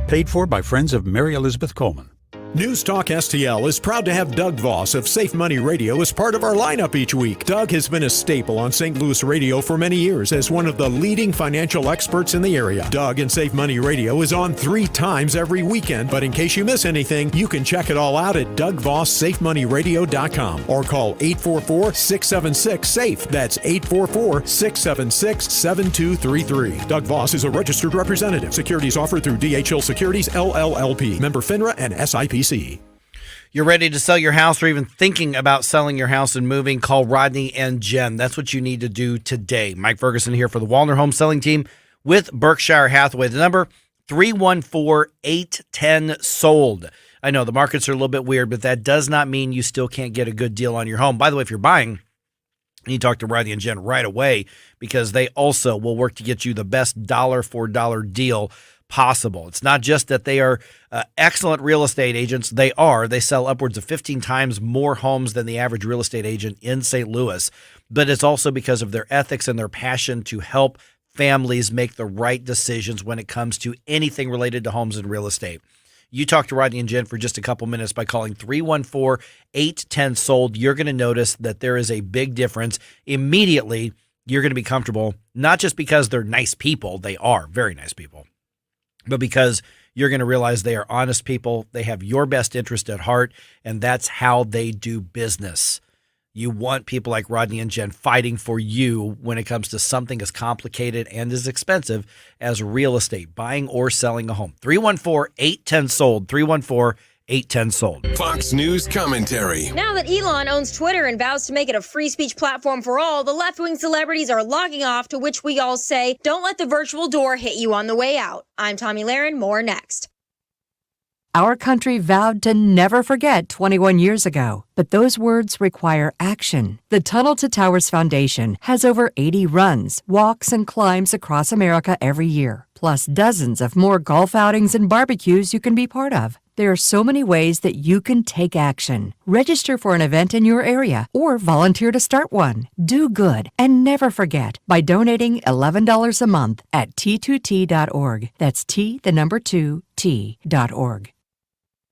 Paid for by friends of Mary Elizabeth Coleman. News Talk STL is proud to have Doug Voss of Safe Money Radio as part of our lineup each week. Doug has been a staple on St. Louis radio for many years as one of the leading financial experts in the area. Doug and Safe Money Radio is on 3 times every weekend, but in case you miss anything, you can check it all out at DougVossSafeMoneyRadio.com or call 844-676-SAFE. That's 844-676-7233. Doug Voss is a registered representative. Securities offered through DHL Securities, LLLP. Member FINRA and SIPC. You're ready to sell your house or even thinking about selling your house and moving, call Rodney and Jen. That's what you need to do today. Mike Ferguson here for the Wallner Home Selling Team with Berkshire Hathaway. The number 314-810-SOLD. I know the markets are a little bit weird, but that does not mean you still can't get a good deal on your home. By the way, if you're buying, you talk to Rodney and Jen right away because they also will work to get you the best dollar for dollar deal possible. It's not just that they are excellent real estate agents. They sell upwards of 15 times more homes than the average real estate agent in St. Louis. But it's also because of their ethics and their passion to help families make the right decisions when it comes to anything related to homes and real estate. You talk to Rodney and Jen for just a couple minutes by calling 314-810-SOLD. You're going to notice that there is a big difference. Immediately, you're going to be comfortable, not just because they're nice people. They are very nice people. But because you're going to realize they are honest people, they have your best interest at heart, and that's how they do business. You want people like Rodney and Jen fighting for you when it comes to something as complicated and as expensive as real estate, buying or selling a home. 314-810-SOLD, 314-810-SOLD. Fox News commentary. Now that Elon owns Twitter and vows to make it a free speech platform for all, the left-wing celebrities are logging off, to which we all say, don't let the virtual door hit you on the way out. I'm Tommy Lahren. More next. Our country vowed to never forget 21 years ago, but those words require action. The Tunnel to Towers Foundation has over 80 runs, walks, and climbs across America every year, plus dozens of more golf outings and barbecues you can be part of. There are so many ways that you can take action. Register for an event in your area or volunteer to start one. Do good and never forget by donating $11 a month at t2t.org. That's T2T.org.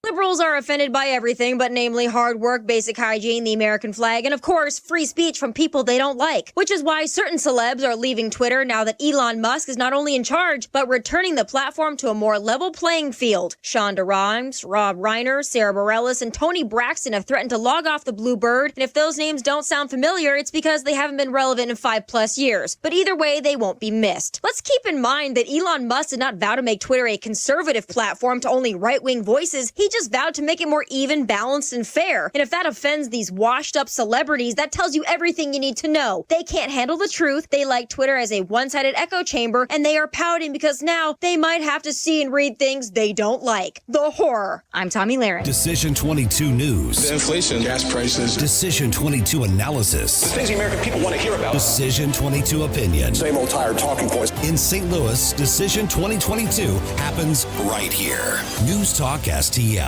Liberals are offended by everything, but namely hard work, basic hygiene, the American flag, and of course, free speech from people they don't like. Which is why certain celebs are leaving Twitter now that Elon Musk is not only in charge, but returning the platform to a more level playing field. Shonda Rhimes, Rob Reiner, Sarah Bareilles, and Tony Braxton have threatened to log off the Blue Bird, and if those names don't sound familiar, it's because they haven't been relevant in 5+ years. But either way, they won't be missed. Let's keep in mind that Elon Musk did not vow to make Twitter a conservative platform to only right-wing voices. He just vowed to make it more even, balanced, and fair. And if that offends these washed-up celebrities, that tells you everything you need to know. They can't handle the truth, they like Twitter as a one-sided echo chamber, and they are pouting because now they might have to see and read things they don't like. The horror. I'm Tommy Lahren. Decision 22 News. The inflation, gas prices. Decision 22 Analysis. The things the American people want to hear about. Decision 22 Opinion. Same old tired talking points. In St. Louis, Decision 2022 happens right here. News Talk STL.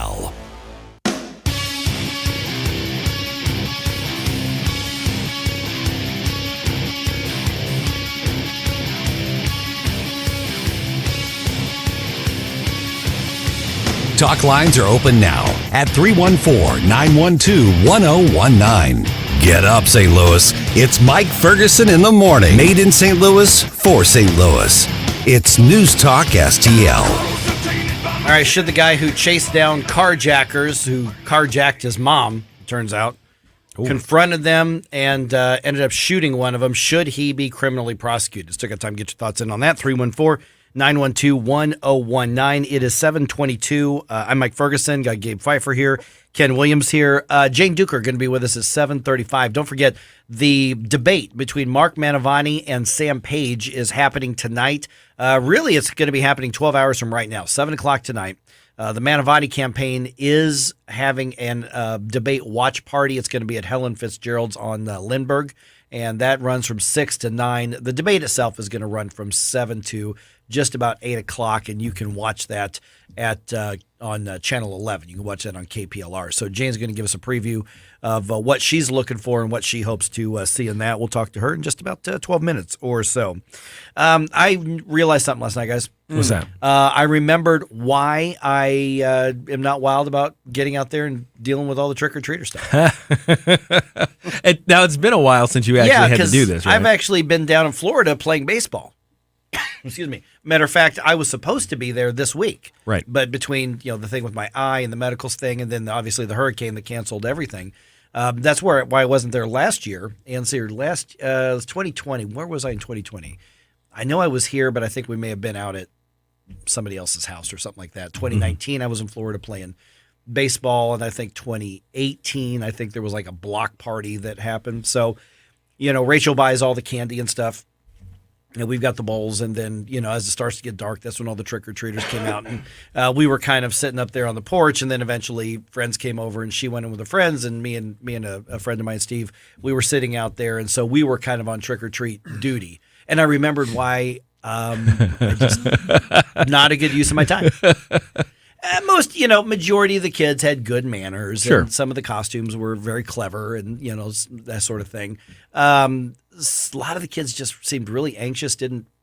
Talk lines are open now at 314-912-1019. Get up, St. Louis. It's Mike Ferguson in the morning. Made in St. Louis for St. Louis. It's News Talk STL. All right, should the guy who chased down carjackers, who carjacked his mom, turns out, confronted them and ended up shooting one of them, should he be criminally prosecuted? Still got time to get your thoughts in on that. 314-912-1019. It is 7:22. I'm Mike Ferguson. Got Gabe Pfeiffer here. Ken Williams here. Jane Duker going to be with us at 7:35. Don't forget, the debate between Mark Mantovani and Sam Page is happening tonight. Really, it's going to be happening 12 hours from right now, 7 o'clock tonight. The Mantovani campaign is having an debate watch party. It's going to be at Helen Fitzgerald's on Lindbergh, and that runs from 6 to 9. The debate itself is going to run from 7 to just about 8 o'clock, and you can watch that at on Channel 11. You can watch that on KPLR. So Jane's going to give us a preview of what she's looking for and what she hopes to see in that. We'll talk to her in just about 12 minutes or so. I realized something last night, guys. What's that? I remembered why I am not wild about getting out there and dealing with all the trick-or-treater stuff. Now, it's been a while since you actually had to do this, right? I've actually been down in Florida playing baseball. Excuse me. Matter of fact, I was supposed to be there this week. Right. But between the thing with my eye and the medicals thing, and then obviously the hurricane that canceled everything, that's why I wasn't there last year. And so it was 2020. Where was I in 2020? I know I was here, but I think we may have been out at somebody else's house or something like that. 2019, I was in Florida playing baseball, and I think 2018, I think there was like a block party that happened. So, Rachel buys all the candy and stuff. We've got the bowls, and then, as it starts to get dark, that's when all the trick-or-treaters came out. And we were kind of sitting up there on the porch, and then eventually friends came over, and she went in with her friends, and me and a friend of mine, Steve, we were sitting out there, and so we were kind of on trick-or-treat duty. And I remembered why I just not a good use of my time. Majority of the kids had good manners. Sure. And some of the costumes were very clever and, that sort of thing. A lot of the kids just seemed really anxious,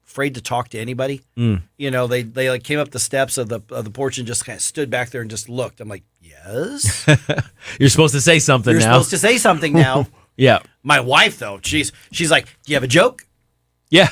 afraid to talk to anybody. They like came up the steps of the porch and just kind of stood back there and just looked. I'm like, yes. You're supposed to say something now. You're supposed to say something now. Yeah. My wife, though, she's like, do you have a joke? Yeah.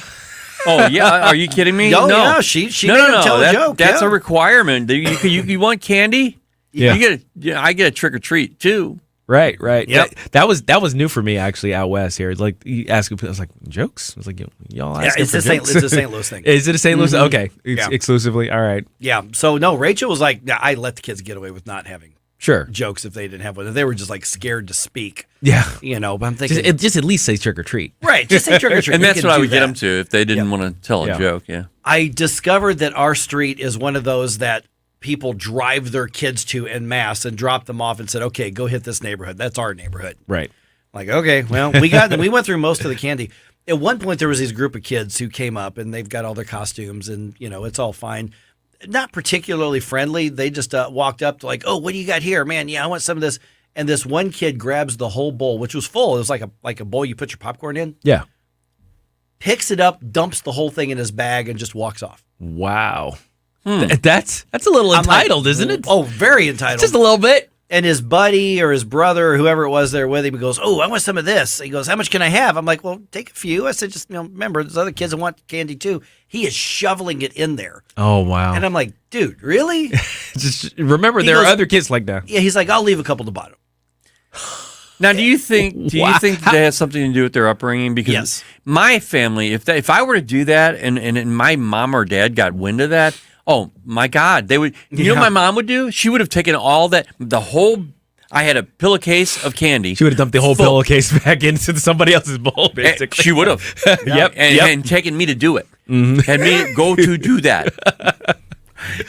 Oh, yeah. Are you kidding me? No. Yeah, she made him tell a joke. That's a requirement. You want candy? Yeah. I get a trick or treat too. Right. Yep. That was new for me actually out west here. It's like you ask, I was like, jokes? I was like, y'all asking it's for jokes? It's a St. Louis thing. Is it a St. Louis? Mm-hmm. Okay, exclusively. All right. Yeah. So no, Rachel was like, I let the kids get away with not having sure jokes if they didn't have one. They were just like scared to speak. Yeah. But I'm thinking just at least say trick or treat. Right. Just say trick or treat. And that's what I would get them to if they didn't want to tell a joke. Yeah. I discovered that our street is one of those that people drive their kids to en masse and drop them off and said, okay, go hit this neighborhood. That's our neighborhood. Right. Like, okay, well, we went through most of the candy. At one point, there was this group of kids who came up and they've got all their costumes and, it's all fine. not particularly friendly. They just walked up to like, oh, what do you got here, man? Yeah, I want some of this. And this one kid grabs the whole bowl, which was full. It was like a bowl you put your popcorn in. Yeah. Picks it up, dumps the whole thing in his bag, and just walks off. Wow. That's a little entitled, isn't it? Oh, very entitled. Just a little bit. And his buddy or his brother or whoever it was there with him, he goes, oh, I want some of this. He goes, how much can I have? I'm like, well, take a few. I said, just remember, there's other kids that want candy too. He is shoveling it in there. Oh, wow. And I'm like, dude, really? Just remember, there are other kids like that. Yeah, he's like, I'll leave a couple to bottom. Now, do you think that has something to do with their upbringing? Because my family, if I were to do that and my mom or dad got wind of that, oh my God, they would. You know what my mom would do? She would have taken all that, I had a pillowcase of candy. She would have dumped the whole pillowcase back into somebody else's bowl, basically. She would have. Yep. And taken me to do it. Had me go to do that.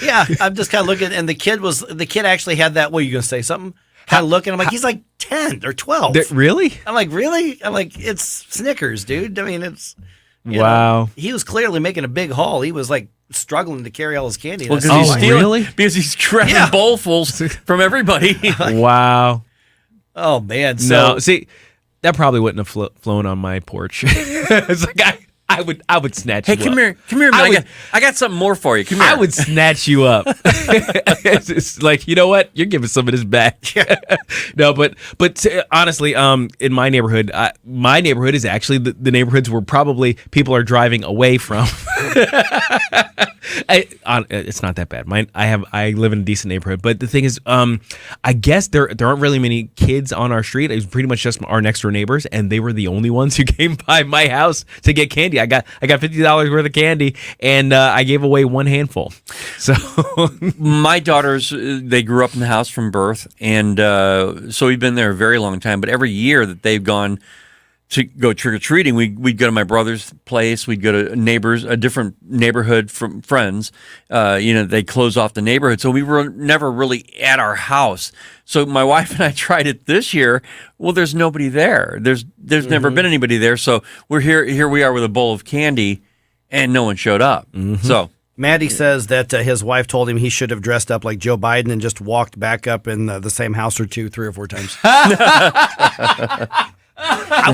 Yeah, I'm just kind of looking, and the kid actually had that. What, are you going to say something? Kind of looking, I'm like, he's like 10 or 12. Really? I'm like, really? I'm like, it's Snickers, dude. I mean, it's. Wow. He was clearly making a big haul. He was like struggling to carry all his candy. Well, because he's stealing, because he's grabbing bowlfuls from everybody. Wow. Oh man. No, see, that probably wouldn't have flown on my porch. It's like I would snatch you up. Hey, come here, man. I got something more for you. Come here. I would snatch you up. It's like, you know what? You're giving some of this back. No, but honestly, in my neighborhood is actually the neighborhoods where probably people are driving away from. It's not that bad. I live in a decent neighborhood, but the thing is, I guess there aren't really many kids on our street. It was pretty much just our next door neighbors, and they were the only ones who came by my house to get candy. I got $50 worth of candy, and I gave away one handful. So my daughters, they grew up in the house from birth, and so we've been there a very long time. But every year that they've gone to go trick-or-treating, we'd go to my brother's place, we'd go to neighbors, a different neighborhood from friends. They close off the neighborhood, so we were never really at our house. So my wife and I tried it this year. Well, there's nobody there. There's never been anybody there. So we're here we are with a bowl of candy, and no one showed up. So Maddie says that his wife told him he should have dressed up like Joe Biden and just walked back up in the same house or 3 or 4 times.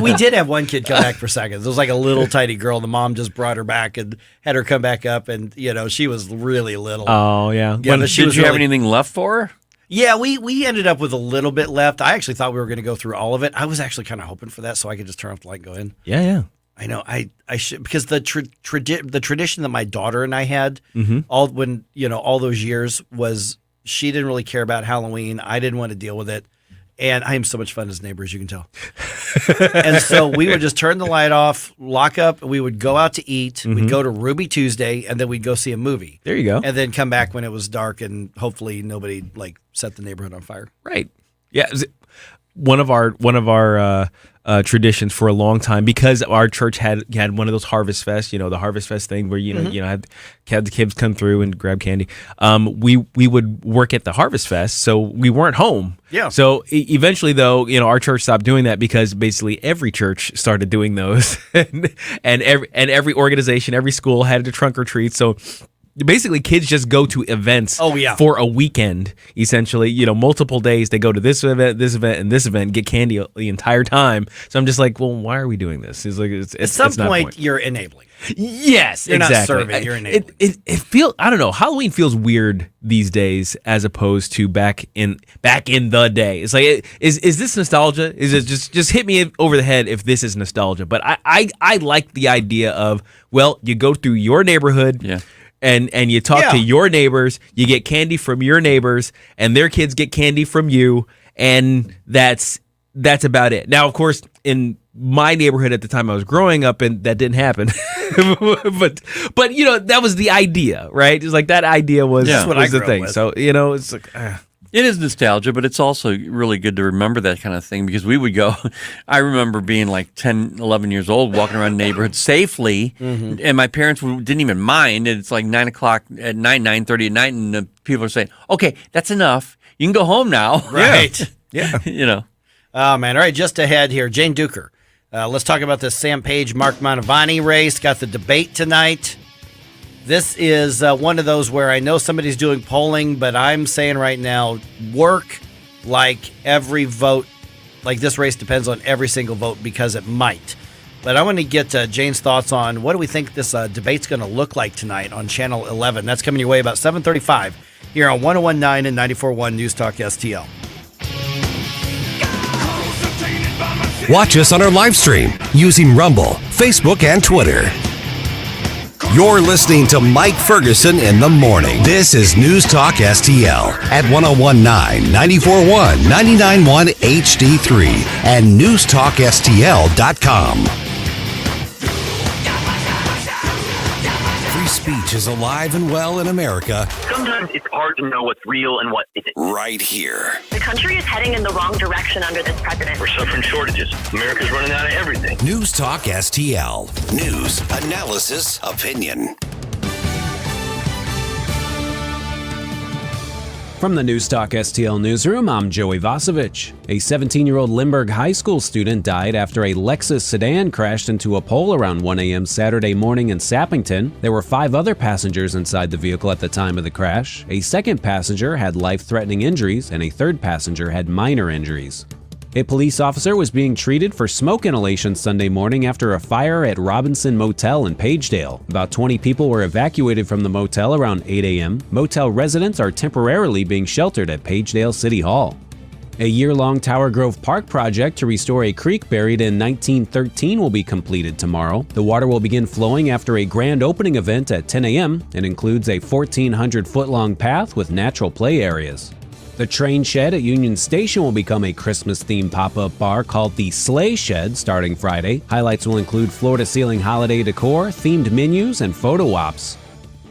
We did have one kid come back for seconds. It was like a little tiny girl. The mom just brought her back and had her come back up, and she was really little. Oh yeah. Did you have anything left for her? Yeah, we ended up with a little bit left. I actually thought we were going to go through all of it. I was actually kind of hoping for that, so I could just turn off the light and go in. Yeah. I know. I should, because the tradition that my daughter and I had all those years was she didn't really care about Halloween. I didn't want to deal with it. And I am so much fun as neighbor, as you can tell. And so we would just turn the light off, lock up, we would go out to eat. We'd go to Ruby Tuesday, and then we'd go see a movie. There you go. And then come back when it was dark, and hopefully nobody set the neighborhood on fire. Right. Yeah. One of our traditions for a long time, because our church had one of those Harvest Fest, the Harvest Fest thing where had the kids come through and grab candy. We would work at the Harvest Fest, so we weren't home. Yeah. So eventually, though, our church stopped doing that because basically every church started doing those, and every organization, every school had a trunk or treat. So basically, kids just go to events for a weekend, essentially. Multiple days. They go to this event, and this event, get candy the entire time. So I'm just like, well, why are we doing this? It's like, at some point, you're enabling. Yes, you're exactly. Not serving, you're enabling. It feels, I don't know, Halloween feels weird these days as opposed to back in the day. It's like, is this nostalgia? Is it just hit me over the head if this is nostalgia? But I like the idea of, well, you go through your neighborhood. Yeah. And you talk to your neighbors, you get candy from your neighbors, and their kids get candy from you, and that's about it. Now, of course, in my neighborhood at the time I was growing up, and that didn't happen. but that was the idea, right? It's like that idea was the thing. So it's like. It is nostalgia, but it's also really good to remember that kind of thing, because we would go, I remember being like 10, 11 years old, walking around the neighborhood safely, and my parents didn't even mind, and it's like 9 o'clock at night, 9:30 at night, and the people are saying, okay, that's enough. You can go home now. Right. Yeah. Oh, man. All right, just ahead here, Jane Duker. Let's talk about the Sam Page, Mark Mantovani race. Got the debate tonight. This is one of those where I know somebody's doing polling, but I'm saying right now, work like every vote, like this race depends on every single vote because it might. But I want to get Jane's thoughts on what do we think this debate's going to look like tonight on Channel 11. That's coming your way about 7:35 here on 101.9 and 94.1 News Talk STL. Watch us on our live stream using Rumble, Facebook, and Twitter. You're listening to Mike Ferguson in the morning. This is News Talk STL at 101.9, 94.1, 99.1 HD3 and NewstalkSTL.com. Free speech is alive and well in America. Sometimes it's hard to know what's real and what isn't. Right here. The country is heading in the wrong direction under this president. We're suffering shortages. America's running out of everything. News Talk STL. News, analysis, opinion. From the NewsTalk STL newsroom, I'm Joey Vasovich. A 17-year-old Lindbergh High School student died after a Lexus sedan crashed into a pole around 1 a.m. Saturday morning in Sappington. There were 5 other passengers inside the vehicle at the time of the crash. A second passenger had life-threatening injuries, and a third passenger had minor injuries. A police officer was being treated for smoke inhalation Sunday morning after a fire at Robinson Motel in Pagedale. About 20 people were evacuated from the motel around 8 a.m. Motel residents are temporarily being sheltered at Pagedale City Hall. A year-long Tower Grove Park project to restore a creek buried in 1913 will be completed tomorrow. The water will begin flowing after a grand opening event at 10 a.m. and includes a 1,400-foot-long path with natural play areas. The train shed at Union Station will become a Christmas-themed pop-up bar called the Sleigh Shed starting Friday. Highlights will include floor-to-ceiling holiday decor, themed menus, and photo ops.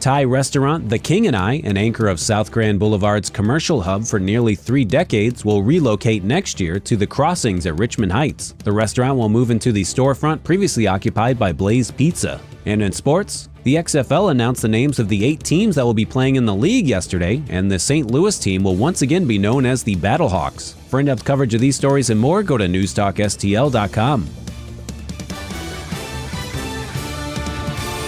Thai restaurant The King and I, an anchor of South Grand Boulevard's commercial hub for nearly 3 decades, will relocate next year to the Crossings at Richmond Heights. The restaurant will move into the storefront previously occupied by Blaze Pizza. And in sports, the XFL announced the names of the 8 teams that will be playing in the league yesterday, and the St. Louis team will once again be known as the Battlehawks. For in-depth coverage of these stories and more, go to NewstalkSTL.com.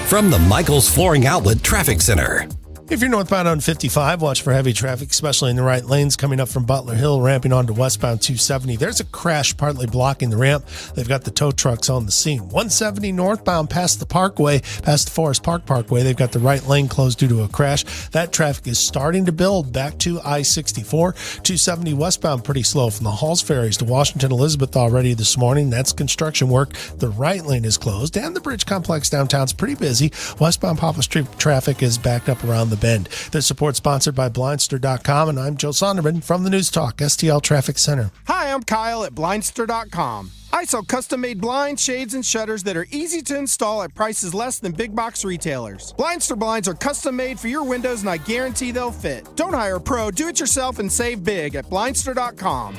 From the Michaels Flooring Outlet Traffic Center. If you're northbound on 55, watch for heavy traffic, especially in the right lanes coming up from Butler Hill, ramping onto westbound 270. There's a crash partly blocking the ramp. They've got the tow trucks on the scene. 170 northbound past the Parkway, past the Forest Park Parkway. They've got the right lane closed due to a crash. That traffic is starting to build back to I-64. 270 westbound pretty slow from the Halls Ferries to Washington Elizabeth already this morning. That's construction work. The right lane is closed, and the bridge complex downtown's pretty busy. Westbound Poplar Street traffic is backed up around the bend. This support sponsored by Blindster.com, and I'm Joe Sonderman from the News Talk STL Traffic Center. Hi, I'm Kyle at Blindster.com. I sell custom-made blinds, shades, and shutters that are easy to install at prices less than big box retailers. Blindster blinds are custom-made for your windows, and I guarantee they'll fit. Don't hire a pro. Do it yourself and save big at Blindster.com.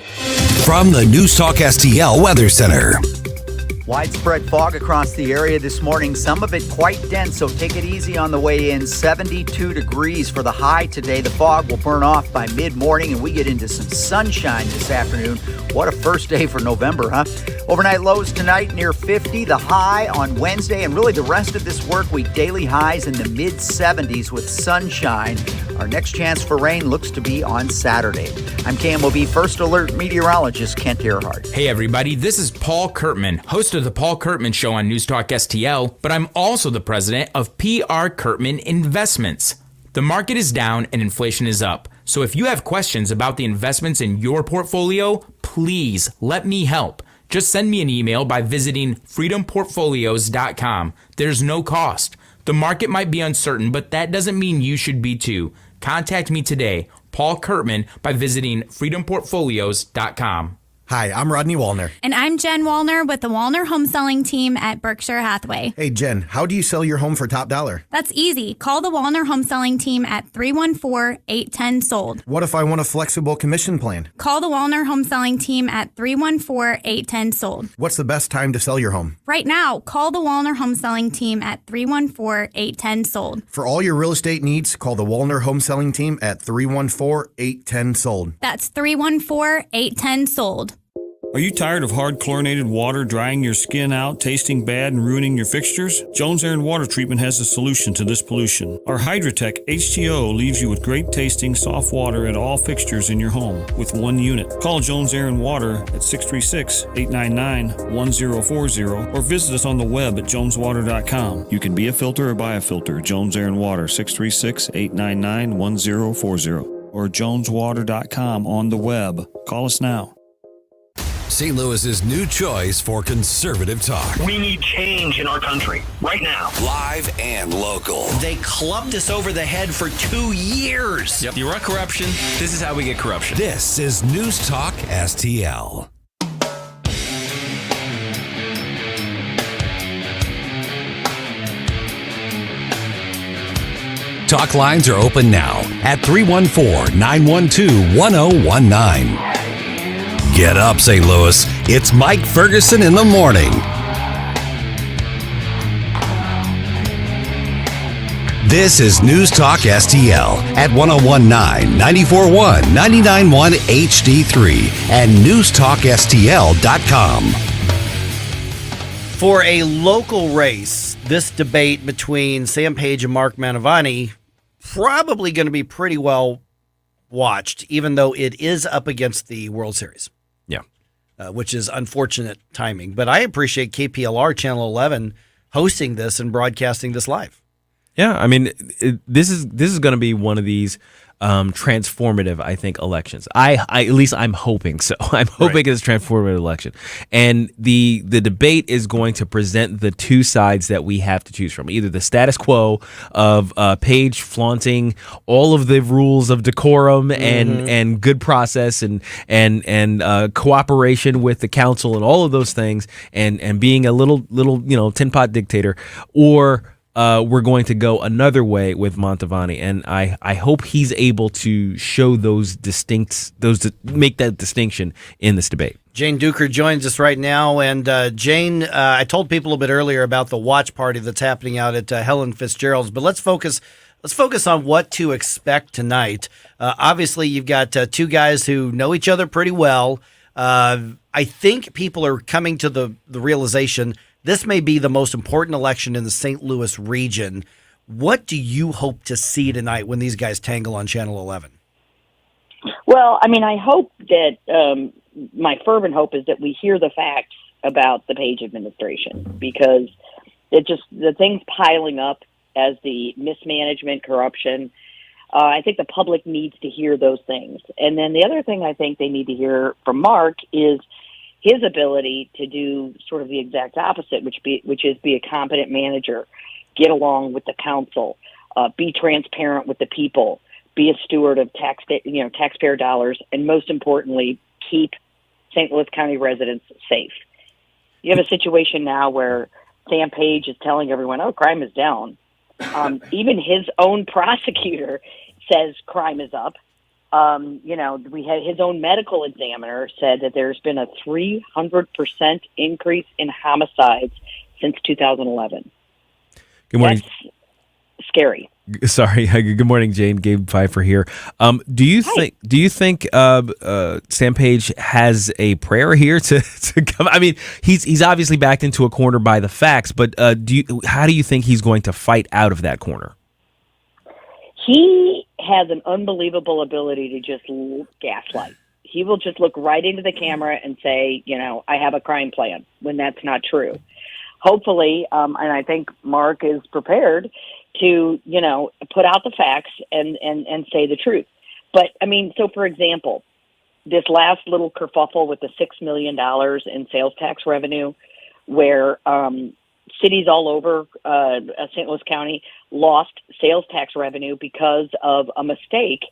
From the News Talk STL Weather Center. Widespread fog across the area this morning, some of it quite dense, so take it easy on the way in. 72 degrees for the high today. The fog will burn off by mid-morning, and we get into some sunshine this afternoon. What a first day for November, huh? Overnight lows tonight near 50, the high on Wednesday, and really the rest of this work week, daily highs in the mid-70s with sunshine. Our next chance for rain looks to be on Saturday. I'm KMOV First Alert meteorologist Kent Earhart. Hey everybody, this is Paul Kurtman, host of the Paul Kurtman Show on News Talk STL, but I'm also the president of PR Kurtman Investments. The market is down and inflation is up. So if you have questions about the investments in your portfolio, please let me help. Just send me an email by visiting freedomportfolios.com. There's no cost. The market might be uncertain, but that doesn't mean you should be too. Contact me today, Paul Kurtman, by visiting freedomportfolios.com. Hi, I'm Rodney Wallner. And I'm Jen Wallner with the Wallner Home Selling Team at Berkshire Hathaway. Hey, Jen, how do you sell your home for top dollar? That's easy. Call the Wallner Home Selling Team at 314-810-SOLD. What if I want a flexible commission plan? Call the Wallner Home Selling Team at 314-810-SOLD. What's the best time to sell your home? Right now, call the Wallner Home Selling Team at 314-810-SOLD. For all your real estate needs, call the Wallner Home Selling Team at 314-810-SOLD. That's 314-810-SOLD. Are you tired of hard chlorinated water drying your skin out, tasting bad, and ruining your fixtures? Jones Air and Water Treatment has a solution to this pollution. Our Hydratech H2O leaves you with great tasting, soft water at all fixtures in your home with one unit. Call Jones Air and Water at 636-899-1040 or visit us on the web at joneswater.com. You can be a filter or buy a filter. Jones Air and Water, 636-899-1040 or joneswater.com on the web. Call us now. St. Louis's new choice for conservative talk. We need change in our country right now. Live and local. They clubbed us over the head for 2 years. Yep. You want corruption? This is how we get corruption. This is News Talk STL. Talk lines are open now at 314-912-1019. Get up, St. Louis. It's Mike Ferguson in the morning. This is News Talk STL at 1019, 94.1, 99.1 HD3 and NewstalkSTL.com. For a local race, this debate between Sam Page and Mark Mantovani probably going to be pretty well watched, even though it is up against the World Series. Yeah. Which is unfortunate timing. But I appreciate KPLR Channel 11 hosting this and broadcasting this live. Yeah, I mean, this is going to be one of these transformative, I think, elections. I at least I'm hoping so. I'm hoping it's a transformative election, and the debate is going to present the two sides that we have to choose from. Either the status quo of Page flaunting all of the rules of decorum and good process and cooperation with the council and all of those things, and being a little tin pot dictator, or we're going to go another way with Mantovani, and I hope he's able to show make that distinction in this debate. Jane Duker joins us right now, and Jane, I told people a little bit earlier about the watch party that's happening out at Helen Fitzgerald's, but let's focus on what to expect tonight. Obviously, you've got two guys who know each other pretty well. I think people are coming to the realization this may be the most important election in the St. Louis region. What do you hope to see tonight when these guys tangle on Channel 11? Well, I mean, I hope that my fervent hope is that we hear the facts about the Page administration, because the things piling up as the mismanagement, corruption. I think the public needs to hear those things. And then the other thing I think they need to hear from Mark is his ability to do sort of the exact opposite, which is be a competent manager, get along with the council, be transparent with the people, be a steward of taxpayer dollars, and most importantly, keep St. Louis County residents safe. You have a situation now where Sam Page is telling everyone, "Oh, crime is down." Even his own prosecutor says crime is up. We had his own medical examiner said that there's been a 300% increase in homicides since 2011. Good morning. That's scary. Sorry. Good morning, Jane. Gabe Pfeiffer here. Do you think Sam Page has a prayer here to come? I mean, he's obviously backed into a corner by the facts, but how do you think he's going to fight out of that corner? He has an unbelievable ability to just gaslight. He will just look right into the camera and say, I have a crime plan, when that's not true. Hopefully, and I think Mark is prepared to, put out the facts and say the truth. But, I mean, so for example, this last little kerfuffle with the $6 million in sales tax revenue, where cities all over St. Louis County lost sales tax revenue because of a mistake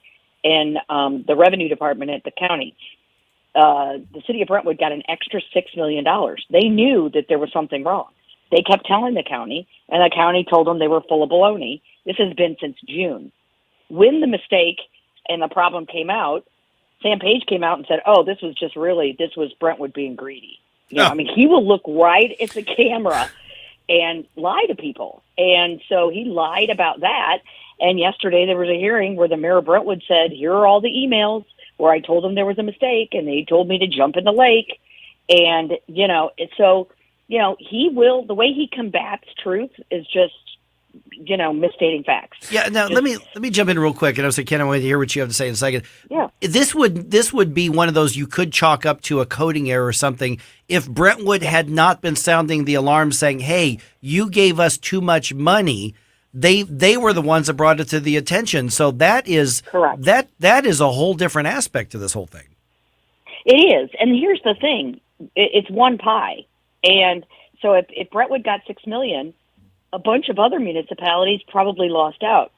in the revenue department at the county. The city of Brentwood got an extra $6 million. They knew that there was something wrong. They kept telling the county, and the county told them they were full of baloney. This has been since June. When the mistake and the problem came out, Sam Page came out and said, this was Brentwood being greedy. I mean, he will look right at the camera and lie to people. And so he lied about that. And yesterday there was a hearing where the mayor of Brentwood said, here are all the emails where I told them there was a mistake and they told me to jump in the lake. And, he will, the way he combats truth is just, misstating facts. Yeah. Now let me jump in real quick, and I was like, Ken, I want to hear what you have to say in a second. Yeah. This would be one of those you could chalk up to a coding error or something if Brentwood had not been sounding the alarm saying, "Hey, you gave us too much money." They were the ones that brought it to the attention. So that is correct. That is a whole different aspect to this whole thing. It is, and here's the thing: it's one pie, and so if Brentwood got $6 million. A bunch of other municipalities probably lost out.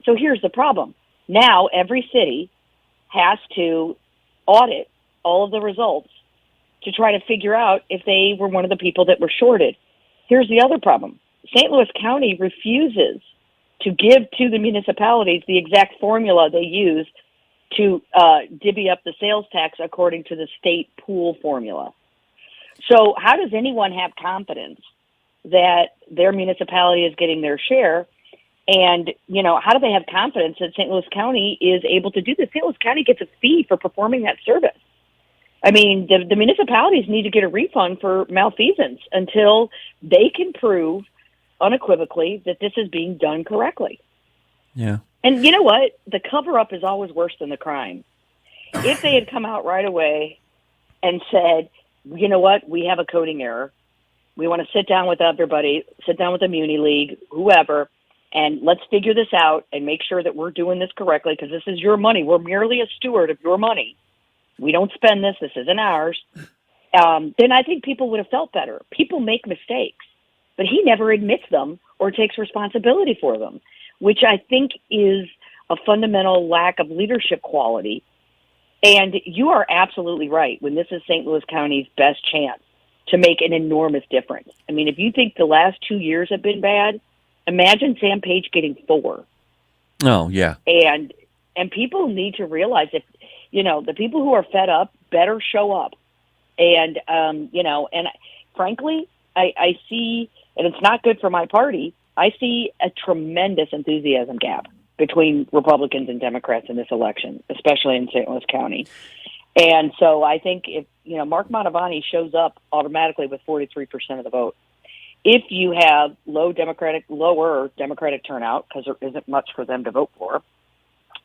So here's the problem. Now every city has to audit all of the results to try to figure out if they were one of the people that were shorted. Here's the other problem. St. Louis County refuses to give to the municipalities the exact formula they use to divvy up the sales tax according to the state pool formula. So how does anyone have confidence that their municipality is getting their share? And, how do they have confidence that St. Louis County is able to do this? St. Louis County gets a fee for performing that service. I mean, the municipalities need to get a refund for malfeasance until they can prove unequivocally that this is being done correctly. Yeah. And you know what? The cover-up is always worse than the crime. If they had come out right away and said, you know what, we have a coding error, we want to sit down with everybody, sit down with the Muni League, whoever, and let's figure this out and make sure that we're doing this correctly because this is your money. We're merely a steward of your money. We don't spend this. This isn't ours. Then I think people would have felt better. People make mistakes, but he never admits them or takes responsibility for them, which I think is a fundamental lack of leadership quality. And you are absolutely right when this is St. Louis County's best chance to make an enormous difference. I mean, if you think the last 2 years have been bad, imagine Sam Page getting 4. Oh, yeah. And people need to realize that, the people who are fed up better show up. And, and frankly, I see, and it's not good for my party, I see a tremendous enthusiasm gap between Republicans and Democrats in this election, especially in St. Louis County. And so I think if, Mark Mantovani shows up automatically with 43% of the vote, if you have lower Democratic turnout, because there isn't much for them to vote for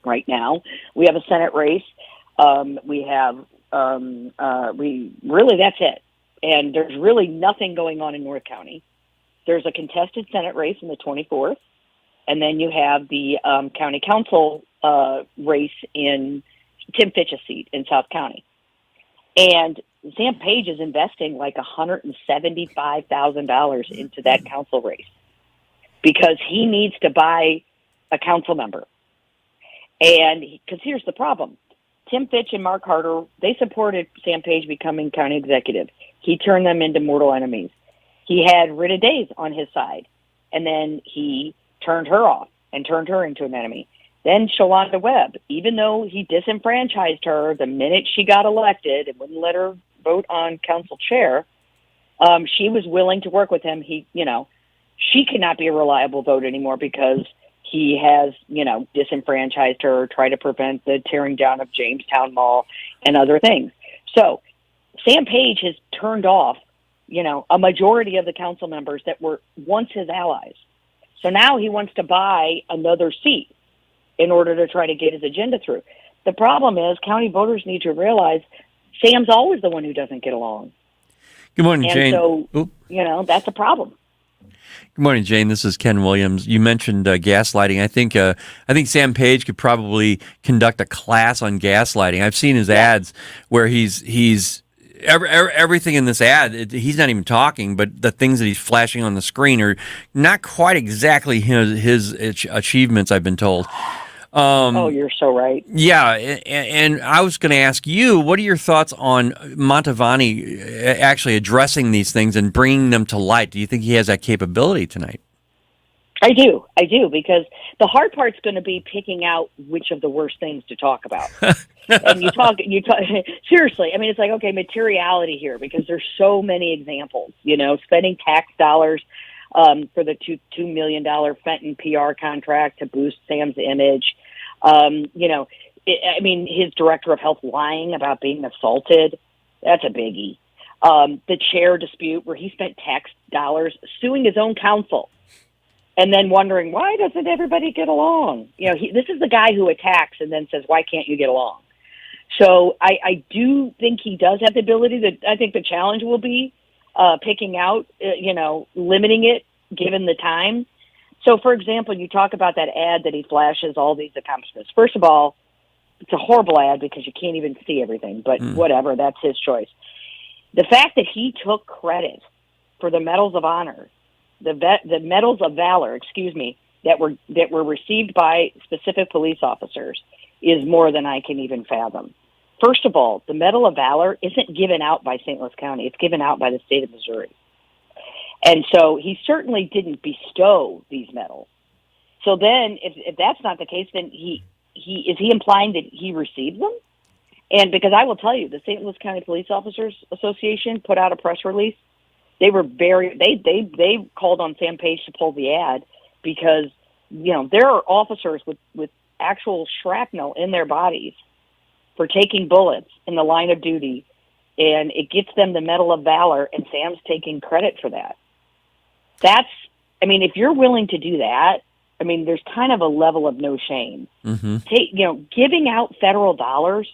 right now, we have a Senate race. That's it. And there's really nothing going on in North County. There's a contested Senate race in the 24th. And then you have the county council race in Tim Fitch's seat in South County. And Sam Page is investing like $175,000 into that council race because he needs to buy a council member. And because here's the problem. Tim Fitch and Mark Harder, they supported Sam Page becoming county executive. He turned them into mortal enemies. He had Rita Days on his side, and then he turned her off and turned her into an enemy. Then Shalonda Webb, even though he disenfranchised her the minute she got elected and wouldn't let her vote on council chair, she was willing to work with him. She cannot be a reliable vote anymore because he has, disenfranchised her, tried to prevent the tearing down of Jamestown Mall and other things. So Sam Page has turned off, a majority of the council members that were once his allies. So now he wants to buy another seat in order to try to get his agenda through. The problem is county voters need to realize Sam's always the one who doesn't get along. Good morning, and Jane. So, that's a problem. Good morning, Jane. This is Ken Williams. You mentioned gaslighting. I think Sam Page could probably conduct a class on gaslighting. I've seen his ads where he's everything in this ad. He's not even talking, but the things that he's flashing on the screen are not quite exactly his achievements, I've been told. You're so right. Yeah, and I was going to ask you, what are your thoughts on Mantovani actually addressing these things and bringing them to light? Do you think he has that capability tonight? I do, because the hard part's going to be picking out which of the worst things to talk about. And you talk seriously. I mean, it's like, okay, materiality here, because there's so many examples, spending tax dollars for the $2 million Fenton PR contract to boost Sam's image. His director of health lying about being assaulted, that's a biggie. the chair dispute where he spent tax dollars suing his own counsel and then wondering, why doesn't everybody get along? This is the guy who attacks and then says, why can't you get along? So I do think he does have the ability. I think the challenge will be picking out, limiting it given the time. So, for example, you talk about that ad that he flashes all these accomplishments. First of all, it's a horrible ad because you can't even see everything, but whatever, that's his choice. The fact that he took credit for the medals of honor, the medals of valor, that were received by specific police officers is more than I can even fathom. First of all, the Medal of Valor isn't given out by St. Louis County. It's given out by the state of Missouri. And so he certainly didn't bestow these medals. So then if that's not the case, then is he implying that he received them? And because I will tell you, the St. Louis County Police Officers Association put out a press release. They were they called on Sam Page to pull the ad because, there are officers with actual shrapnel in their bodies for taking bullets in the line of duty, and it gets them the Medal of Valor, and Sam's taking credit for that. If you're willing to do that, there's kind of a level of no shame. Mm-hmm. Giving out federal dollars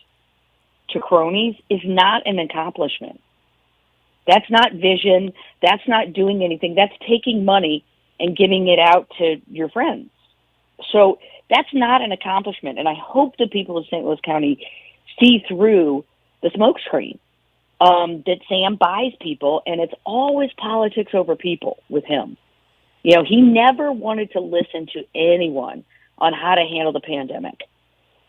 to cronies is not an accomplishment. That's not vision. That's not doing anything. That's taking money and giving it out to your friends. So that's not an accomplishment. And I hope the people of St. Louis County see through the smokescreen that Sam buys people, and it's always politics over people with him. He never wanted to listen to anyone on how to handle the pandemic.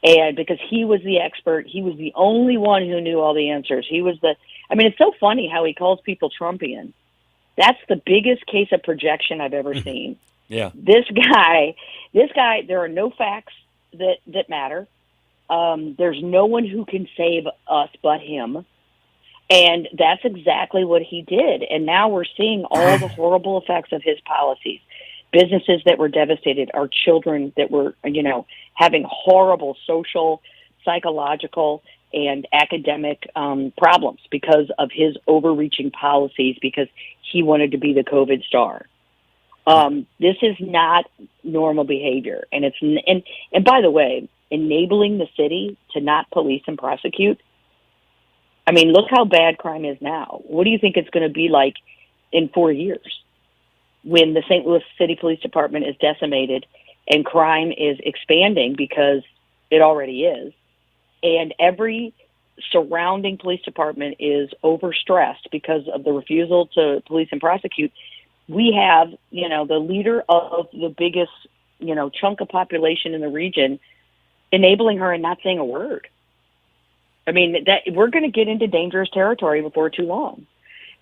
And because he was the expert, he was the only one who knew all the answers. It's so funny how he calls people Trumpian. That's the biggest case of projection I've ever seen. Yeah. This guy, there are no facts that matter. There's no one who can save us but him. And that's exactly what he did. And now we're seeing all the horrible effects of his policies. Businesses that were devastated, our children that were, having horrible social, psychological, and academic problems because of his overreaching policies, because he wanted to be the COVID star. This is not normal behavior. And and by the way, enabling the city to not police and prosecute. Look how bad crime is now. What do you think it's going to be like in 4 years when the St. Louis City Police Department is decimated and crime is expanding, because it already is, and every surrounding police department is overstressed because of the refusal to police and prosecute? We have, the leader of the biggest, chunk of population in the region enabling her and not saying a word. That we're going to get into dangerous territory before too long.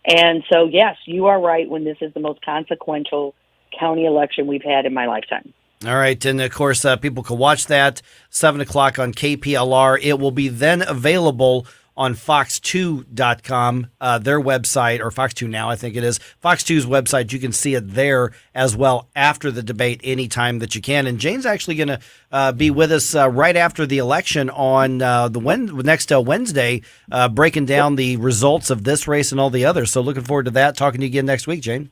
And so, yes, you are right when this is the most consequential county election we've had in my lifetime. All right. And, of course, people can watch that 7 o'clock on KPLR. It will be then available on fox2.com, their website, or Fox 2 Now, I think it is. Fox 2's website, you can see it there as well after the debate anytime that you can. And Jane's actually going to be with us right after the election on next Wednesday, breaking down the results of this race and all the others. So looking forward to that. Talking to you again next week, Jane.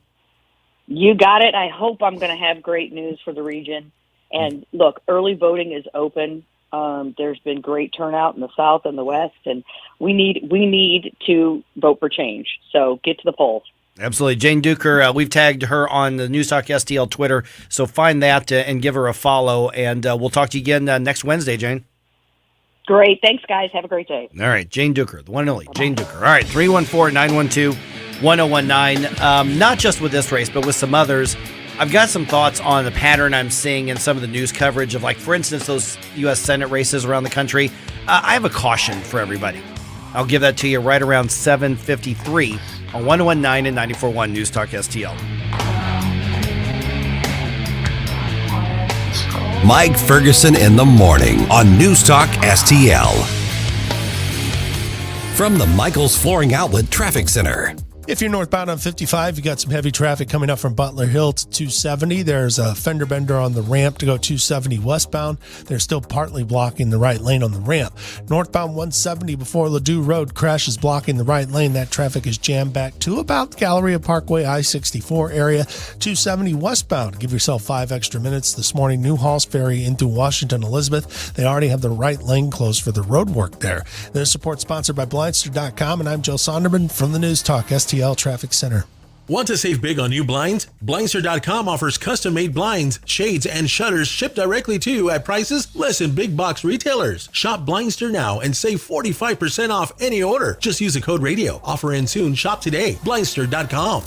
You got it. I hope I'm going to have great news for the region. And look, early voting is open. There's been great turnout in the South and the West, and we need to vote for change. So get to the polls. Absolutely. Jane Duker, we've tagged her on the NewstalkSTL Twitter, so find that and give her a follow, and we'll talk to you again next Wednesday, Jane. Great. Thanks, guys. Have a great day. All right. Jane Duker, the one and only Jane Duker. All right. 314-912-1019. Not just with this race, but with some others. I've got some thoughts on the pattern I'm seeing in some of the news coverage of, for instance, those U.S. Senate races around the country. I have a caution for everybody. I'll give that to you right around 7:53 on 101.9 and 94.1 News Talk STL. Mike Ferguson in the morning on News Talk STL. From the Michaels Flooring Outlet Traffic Center. If you're northbound on 55, you got some heavy traffic coming up from Butler Hill to 270. There's a fender bender on the ramp to go 270 westbound. They're still partly blocking the right lane on the ramp. Northbound 170 before Ladue Road, crash is blocking the right lane. That traffic is jammed back to about Galleria Parkway, I-64 area. 270 westbound. Give yourself 5 extra minutes this morning. New Halls Ferry into Washington Elizabeth. They already have the right lane closed for the road work there. This support sponsored by Blindster.com, and I'm Joe Sonderman from the News Talk STL Traffic Center. Want to save big on new blinds? Blindster.com offers custom-made blinds, shades, and shutters shipped directly to you at prices less than big box retailers. Shop Blindster now and save 45% off any order. Just use the code RADIO. Offer ends soon. Shop today. Blindster.com.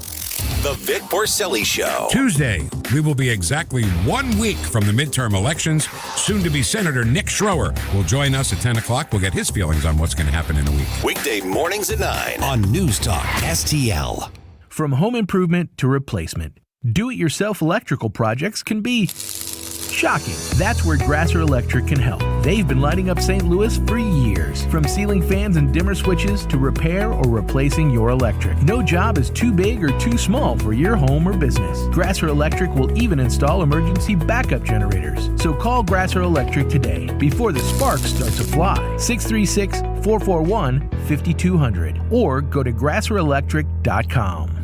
The Vic Borselli Show. Tuesday, we will be exactly 1 week from the midterm elections. Soon-to-be Senator Nick Schroer will join us at 10 o'clock. We'll get his feelings on what's going to happen in a week. Weekday mornings at 9 on News Talk STL. From home improvement to replacement, do-it-yourself electrical projects can be shocking. That's where Grasser Electric can help. They've been lighting up St. Louis for years. From ceiling fans and dimmer switches to repair or replacing your electric. No job is too big or too small for your home or business. Grasser Electric will even install emergency backup generators. So call Grasser Electric today before the sparks start to fly. 636-441-5200 or go to grasserelectric.com.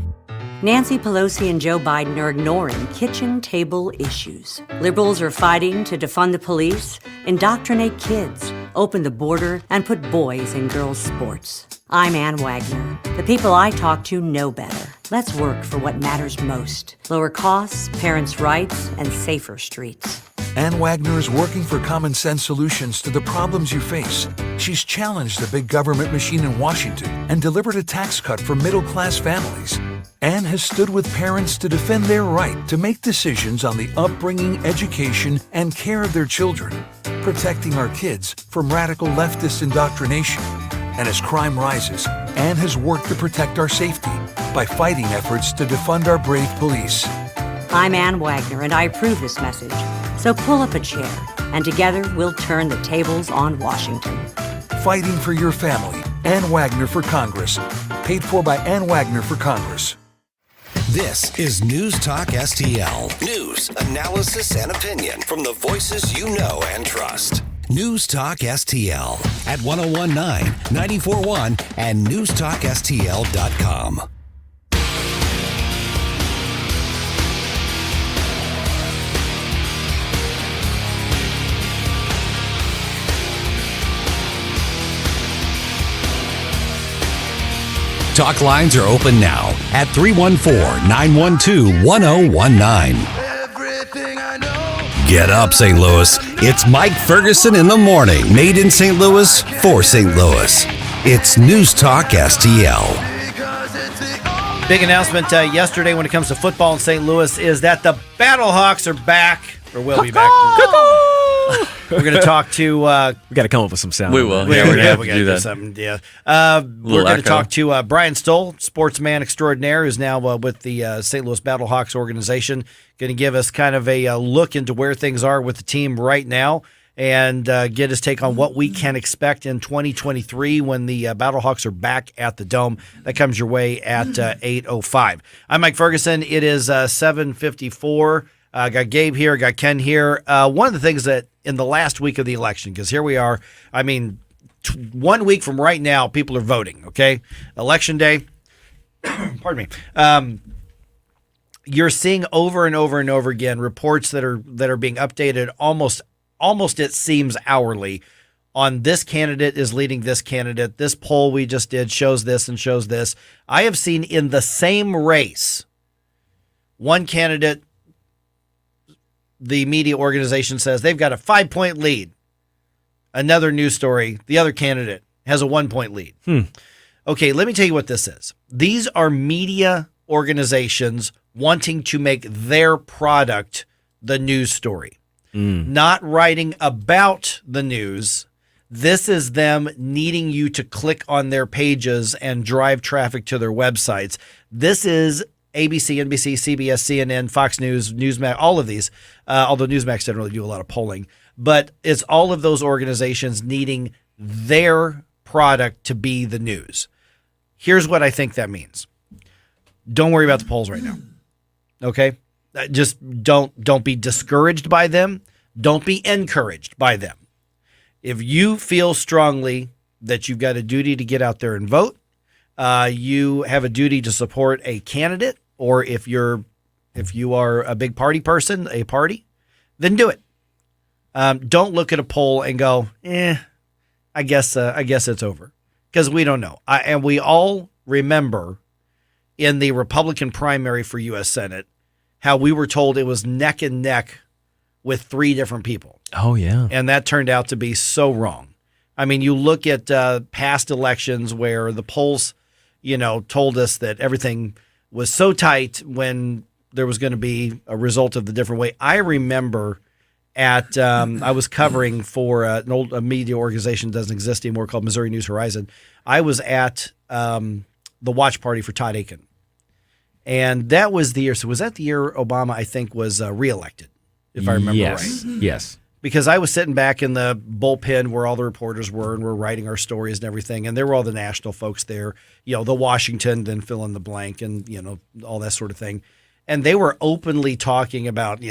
Nancy Pelosi and Joe Biden are ignoring kitchen table issues. Liberals are fighting to defund the police, indoctrinate kids, open the border, and put boys in girls' sports. I'm Ann Wagner. The people I talk to know better. Let's work for what matters most. Lower costs, parents' rights, and safer streets. Ann Wagner is working for common sense solutions to the problems you face. She's challenged the big government machine in Washington and delivered a tax cut for middle-class families. Ann has stood with parents to defend their right to make decisions on the upbringing, education, and care of their children, protecting our kids from radical leftist indoctrination. And as crime rises, Ann has worked to protect our safety by fighting efforts to defund our brave police. I'm Ann Wagner, and I approve this message. So pull up a chair, and together we'll turn the tables on Washington. Fighting for your family. Ann Wagner for Congress. Paid for by Ann Wagner for Congress. This is News Talk STL. News, analysis, and opinion from the voices you know and trust. News Talk STL at 1019, 94.1, and newstalkstl.com. Talk lines are open now at 314-912-1019. Get up, St. Louis. It's Mike Ferguson in the morning. Made in St. Louis for St. Louis. It's News Talk STL. Big announcement yesterday when it comes to football in St. Louis is that the Battlehawks are back, or will be back. We're going to talk to... we got to come up with some sound. We will. Yeah, we're going to have to do that. Something, yeah. We're going to talk to Brian Stoll, sportsman extraordinaire, who's now with the St. Louis Battlehawks organization. Going to give us kind of a look into where things are with the team right now and get his take on what we can expect in 2023 when the Battlehawks are back at the Dome. That comes your way at 8:05. I'm Mike Ferguson. It is 7:54. Got Gabe here, got Ken here. One of the things that in the last week of the election, because here we are, 1 week from right now, people are voting, okay? Election day, pardon me. You're seeing over and over and over again reports that are being updated almost it seems hourly on this candidate is leading this candidate. This poll we just did shows this and shows this. I have seen in the same race, one candidate, the media organization says they've got a 5-point lead. Another news story, the other candidate has a 1-point lead. Okay, let me tell you what this is. These are media organizations wanting to make their product the news story, not writing about the news. This is them needing you to click on their pages and drive traffic to their websites. This is ABC, NBC, CBS, CNN, Fox News, Newsmax, all of these, although Newsmax doesn't really do a lot of polling, but it's all of those organizations needing their product to be the news. Here's what I think that means. Don't worry about the polls right now. Okay? Just don't be discouraged by them. Don't be encouraged by them. If you feel strongly that you've got a duty to get out there and vote, you have a duty to support a candidate, or if you are a big party person, a party, then do it. Don't look at a poll and go, I guess it's over, because we don't know. And we all remember in the Republican primary for U.S. Senate how we were told it was neck and neck with 3 different people. Oh, yeah. And that turned out to be so wrong. I mean, you look at past elections where the polls, told us that everything was so tight when there was going to be a result of the different way. I remember I was covering for an old media organization that doesn't exist anymore called Missouri News Horizon. I was at the watch party for Todd Akin. And that was the year. So was that the year Obama, I think, was reelected, if I remember right? Yes. Because I was sitting back in the bullpen where all the reporters were, and we're writing our stories and everything. And there were all the national folks there, the Washington, then fill in the blank, and, all that sort of thing. And they were openly talking about,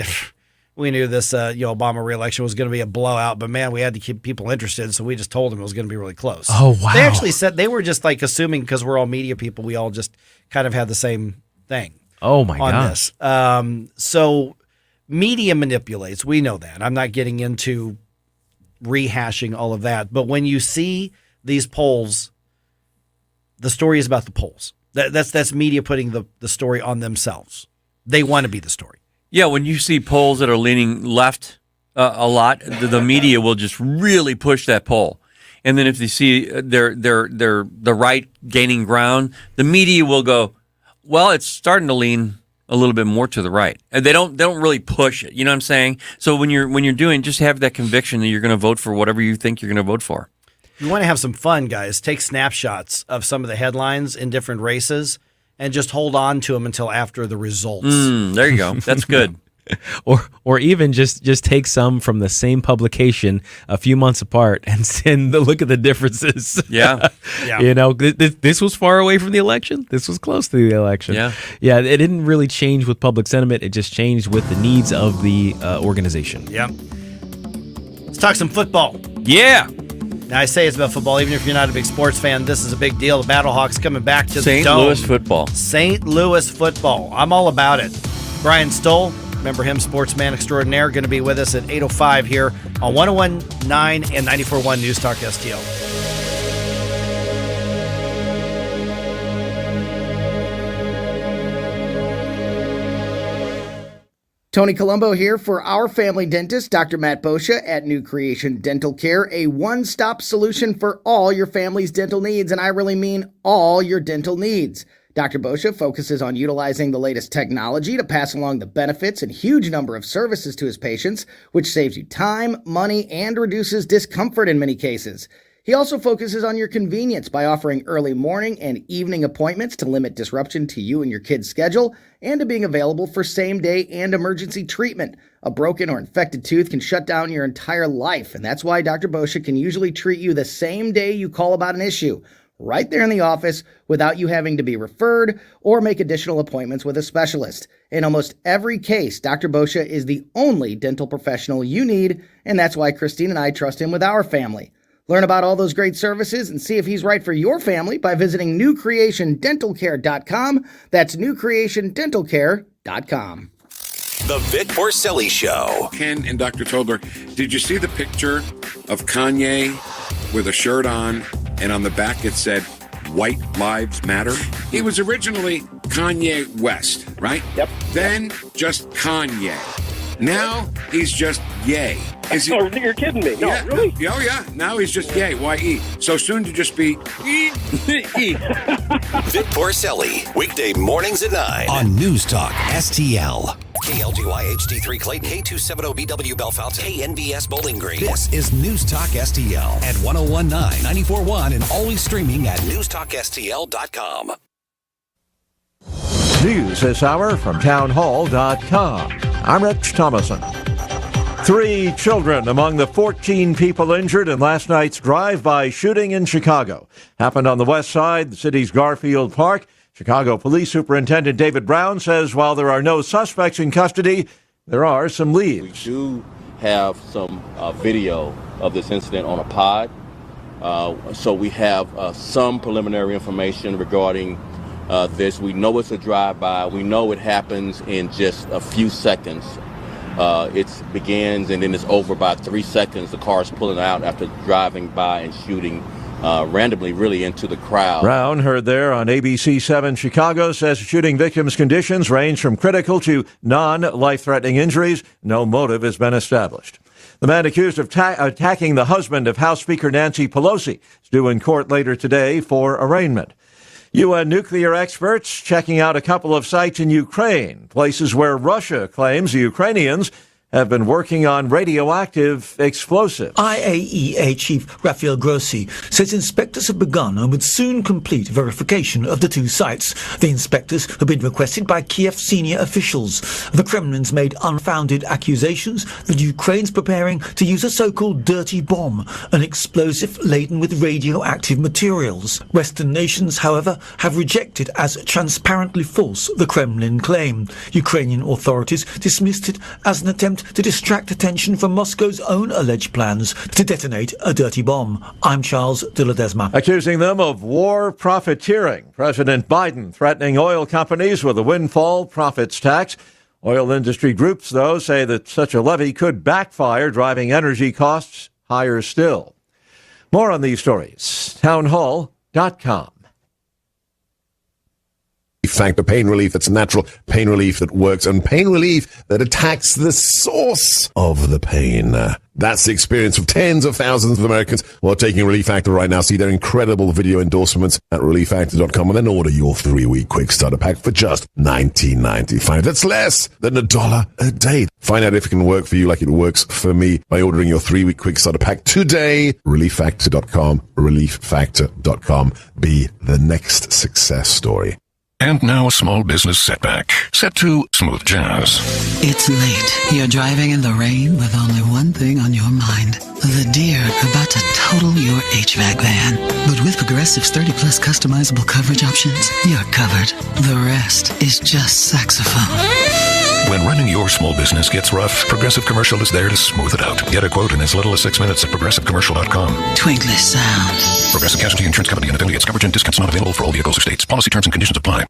we knew this Obama reelection was going to be a blowout, but man, we had to keep people interested, so we just told them it was going to be really close. Oh, wow. They actually said, they were just like assuming, because we're all media people, we all just kind of had the same thing. Oh, my on gosh. This. So media manipulates. We know that. I'm not getting into rehashing all of that. But when you see these polls, the story is about the polls. That's media putting the story on themselves. They want to be the story. Yeah, when you see polls that are leaning left a lot, the media will just really push that poll. And then if they see the right gaining ground, the media will go, well, it's starting to lean a little bit more to the right. And they don't really push it. You know what I'm saying? So when you're doing, just have that conviction that you're going to vote for whatever you think you're going to vote for. You want to have some fun, guys. Take snapshots of some of the headlines in different races and just hold on to them until after the results. There you go. That's good. Or even just take some from the same publication a few months apart and look at the differences. Yeah. This was far away from the election. This was close to the election. Yeah. It didn't really change with public sentiment. It just changed with the needs of the organization. Yeah. Let's talk some football. Yeah. Now, I say it's about football, even if you're not a big sports fan. This is a big deal. The Battlehawks coming back to the St. Dome. Louis football. St. Louis football. I'm all about it. Brian Stoll, remember him, sportsman extraordinaire, going to be with us at 8:05 here on 101.9 and 94.1 News Talk STL. Tony Colombo here for our family dentist, Dr. Matt Boscia at New Creation Dental Care, a one-stop solution for all your family's dental needs, and I really mean all your dental needs. Dr. Boscia focuses on utilizing the latest technology to pass along the benefits and huge number of services to his patients, which saves you time, money, and reduces discomfort in many cases. He also focuses on your convenience by offering early morning and evening appointments to limit disruption to you and your kid's schedule, and to being available for same-day and emergency treatment. A broken or infected tooth can shut down your entire life, and that's why Dr. Boscia can usually treat you the same day you call about an issue, right there in the office without you having to be referred or make additional appointments with a specialist. In almost every case, Dr. Boscia is the only dental professional you need, and that's why Christine and I trust him with our family. Learn about all those great services and see if he's right for your family by visiting newcreationdentalcare.com. That's newcreationdentalcare.com. The Vic Borselli Show. Ken and Dr. Tobler, did you see the picture of Kanye with a shirt on, and on the back it said, White Lives Matter? He was originally Kanye West, right? Yep. Then just Kanye. Now he's just Ye. Oh, you're kidding me. No, yeah, really? Oh, yeah. Now he's just Ye, Y-E. So soon to just be E. Vic Borselli, weekday mornings at 9 on News Talk STL. KLDY HD3 Clayton, K270BW Bellefontaine, KNBS Bowling Green. This is News Talk STL at 101.9, 94.1, and always streaming at NewstalkSTL.com. News this hour from townhall.com. I'm Rich Thomason. 3 children among the 14 people injured in last night's drive-by shooting in Chicago. Happened on the west side, the city's Garfield Park. Chicago Police Superintendent David Brown says while there are no suspects in custody, there are some leads. We do have some video of this incident on a pod. So we have some preliminary information regarding this. We know it's a drive-by. We know it happens in just a few seconds. It begins and then it's over by 3 seconds. The car is pulling out after driving by and shooting randomly really into the crowd. Brown, heard there on ABC 7 Chicago, says shooting victims' conditions range from critical to non-life-threatening injuries. No motive has been established. The man accused of attacking the husband of House Speaker Nancy Pelosi is due in court later today for arraignment. UN nuclear experts checking out a couple of sites in Ukraine, places where Russia claims the Ukrainians have been working on radioactive explosives. IAEA Chief Rafael Grossi says inspectors have begun and would soon complete verification of the two sites. The inspectors have been requested by Kiev senior officials. The Kremlin's made unfounded accusations that Ukraine's preparing to use a so-called dirty bomb, an explosive laden with radioactive materials. Western nations, however, have rejected as transparently false the Kremlin claim. Ukrainian authorities dismissed it as an attempt to distract attention from Moscow's own alleged plans to detonate a dirty bomb. I'm Charles de Ledesma. Accusing them of war profiteering. President Biden threatening oil companies with a windfall profits tax. Oil industry groups, though, say that such a levy could backfire, driving energy costs higher still. More on these stories. Townhall.com. Factor pain relief that's natural, pain relief that works, and pain relief that attacks the source of the pain. That's the experience of tens of thousands of Americans who are taking Relief Factor right now. See their incredible video endorsements at relieffactor.com and then order your 3-week quick starter pack for just $19.95. That's less than $1 a day. Find out if it can work for you like it works for me by ordering your 3-week quick starter pack today. relieffactor.com, relieffactor.com. Be the next success story. And now a small business setback, set to smooth jazz. It's late. You're driving in the rain with only one thing on your mind. The deer about to total your HVAC van. But with Progressive's 30-plus customizable coverage options, you're covered. The rest is just saxophone. When running your small business gets rough, Progressive Commercial is there to smooth it out. Get a quote in as little as 6 minutes at progressivecommercial.com. Twinkly sound. Progressive Casualty Insurance Company and affiliates. Coverage and discounts not available for all vehicles or states. Policy terms and conditions apply.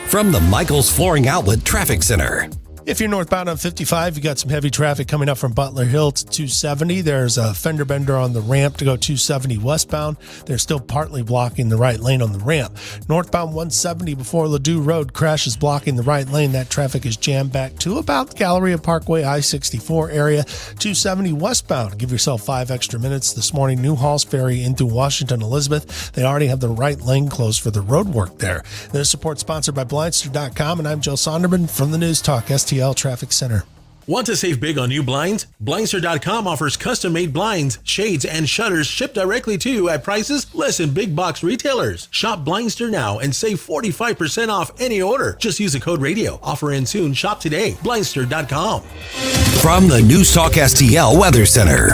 From the Michaels Flooring Outlet Traffic Center. If you're northbound on 55, you got some heavy traffic coming up from Butler Hill to 270. There's a fender bender on the ramp to go 270 westbound. They're still partly blocking the right lane on the ramp. Northbound 170 before Ladue Road, crash is blocking the right lane. That traffic is jammed back to about Galleria Parkway, I-64 area. 270 westbound. Give yourself 5 extra minutes this morning. New Halls Ferry into Washington Elizabeth. They already have the right lane closed for the road work there. This support sponsored by Blindster.com, and I'm Joe Sonderman from the News Talk STL Traffic Center. Want to save big on new blinds? Blindster.com offers custom-made blinds, shades, and shutters shipped directly to you at prices less than big box retailers. Shop Blindster now and save 45% off any order. Just use the code RADIO. Offer ends soon. Shop today. Blindster.com. From the News Talk STL Weather Center.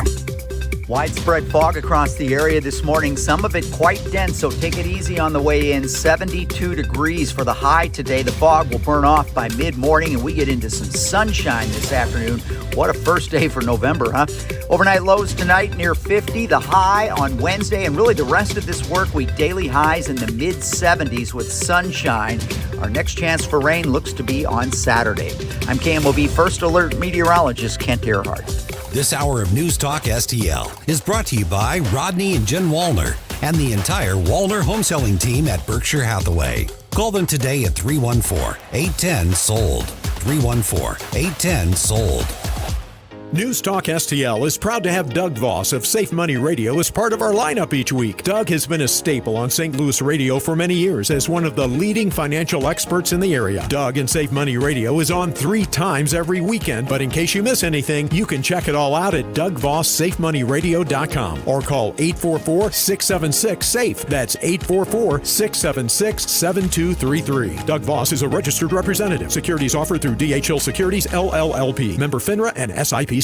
Widespread fog across the area this morning, some of it quite dense, so take it easy on the way in. 72 degrees for the high today. The fog will burn off by mid-morning, and we get into some sunshine this afternoon. What a first day for November, huh? Overnight lows tonight near 50, the high on Wednesday, and really the rest of this work week, daily highs in the mid-70s with sunshine. Our next chance for rain looks to be on Saturday. I'm KMOV First Alert meteorologist Kent Earhart. This hour of News Talk STL is brought to you by Rodney and Jen Wallner and the entire Wallner home selling team at Berkshire Hathaway. Call them today at 314-810-SOLD. 314-810-SOLD. News Talk STL is proud to have Doug Voss of Safe Money Radio as part of our lineup each week. Doug has been a staple on St. Louis radio for many years as one of the leading financial experts in the area. Doug and Safe Money Radio is on 3 times every weekend, but in case you miss anything, you can check it all out at DougVossSafeMoneyRadio.com or call 844-676-SAFE. That's 844-676-7233. Doug Voss is a registered representative. Securities offered through DHL Securities, LLLP. Member FINRA and SIPC.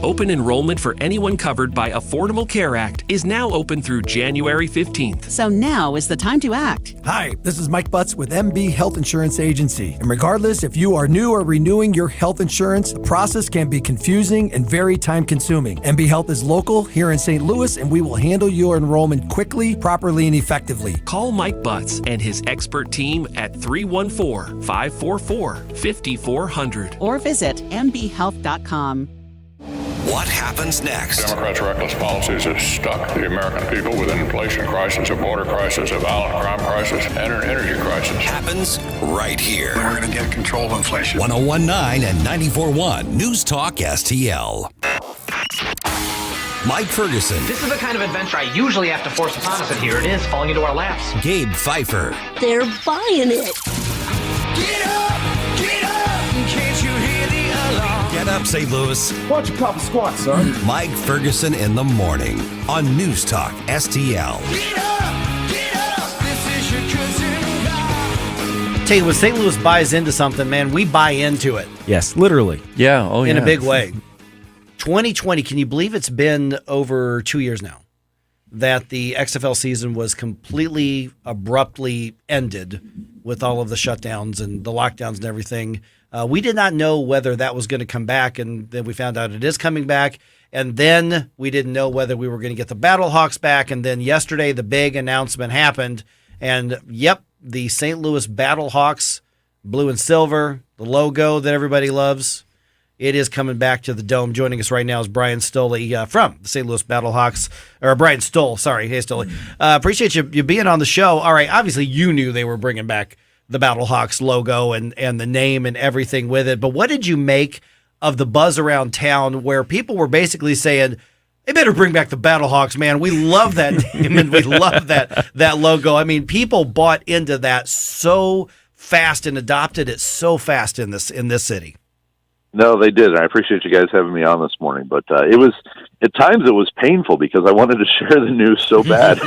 Open enrollment for anyone covered by Affordable Care Act is now open through January 15th. So now is the time to act. Hi, this is Mike Butts with MB Health Insurance Agency. And regardless if you are new or renewing your health insurance, the process can be confusing and very time-consuming. MB Health is local here in St. Louis, and we will handle your enrollment quickly, properly, and effectively. Call Mike Butts and his expert team at 314-544-5400. Or visit mbhealth.com. What happens next? Democrats' reckless policies have stuck the American people with an inflation crisis, a border crisis, a violent crime crisis, and an energy crisis. Happens right here. We're going to get control of inflation. 1019 and 94.1 News Talk STL. Mike Ferguson. This is the kind of adventure I usually have to force upon us, and here it is, falling into our laps. Gabe Pfeiffer. They're buying it. Get up! Get up! Can't you hear the alarm? Get up, St. Louis. Why don't you pop a squat, son? Mike Ferguson in the morning on News Talk STL. Get up! Get up! This is your cousin God. Tell you, when St. Louis buys into something, man, we buy into it. Yes, literally. Yeah. Oh, yeah. In a big way. 2020, can you believe it's been over 2 years now that the XFL season was completely abruptly ended with all of the shutdowns and the lockdowns and everything? We did not know whether that was going to come back, and then we found out it is coming back. And then we didn't know whether we were going to get the Battlehawks back. And then yesterday, the big announcement happened. And yep, the St. Louis Battlehawks, blue and silver, the logo that everybody loves, it is coming back to the Dome. Joining us right now is Brian Stoley from the St. Louis Battlehawks, or Brian Stoll, sorry. Hey, Stoley. Appreciate you being on the show. All right, obviously you knew they were bringing back the Battlehawks logo and the name and everything with it, but what did you make of the buzz around town where people were basically saying, they better bring back the Battlehawks, man. We love that name and we love that logo. I mean, people bought into that so fast and adopted it so fast in this city. No, they did. I appreciate you guys having me on this morning, but it was at times it was painful because I wanted to share the news so bad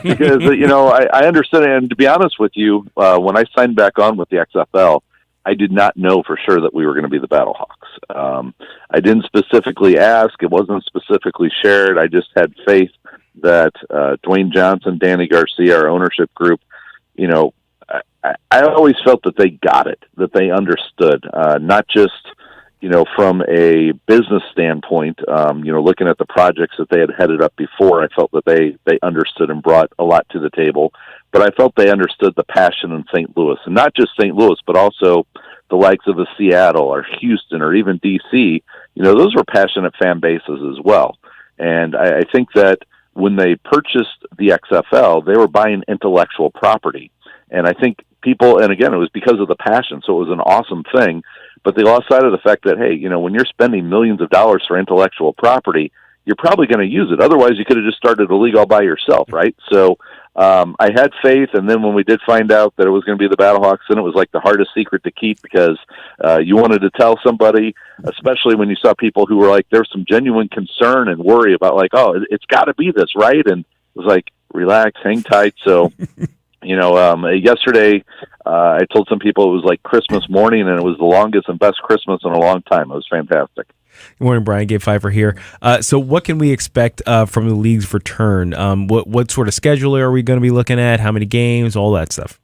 because I understood. And to be honest with you, when I signed back on with the XFL, I did not know for sure that we were going to be the Battlehawks. I didn't specifically ask; it wasn't specifically shared. I just had faith that Dwayne Johnson, Danny Garcia, our ownership group, I always felt that they got it, that they understood, not just from a business standpoint, looking at the projects that they had headed up before, I felt that they understood and brought a lot to the table. But I felt they understood the passion in St. Louis, and not just St. Louis, but also the likes of Seattle or Houston or even D.C. Those were passionate fan bases as well. And I think that when they purchased the XFL, they were buying intellectual property. And I think people, and again, it was because of the passion, so it was an awesome thing. But they lost sight of the fact that, hey, when you're spending millions of dollars for intellectual property, you're probably going to use it. Otherwise, you could have just started a league all by yourself, right? So I had faith, and then when we did find out that it was going to be the Battlehawks, then it was like the hardest secret to keep because you wanted to tell somebody, especially when you saw people who were like, there's some genuine concern and worry about like, oh, it's got to be this, right? And it was like, relax, hang tight. So... yesterday, I told some people it was like Christmas morning, and it was the longest and best Christmas in a long time. It was fantastic. Good morning, Brian. Gabe Pfeiffer here. So what can we expect from the league's return? What sort of schedule are we going to be looking at? How many games? All that stuff.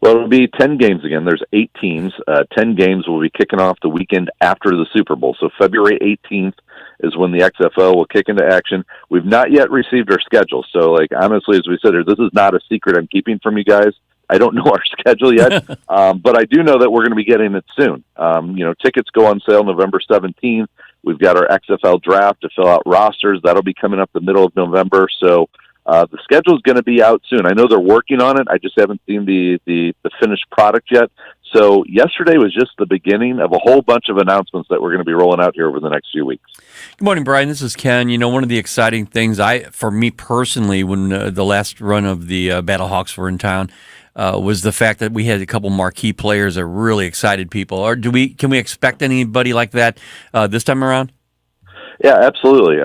Well, it'll be 10 games again. There's 8 teams. 10 games will be kicking off the weekend after the Super Bowl. So February 18th is when the XFL will kick into action. We've not yet received our schedule. So, honestly, as we said here, this is not a secret I'm keeping from you guys. I don't know our schedule yet, but I do know that we're going to be getting it soon. Tickets go on sale November 17th. We've got our XFL draft to fill out rosters. That'll be coming up the middle of November. So the schedule is going to be out soon. I know they're working on it. I just haven't seen the finished product yet. So yesterday was just the beginning of a whole bunch of announcements that we're going to be rolling out here over the next few weeks. Good morning, Brian. This is Ken. One of the exciting things for me personally, when the last run of the Battlehawks were in town, was the fact that we had a couple marquee players that really excited people. Or can we expect anybody like that this time around? Yeah, absolutely.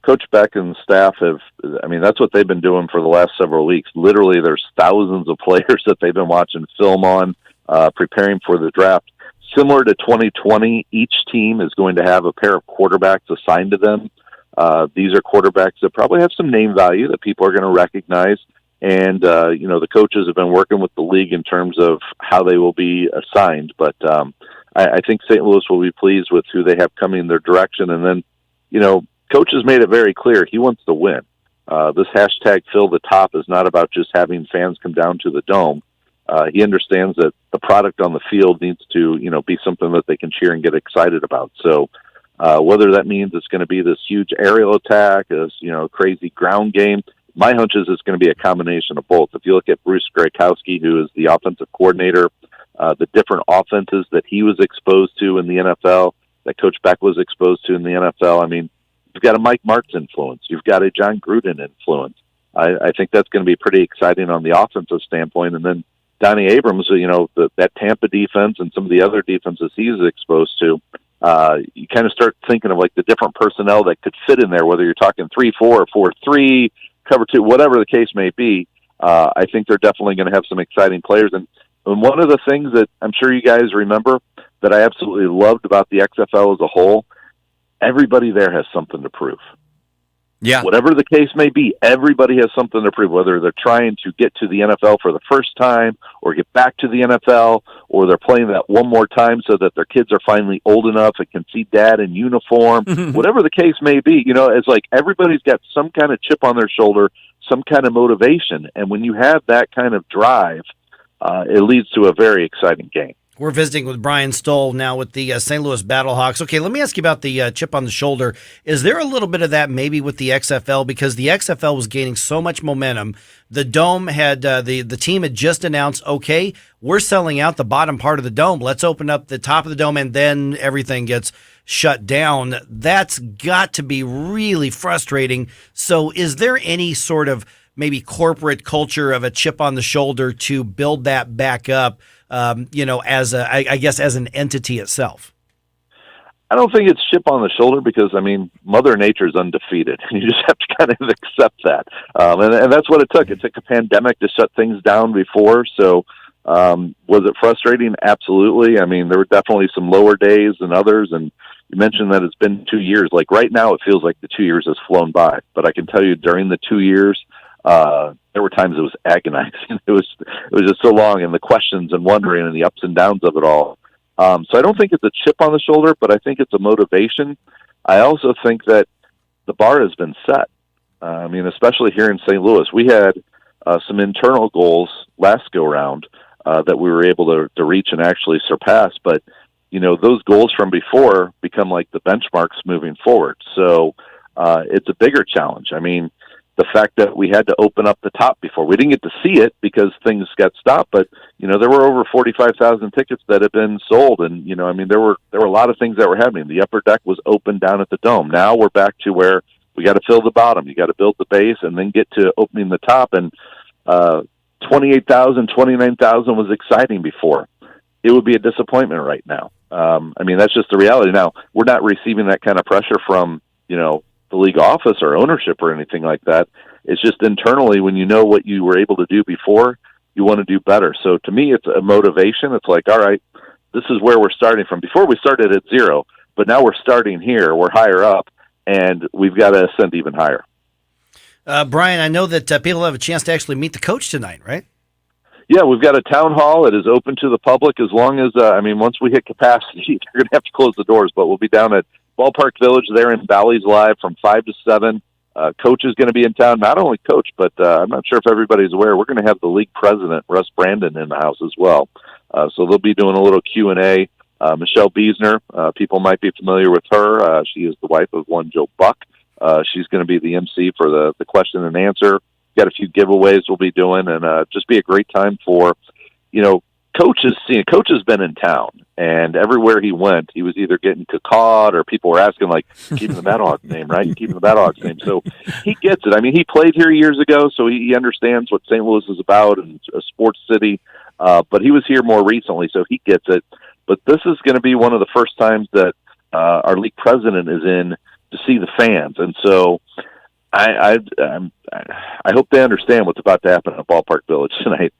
Coach Beck and staff that's what they've been doing for the last several weeks. Literally, there's thousands of players that they've been watching film on, preparing for the draft. similar to 2020, each team is going to have a pair of quarterbacks assigned to them. These are quarterbacks that probably have some name value that people are going to recognize. And, the coaches have been working with the league in terms of how they will be assigned. But I think St. Louis will be pleased with who they have coming in their direction. And then, Coach has made it very clear he wants to win. This hashtag fill the top is not about just having fans come down to the Dome. He understands that the product on the field needs to, be something that they can cheer and get excited about. So whether that means it's going to be this huge aerial attack, this, crazy ground game, my hunch is it's going to be a combination of both. If you look at Bruce Gradkowski, who is the offensive coordinator, the different offenses that he was exposed to in the NFL, that Coach Beck was exposed to in the NFL, I mean, you've got a Mike Martz influence. You've got a John Gruden influence. I think that's going to be pretty exciting on the offensive standpoint. And then Donnie Abrams, that Tampa defense and some of the other defenses he's exposed to, you kind of start thinking of like the different personnel that could fit in there, whether you're talking 3-4 or 4-3, cover 2, whatever the case may be. I think they're definitely going to have some exciting players. And one of the things that I'm sure you guys remember that I absolutely loved about the XFL as a whole, everybody there has something to prove. Yeah. Whatever the case may be, everybody has something to prove, whether they're trying to get to the NFL for the first time or get back to the NFL, or they're playing that one more time so that their kids are finally old enough and can see dad in uniform. Whatever the case may be, it's like everybody's got some kind of chip on their shoulder, some kind of motivation. And when you have that kind of drive, it leads to a very exciting game. We're visiting with Brian Stoll now with the St. Louis Battlehawks. Okay, let me ask you about the chip on the shoulder. Is there a little bit of that maybe with the XFL? Because the XFL was gaining so much momentum. The Dome had, the team had just announced, okay, we're selling out the bottom part of the Dome. Let's open up the top of the Dome, and then everything gets shut down. That's got to be really frustrating. So is there any sort of maybe corporate culture of a chip on the shoulder to build that back up? As as an entity itself? I don't think it's chip on the shoulder because, Mother Nature is undefeated. You just have to kind of accept that. And that's what it took. It took a pandemic to shut things down before. So was it frustrating? Absolutely. There were definitely some lower days than others. And you mentioned that it's been 2 years. Like right now, it feels like the 2 years has flown by. But I can tell you during the 2 years, there were times it was agonizing. It was just so long, and the questions and wondering and the ups and downs of it all. So I don't think it's a chip on the shoulder, but I think it's a motivation. I also think that the bar has been set. Especially here in St. Louis, we had some internal goals last go round that we were able to reach and actually surpass. But those goals from before become like the benchmarks moving forward. So it's a bigger challenge. The fact that we had to open up the top before. We didn't get to see it because things got stopped, but, there were over 45,000 tickets that had been sold. And, there were a lot of things that were happening. The upper deck was open down at the Dome. Now we're back to where we got to fill the bottom. You got to build the base and then get to opening the top. And 28,000, 29,000 was exciting before. It would be a disappointment right now. That's just the reality. Now, we're not receiving that kind of pressure from, the league office or ownership or anything like that. It's just internally, when you know what you were able to do before, you want to do better. So to me, it's a motivation. It's like, all right, this is where we're starting from. Before we started at 0, but now we're starting here. We're higher up, and we've got to ascend even higher. Brian, I know that people have a chance to actually meet the coach tonight, right? Yeah, we've got a town hall. It is open to the public as long as, once we hit capacity, they're going to have to close the doors, but we'll be down at Ballpark Village there in Bally's Live from 5 to 7. Coach is going to be in town. Not only Coach, but I'm not sure if everybody's aware, we're going to have the league president, Russ Brandon, in the house as well. So they'll be doing a little Q&A. Michelle Biesner, people might be familiar with her. She is the wife of one Joe Buck. She's going to be the MC for the question and answer. Got a few giveaways we'll be doing, and just be a great time for, Coach has been in town, and everywhere he went, he was either getting caught or people were asking, like, keeping the Battlehawks name, right? You keeping the Battlehawks name. So he gets it. He played here years ago, so he understands what St. Louis is about and a sports city. But he was here more recently, so he gets it. But this is going to be one of the first times that our league president is in to see the fans. And so I hope they understand what's about to happen at Ballpark Village tonight.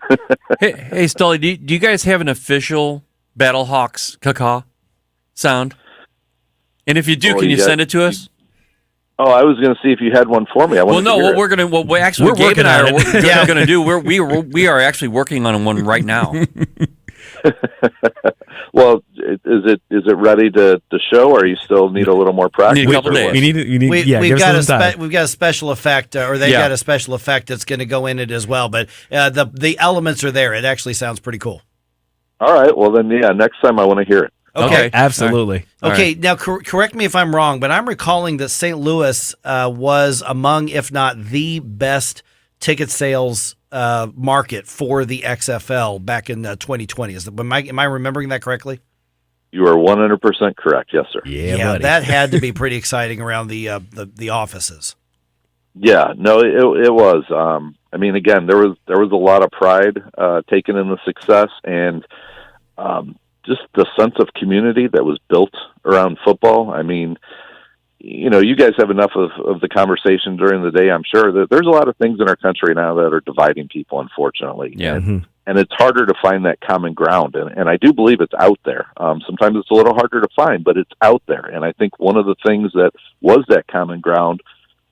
Hey, Stolly, do you guys have an official Battlehawks caca sound? And if you do, Oh, can you you got- send it to us? Oh, I was going to see if you had one for me. I Well, wanted no. to hear What it. we're gonna, what Gabe and I are going to do, we are actually working on one right now. Well, is it ready to show, or you still need a little more practice? Need a couple days. We've got a special effect, or they've Yeah. got a special effect that's going to go in it as well. But the elements are there. It actually sounds pretty cool. All right. Well, then, yeah. Next time I want to hear it. Okay. Absolutely. Okay, now correct me if I'm wrong, but I'm recalling that St. Louis was among, if not the best ticket sales market for the XFL back in 2020. Am I remembering that correctly? You are 100% correct. Yes, sir. Yeah, that had to be pretty exciting around the offices. Yeah, no, it was. I mean, again, there was a lot of pride taken in the success, and just the sense of community that was built around football. I mean, you guys have enough of the conversation during the day. I'm sure that there's a lot of things in our country now that are dividing people, unfortunately. Yeah. And it's harder to find that common ground. And I do believe it's out there. Sometimes it's a little harder to find, but it's out there. And I think one of the things that was that common ground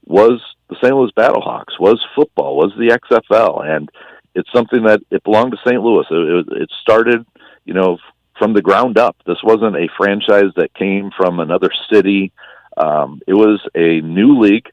was the St. Louis Battlehawks, was football, was the XFL. And it's something that it belonged to St. Louis. It started, from the ground up. This wasn't a franchise that came from another city. It was a new league.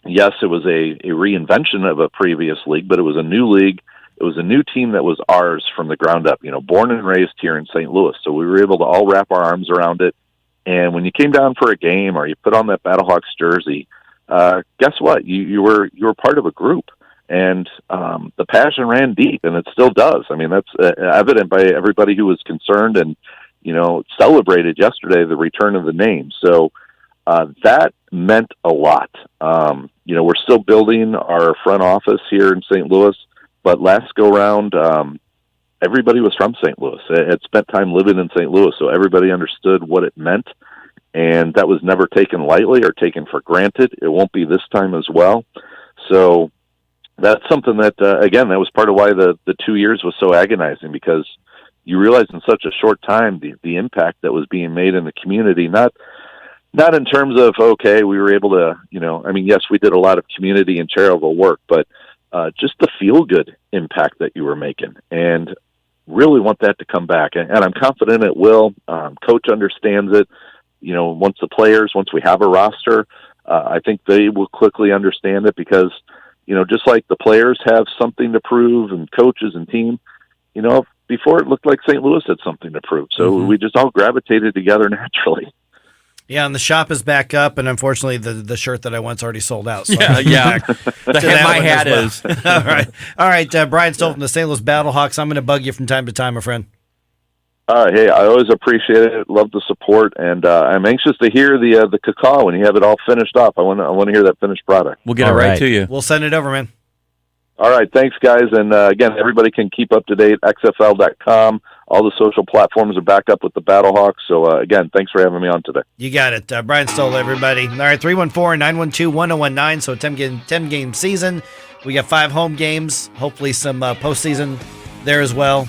Yes, it was a reinvention of a previous league, but it was a new league. It was a new team that was ours from the ground up, born and raised here in St. Louis. So we were able to all wrap our arms around it. And when you came down for a game or you put on that Battlehawks jersey, guess what? You were part of a group. And the passion ran deep, and it still does. I mean, that's evident by everybody who was concerned and, celebrated yesterday the return of the name. So that meant a lot. We're still building our front office here in St. Louis, but last go-round, everybody was from St. Louis. Had spent time living in St. Louis, so everybody understood what it meant, and that was never taken lightly or taken for granted. It won't be this time as well. So that's something that, again, that was part of why the 2 years was so agonizing, because you realize in such a short time the impact that was being made in the community, not in terms of, okay, we were able to, yes, we did a lot of community and charitable work, but just the feel-good impact that you were making, and really want that to come back. And I'm confident it will. Coach understands it. Once we have a roster, I think they will quickly understand it, because just like the players have something to prove, and coaches and team, before it looked like St. Louis had something to prove. So we just all gravitated together naturally. Yeah, and the shop is back up, and unfortunately, the shirt that I want's already sold out. So Yeah. My hat is. All right. Brian Stoll from the St. Louis Battlehawks. I'm going to bug you from time to time, my friend. Hey, I always appreciate it. Love the support, and I'm anxious to hear the cacao when you have it all finished up. I want to hear that finished product. We'll get it right to you. We'll send it over, man. All right, thanks, guys. And again, everybody can keep up to date. XFL.com. All the social platforms are back up with the Battlehawks. So again, thanks for having me on today. You got it. Brian Stoll, everybody. All right, 314-912-1019. So 10-game season. We got 5 home games. Hopefully some postseason there as well.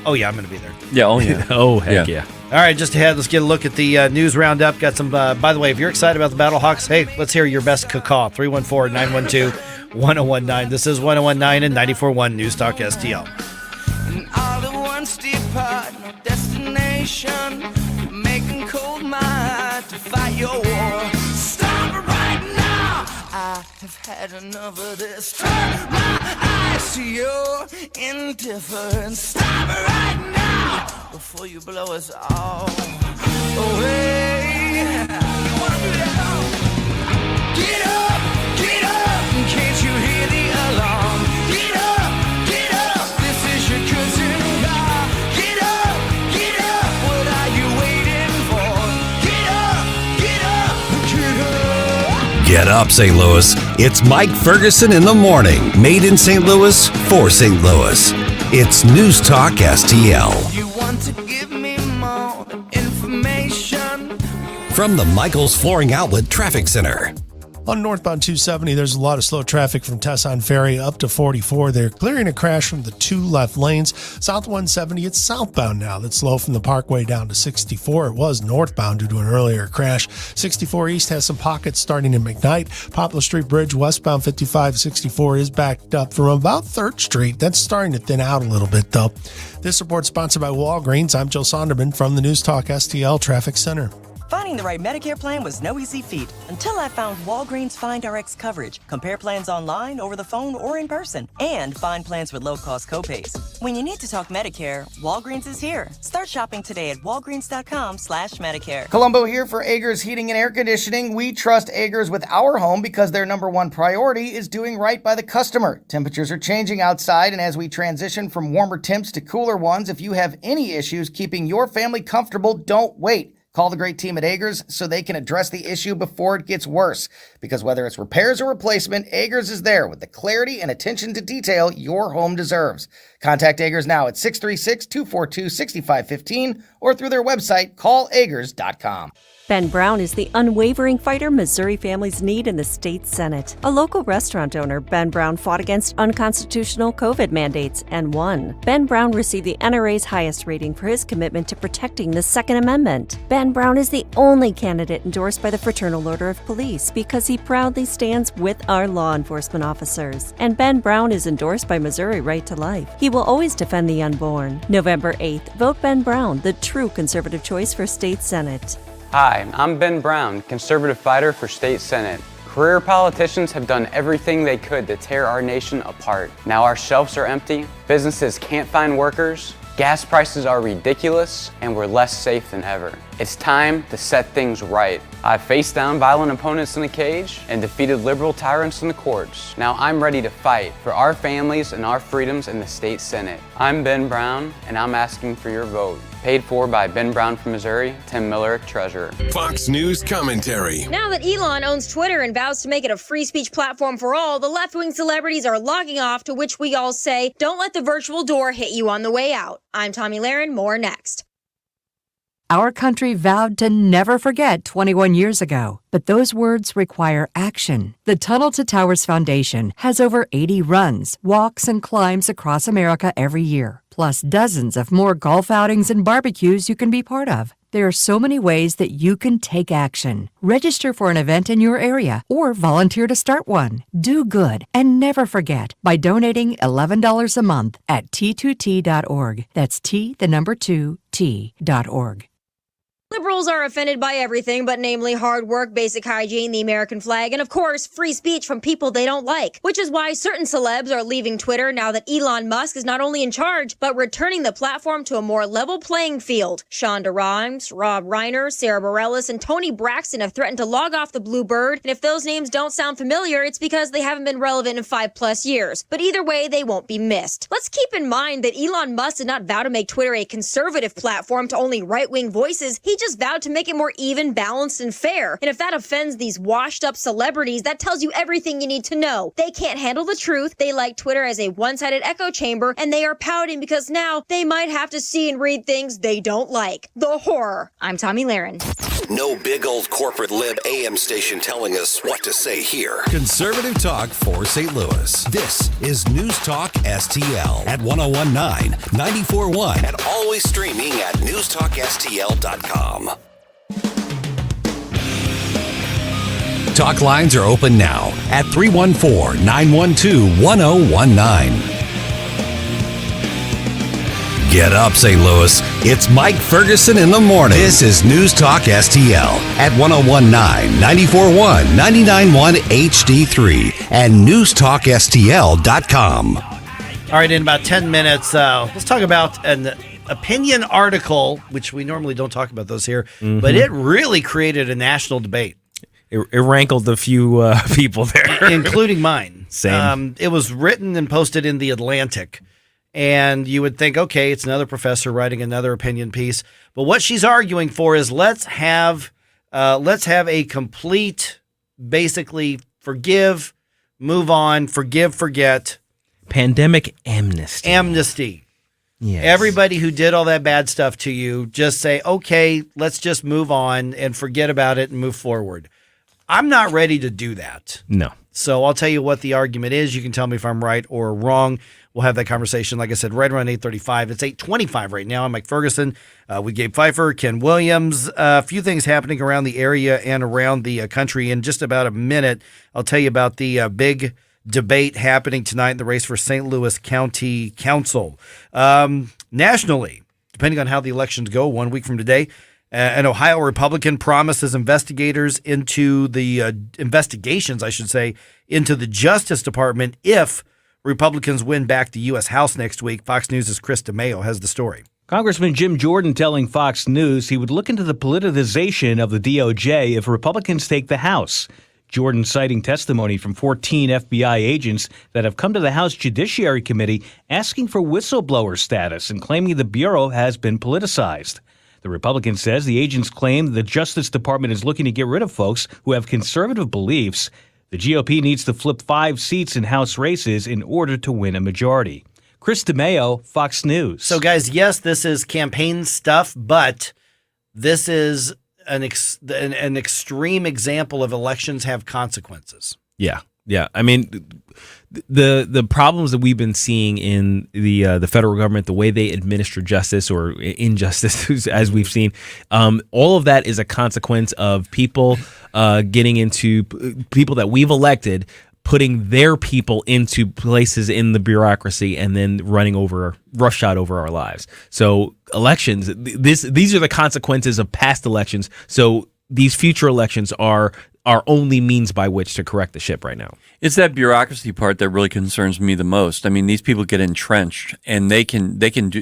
Oh, yeah, I'm going to be there. Yeah, oh, yeah. Oh, heck yeah. All right, just ahead, let's get a look at the news roundup. Got some, by the way, if you're excited about the Battlehawks, hey, let's hear your best cacao. 314-912-1019. This is 1019 and 94.1 News Talk STL. And all at once depart, no destination, making cold my heart to fight your war. Stop it right now! I have had enough of this. Turn my eyes to your indifference. Stop it right now before you blow us all away. You wanna do that? Get up, can't you hear the alarm? Get up, this is your cousin car. Get up, what are you waiting for? Get up. Get up, St. Louis. It's Mike Ferguson in the morning. Made in St. Louis, for St. Louis. It's News Talk STL. You want to give me more information? From the Michaels Flooring Outlet Traffic Center. On northbound 270, there's a lot of slow traffic from Tesson Ferry up to 44. They're clearing a crash from the 2 left lanes. South 170, it's southbound now. That's slow from the Parkway down to 64. It was northbound due to an earlier crash. 64 East has some pockets starting in McKnight. Poplar Street Bridge westbound 55-64 is backed up from about 3rd Street. That's starting to thin out a little bit, though. This report sponsored by Walgreens. I'm Joe Sonderman from the News Talk STL Traffic Center. Finding the right Medicare plan was no easy feat until I found Walgreens Find RX coverage. Compare plans online, over the phone, or in person, and find plans with low-cost copays. When you need to talk Medicare, Walgreens is here. Start shopping today at walgreens.com/Medicare. Colombo here for Agers Heating and Air Conditioning. We trust Agers with our home because their number one priority is doing right by the customer. Temperatures are changing outside, and as we transition from warmer temps to cooler ones, if you have any issues keeping your family comfortable, don't wait. Call the great team at Agers so they can address the issue before it gets worse. Because whether it's repairs or replacement, Agers is there with the clarity and attention to detail your home deserves. Contact Agers now at 636-242-6515 or through their website, callagers.com. Ben Brown is the unwavering fighter Missouri families need in the state Senate. A local restaurant owner, Ben Brown fought against unconstitutional COVID mandates and won. Ben Brown received the NRA's highest rating for his commitment to protecting the Second Amendment. Ben Brown is the only candidate endorsed by the Fraternal Order of Police because he proudly stands with our law enforcement officers. And Ben Brown is endorsed by Missouri Right to Life. He will always defend the unborn. November 8th, vote Ben Brown, the true conservative choice for state Senate. Hi, I'm Ben Brown, conservative fighter for state Senate. Career politicians have done everything they could to tear our nation apart. Now our shelves are empty, businesses can't find workers, gas prices are ridiculous, and we're less safe than ever. It's time to set things right. I've faced down violent opponents in the cage and defeated liberal tyrants in the courts. Now I'm ready to fight for our families and our freedoms in the state Senate. I'm Ben Brown, and I'm asking for your vote. Paid for by Ben Brown from Missouri, Tim Miller, Treasurer. Fox News commentary. Now that Elon owns Twitter and vows to make it a free speech platform for all, the left-wing celebrities are logging off, to which we all say, don't let the virtual door hit you on the way out. I'm Tommy Lahren, more next. Our country vowed to never forget 21 years ago, but those words require action. The Tunnel to Towers Foundation has over 80 runs, walks, and climbs across America every year, plus dozens of more golf outings and barbecues you can be part of. There are so many ways that you can take action. Register for an event in your area or volunteer to start one. Do good and never forget by donating $11 a month at t2t.org. That's T2T.org. Liberals are offended by everything, but namely hard work, basic hygiene, the American flag, and of course, free speech from people they don't like. Which is why certain celebs are leaving Twitter now that Elon Musk is not only in charge, but returning the platform to a more level playing field. Shonda Rhimes, Rob Reiner, Sarah Bareilles, and Tony Braxton have threatened to log off the Blue Bird, and if those names don't sound familiar, it's because they haven't been relevant in 5+ years. But either way, they won't be missed. Let's keep in mind that Elon Musk did not vow to make Twitter a conservative platform to only right-wing voices. He just vowed to make it more even, balanced, and fair. And if that offends these washed-up celebrities, that tells you everything you need to know. They can't handle the truth, they like Twitter as a one-sided echo chamber, and they are pouting because now they might have to see and read things they don't like. The horror. I'm Tommy Lahren. No big old corporate lib AM station telling us what to say here. Conservative talk for St. Louis. This is News Talk STL at 1019, 94.1. And always streaming at NewstalkSTL.com. Talk lines are open now at 314-912-1019. Get up, St. Louis. It's Mike Ferguson in the morning. This is News Talk STL at 1019, 94.1, 99.1 HD3 and NewstalkSTL.com. All right, in about 10 minutes, let's talk about an opinion article, which we normally don't talk about those here, but it really created a national debate. It rankled a few people there, including mine. Same. It was written and posted in The Atlantic, and you would think, okay, it's another professor writing another opinion piece. But what she's arguing for is let's have a complete, basically, forgive, move on, forgive, forget. Pandemic amnesty. Amnesty. Yes. Everybody who did all that bad stuff to you, just say, okay, let's just move on and forget about it and move forward. I'm not ready to do that. No. So I'll tell you what the argument is. You can tell me if I'm right or wrong. We'll have that conversation, like I said, right around 8:35. It's 8:25 right now. I'm Mike Ferguson with Gabe Pfeiffer, Ken Williams. A few things happening around the area and around the country. In just about a minute, I'll tell you about the big debate happening tonight in the race for St. Louis County Council. Nationally, depending on how the elections go, 1 week from today, an Ohio Republican promises investigations, into the Justice Department if Republicans win back the U.S. House next week. Fox News' Chris DeMeo has the story. Congressman Jim Jordan telling Fox News he would look into the politicization of the DOJ if Republicans take the House. Jordan citing testimony from 14 FBI agents that have come to the House Judiciary Committee asking for whistleblower status and claiming the Bureau has been politicized. The Republican says the agents claim the Justice Department is looking to get rid of folks who have conservative beliefs. The GOP needs to flip 5 seats in House races in order to win a majority. Chris DeMeo, Fox News. So, guys, yes, this is campaign stuff, but this is an extreme example of elections have consequences. Yeah. Yeah. I mean, the problems that we've been seeing in the federal government, the way they administer justice or injustice, as we've seen, all of that is a consequence of people getting into people that we've elected, putting their people into places in the bureaucracy and then running roughshod over our lives. So elections, these are the consequences of past elections. So these future elections are our only means by which to correct the ship right now. It's that bureaucracy part that really concerns me the most. I mean, these people get entrenched, and they can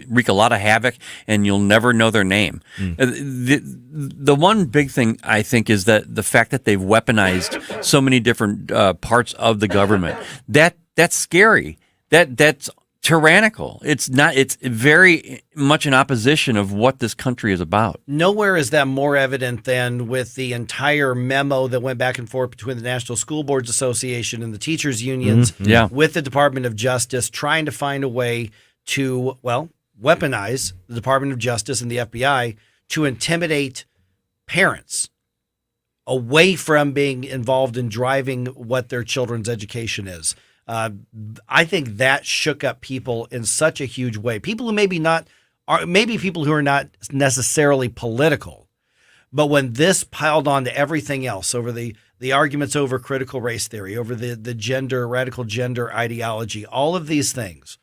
wreak a lot of havoc, and you'll never know their name. The one big thing, I think, is that the fact that they've weaponized so many different parts of the government. That's scary. That's tyrannical. It's not. It's very much in opposition of what this country is about. Nowhere is that more evident than with the entire memo that went back and forth between the National School Boards Association and the teachers unions with the Department of Justice, trying to find a way to, weaponize the Department of Justice and the FBI to intimidate parents away from being involved in driving what their children's education is. I think that shook up people in such a huge way. People who maybe people who are not necessarily political, but when this piled on to everything else, over the arguments over critical race theory, over the radical gender ideology, all of these things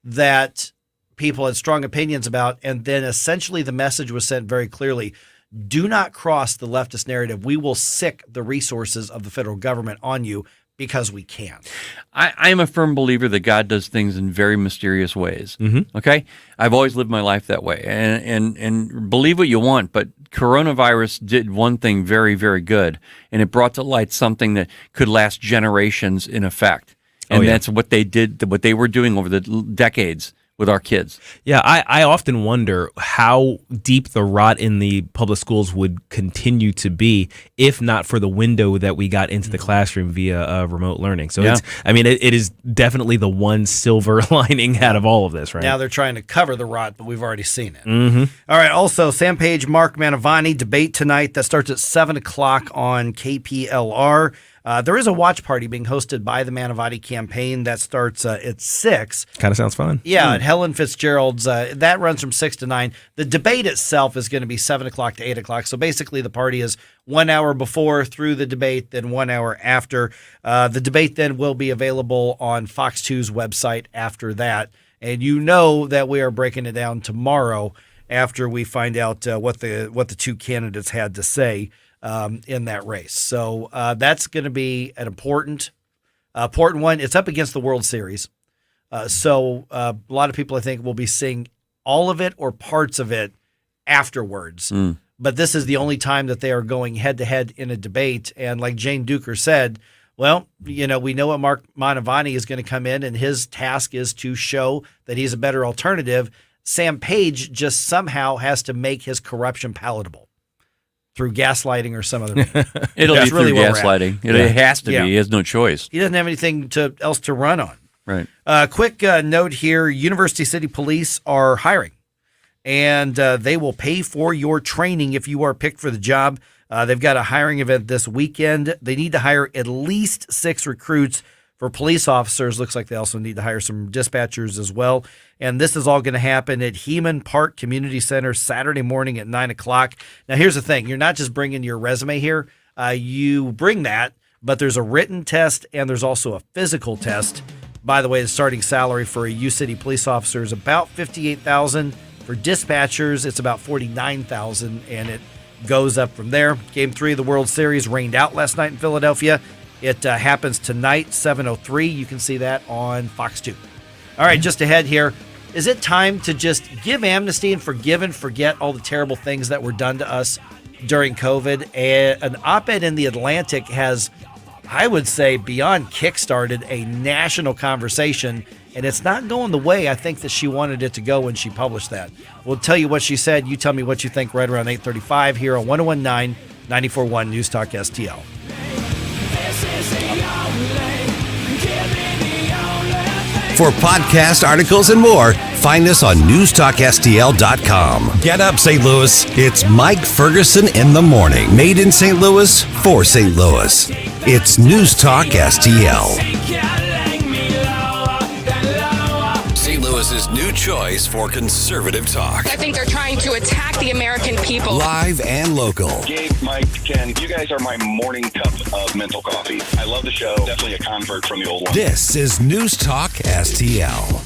that people had strong opinions about, and then essentially the message was sent very clearly: do not cross the leftist narrative. We will sick the resources of the federal government on you, because we can. I am a firm believer that God does things in very mysterious ways. Okay? I've always lived my life that way. And believe what you want, but coronavirus did one thing very, very good, and it brought to light something that could last generations in effect. And that's what they did, what they were doing over the decades with our kids. Yeah, I often wonder how deep the rot in the public schools would continue to be if not for the window that we got into the classroom via remote learning. So it is definitely the one silver lining out of all of this, right? Now they're trying to cover the rot, but we've already seen it. All right, also, Sam Page, Mark Mantovani, debate tonight that starts at 7 o'clock on KPLR. There is a watch party being hosted by the Mantovani campaign that starts at 6. Kind of sounds fun. Yeah, at Helen Fitzgerald's. That runs from 6 to 9. The debate itself is going to be 7 o'clock to 8 o'clock. So basically the party is 1 hour before through the debate, then 1 hour after. The debate then will be available on Fox 2's website after that. And you know that we are breaking it down tomorrow after we find out what the two candidates had to say in that race. So that's going to be an important one. It's up against the World Series. So a lot of people, I think, will be seeing all of it or parts of it afterwards. But this is the only time that they are going head-to-head in a debate. And like Jane Duker said, well, we know what Mark Mantovani is going to come in, and his task is to show that he's a better alternative. Sam Page just somehow has to make his corruption palatable through gaslighting or some other way. It'll be through gaslighting. It has to be. He has no choice. He doesn't have anything else to run on. Right. Quick note here, University City Police are hiring, and they will pay for your training if you are picked for the job. They've got a hiring event this weekend. They need to hire at least 6 recruits for police officers. Looks like they also need to hire some dispatchers as well. And this is all going to happen at Heman Park Community Center Saturday morning at 9 o'clock. Now, here's the thing. You're not just bringing your resume here. You bring that, but there's a written test and there's also a physical test. By the way, the starting salary for a U-City police officer is about $58,000. For dispatchers, it's about $49,000, and it goes up from there. Game 3 of the World Series rained out last night in Philadelphia. It happens tonight, 7:03. You can see that on Fox 2. All right, just ahead here. Is it time to just give amnesty and forgive and forget all the terrible things that were done to us during COVID? An op-ed in The Atlantic has, I would say, beyond kickstarted a national conversation, and it's not going the way I think that she wanted it to go when she published that. We'll tell you what she said. You tell me what you think right around 8:35 here on 101.9, 94.1 News Talk STL. For podcast articles and more, find us on NewstalkSTL.com. Get up, St. Louis. It's Mike Ferguson in the morning. Made in St. Louis for St. Louis. It's News Talk STL. St. Louis's new choice for conservative talk. I think they're trying to attack the American people. Live and local. Gabe, Mike, Ken, you guys are my morning cup of mental coffee. I love the show. Definitely a convert from the old one. This is News Talk STL.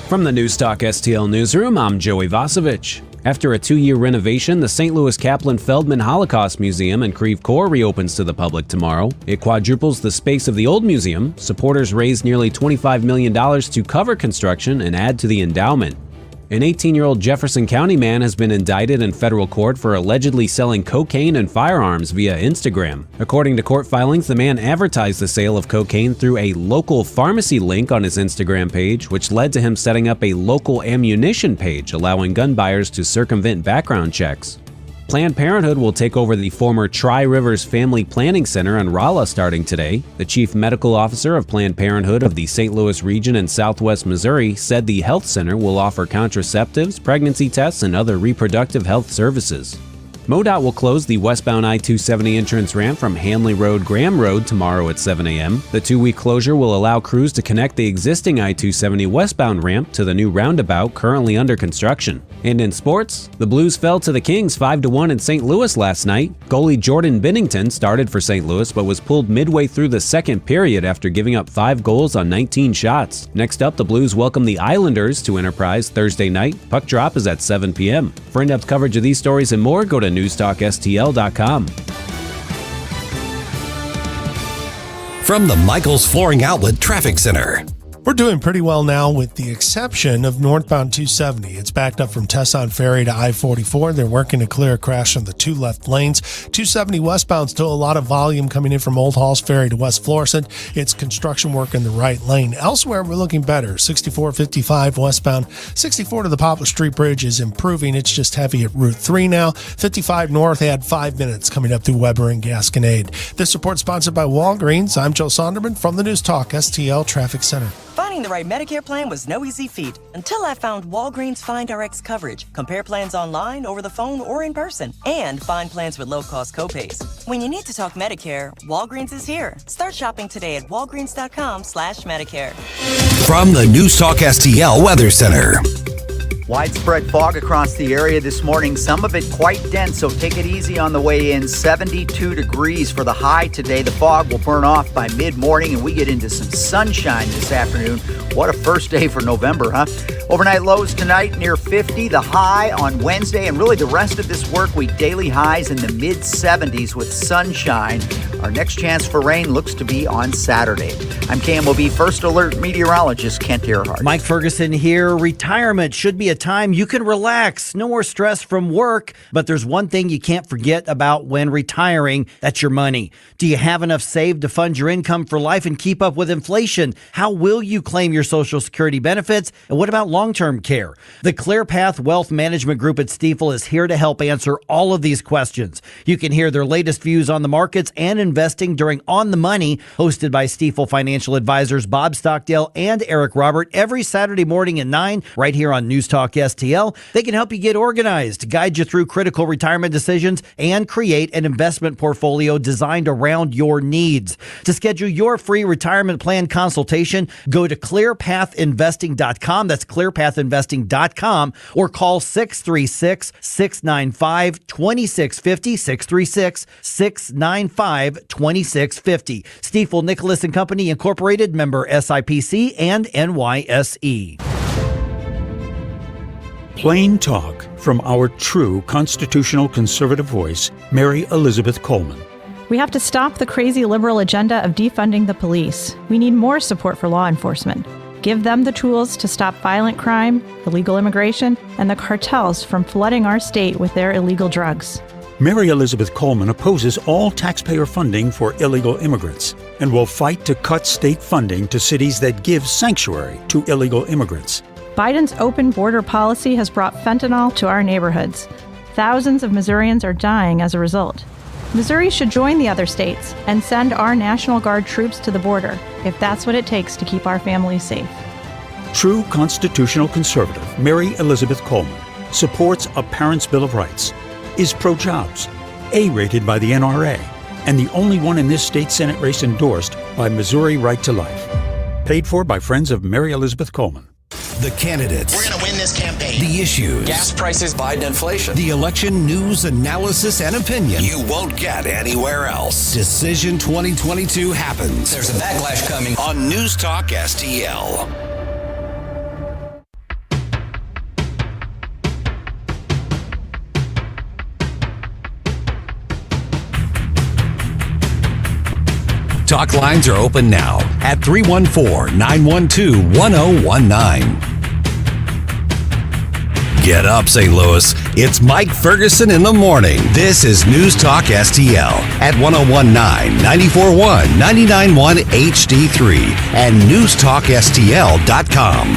From the News Talk STL newsroom, I'm Joey Vasovich. After a 2-year renovation, the St. Louis Kaplan Feldman Holocaust Museum in Creve Coeur reopens to the public tomorrow. It quadruples the space of the old museum. Supporters raised nearly $25 million to cover construction and add to the endowment. An 18-year-old Jefferson County man has been indicted in federal court for allegedly selling cocaine and firearms via Instagram. According to court filings, the man advertised the sale of cocaine through a local pharmacy link on his Instagram page, which led to him setting up a local ammunition page, allowing gun buyers to circumvent background checks. Planned Parenthood will take over the former Tri-Rivers Family Planning Center in Rolla starting today. The chief medical officer of Planned Parenthood of the St. Louis region in southwest Missouri said the health center will offer contraceptives, pregnancy tests, and other reproductive health services. MoDOT will close the westbound I-270 entrance ramp from Hanley Road, Graham Road tomorrow at 7 a.m. The 2-week closure will allow crews to connect the existing I-270 westbound ramp to the new roundabout currently under construction. And in sports, the Blues fell to the Kings 5-1 in St. Louis last night. Goalie Jordan Binnington started for St. Louis but was pulled midway through the second period after giving up 5 goals on 19 shots. Next up, the Blues welcome the Islanders to Enterprise Thursday night. Puck drop is at 7 p.m. For in-depth coverage of these stories and more, go to NewstalkSTL.com. From the Michaels Flooring Outlet Traffic Center. We're doing pretty well now with the exception of northbound 270. It's backed up from Tesson Ferry to I-44. They're working to clear a crash on the 2 left lanes. 270 westbound, still a lot of volume coming in from Old Halls Ferry to West Florissant. It's construction work in the right lane. Elsewhere, we're looking better. 6455 westbound. 64 to the Poplar Street Bridge is improving. It's just heavy at Route 3 now. 55 north had 5 minutes coming up through Weber and Gasconade. This report sponsored by Walgreens. I'm Joe Sonderman from the News Talk STL Traffic Center. Finding the right Medicare plan was no easy feat until I found Walgreens Find Rx coverage. Compare plans online, over the phone, or in person. And find plans with low-cost copays. When you need to talk Medicare, Walgreens is here. Start shopping today at walgreens.com/Medicare. From the News Talk STL Weather Center. Widespread fog across the area this morning, some of it quite dense, so take it easy on the way in. 72 degrees for the high today. The fog will burn off by mid-morning, and we get into some sunshine this afternoon. What a first day for November, huh? Overnight lows tonight near 50, the high on Wednesday, and really the rest of this work week, daily highs in the mid-70s with sunshine. Our next chance for rain looks to be on Saturday. I'm KMOV First Alert meteorologist Kent Earhart. Mike Ferguson here. Retirement should be a time you can relax. No more stress from work. But there's one thing you can't forget about when retiring. That's your money. Do you have enough saved to fund your income for life and keep up with inflation? How will you claim your Social Security benefits? And what about long-term care? The ClearPath Wealth Management Group at Stifel is here to help answer all of these questions. You can hear their latest views on the markets and investing during On the Money, hosted by Stifel financial advisors Bob Stockdale and Eric Robert, every Saturday morning at 9, right here on News Talk STL. They can help you get organized, guide you through critical retirement decisions, and create an investment portfolio designed around your needs. To schedule your free retirement plan consultation, go to clearpathinvesting.com. That's clearpathinvesting.com, or call 636-695-2650, 636-695-2650. Stifel Nicholas and Company Incorporated, member SIPC and NYSE. Plain talk from our true constitutional conservative voice, Mary Elizabeth Coleman. We have to stop the crazy liberal agenda of defunding the police. We need more support for law enforcement. Give them the tools to stop violent crime, illegal immigration, and the cartels from flooding our state with their illegal drugs. Mary Elizabeth Coleman opposes all taxpayer funding for illegal immigrants and will fight to cut state funding to cities that give sanctuary to illegal immigrants. Biden's open border policy has brought fentanyl to our neighborhoods. Thousands of Missourians are dying as a result. Missouri should join the other states and send our National Guard troops to the border if that's what it takes to keep our families safe. True constitutional conservative Mary Elizabeth Coleman supports a Parents' Bill of Rights, is pro-jobs, A-rated by the NRA, and the only one in this state Senate race endorsed by Missouri Right to Life. Paid for by friends of Mary Elizabeth Coleman. The candidates. We're going to win this campaign. The issues. Gas prices, Biden inflation. The election news, analysis, and opinion you won't get anywhere else. Decision 2022 happens. There's a backlash coming on News Talk STL. Talk lines are open now at 314-912-1019. Get up, St. Louis. It's Mike Ferguson in the morning. This is News Talk STL at 1019, 94.1, 99.1 HD3 and NewstalkSTL.com.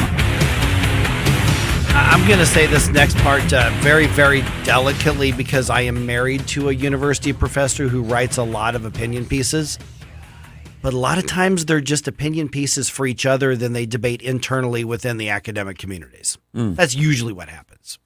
I'm going to say this next part very, very delicately because I am married to a university professor who writes a lot of opinion pieces. But a lot of times they're just opinion pieces for each other, then they debate internally within the academic communities. That's usually what happens.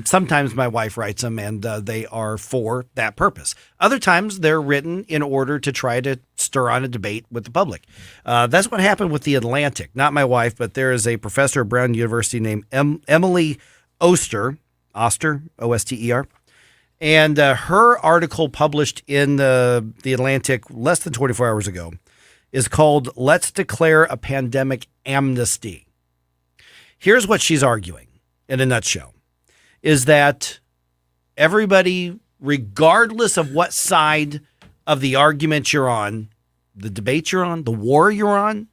Sometimes my wife writes them and they are for that purpose. Other times they're written in order to try to stir on a debate with the public. That's what happened with The Atlantic. Not my wife, but there is a professor at Brown University named Emily Oster, O-S-T-E-R. And her article published in the Atlantic less than 24 hours ago is called "Let's Declare a Pandemic Amnesty." Here's what she's arguing in a nutshell, is that everybody, regardless of what side of the argument you're on, the debate you're on, the war you're on,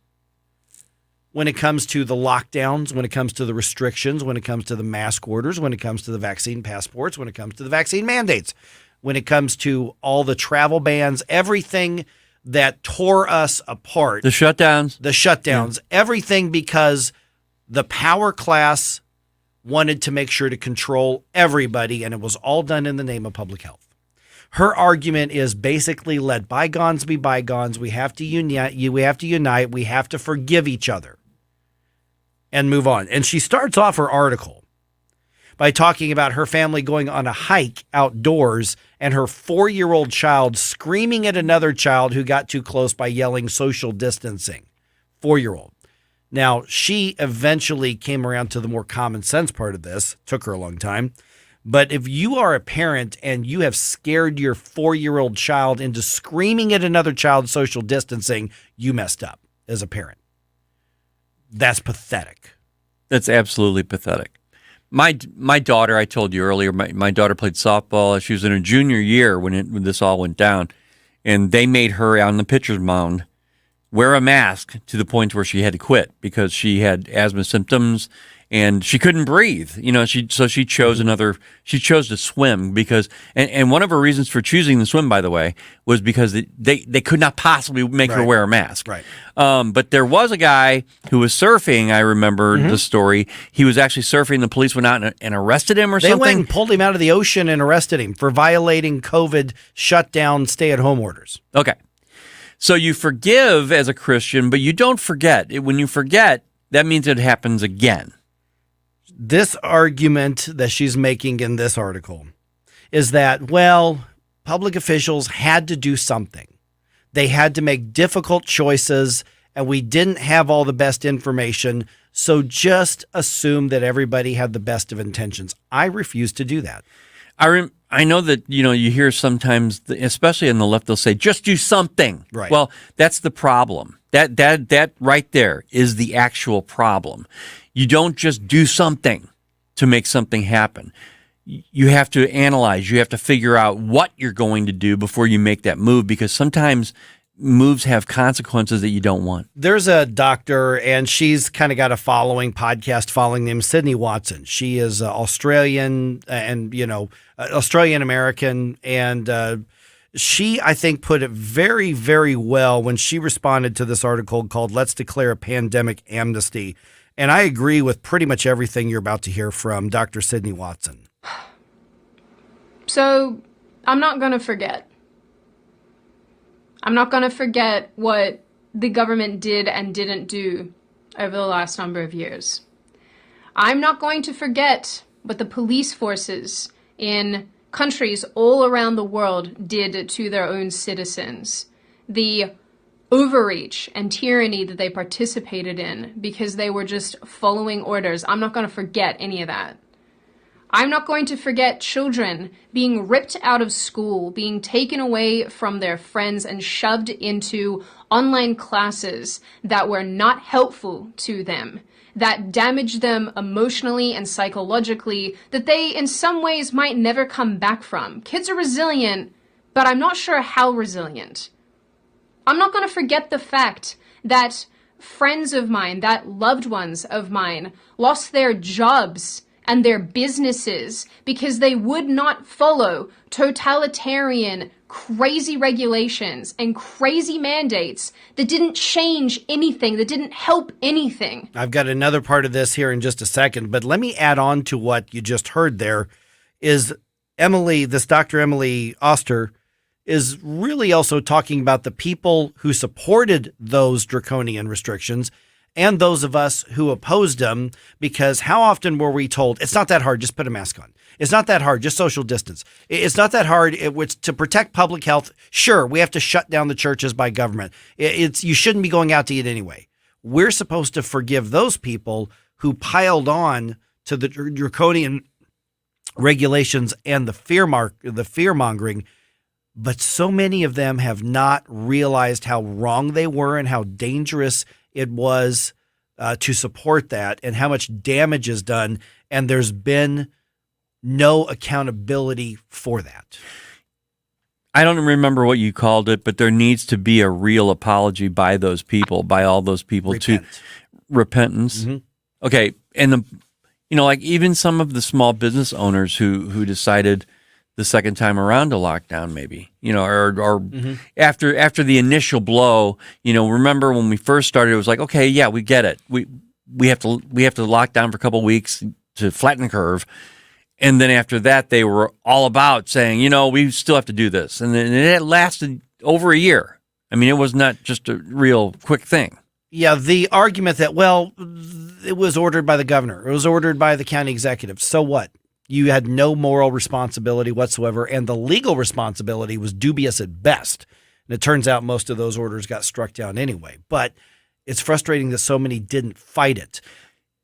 when it comes to the lockdowns, when it comes to the restrictions, when it comes to the mask orders, when it comes to the vaccine passports, when it comes to the vaccine mandates, when it comes to all the travel bans, everything that tore us apart. The shutdowns, everything because the power class wanted to make sure to control everybody, and it was all done in the name of public health. Her argument is basically let bygones be bygones. We have to unite. We have to forgive each other and move on. And she starts off her article by talking about her family going on a hike outdoors and her 4-year-old child screaming at another child who got too close by yelling social distancing. 4-year-old. Now, she eventually came around to the more common sense part of this. Took her a long time. But if you are a parent and you have scared your 4-year-old child into screaming at another child social distancing, you messed up as a parent. That's pathetic. That's absolutely pathetic. My daughter, I told you earlier, my daughter played softball. She was in her junior year when this all went down. And they made her on the pitcher's mound wear a mask to the point where she had to quit because she had asthma symptoms and she couldn't breathe. She chose she chose to swim because, and one of her reasons for choosing the swim, by the way, was because they could not possibly make her wear a mask. Right. But there was a guy who was surfing. I remember the story. He was actually surfing. The police went out and arrested him or They something. went and pulled him out of the ocean and arrested him for violating COVID shutdown stay-at-home orders. Okay. So you forgive as a Christian, but you don't forget. When you forget, that means it happens again. This argument that she's making in this article is that, well, public officials had to do something. They had to make difficult choices, and we didn't have all the best information, so just assume that everybody had the best of intentions. I refuse to do that. I know that, you hear sometimes, especially in the left, they'll say, just do something. Right. Well, that's the problem. That right there is the actual problem. You don't just do something to make something happen. You have to analyze. You have to figure out what you're going to do before you make that move, because sometimes moves have consequences that you don't want. There's a doctor, and she's kind of got a podcast following named Sydney Watson. She is Australian and, Australian American. And she, I think, put it very, very well when she responded to this article called "Let's Declare a Pandemic Amnesty." And I agree with pretty much everything you're about to hear from Dr. Sydney Watson. So I'm not going to forget. I'm not going to forget what the government did and didn't do over the last number of years. I'm not going to forget what the police forces in countries all around the world did to their own citizens. The overreach and tyranny that they participated in because they were just following orders. I'm not going to forget any of that. I'm not going to forget children being ripped out of school, being taken away from their friends and shoved into online classes that were not helpful to them, that damaged them emotionally and psychologically, that they in some ways might never come back from. Kids are resilient, but I'm not sure how resilient. I'm not going to forget the fact that friends of mine, that loved ones of mine, lost their jobs and their businesses because they would not follow totalitarian, crazy regulations and crazy mandates that didn't change anything, that didn't help anything. I've got another part of this here in just a second, but let me add on to what you just heard there is this Dr. Emily Oster is really also talking about the people who supported those draconian restrictions and those of us who opposed them, because how often were we told, it's not that hard, just put a mask on. It's not that hard, just social distance. It's not that hard to protect public health. Sure, we have to shut down the churches by government. You shouldn't be going out to eat anyway. We're supposed to forgive those people who piled on to the draconian regulations and the fear-mongering, but so many of them have not realized how wrong they were and how dangerous it was to support that and how much damage is done. And there's been no accountability for that. I don't remember what you called it, but there needs to be a real apology by those people, by all those people to repentance. Mm-hmm. Okay. And like even some of the small business owners who decided the second time around to lockdown, maybe, or after the initial blow, remember when we first started, it was like, okay, yeah, we get it. We have to lock down for a couple of weeks to flatten the curve. And then after that, they were all about saying, we still have to do this. And then it lasted over a year. I mean, it was not just a real quick thing. Yeah, the argument that, it was ordered by the governor. It was ordered by the county executive. So what? You had no moral responsibility whatsoever, and the legal responsibility was dubious at best. And it turns out most of those orders got struck down anyway. But it's frustrating that so many didn't fight it.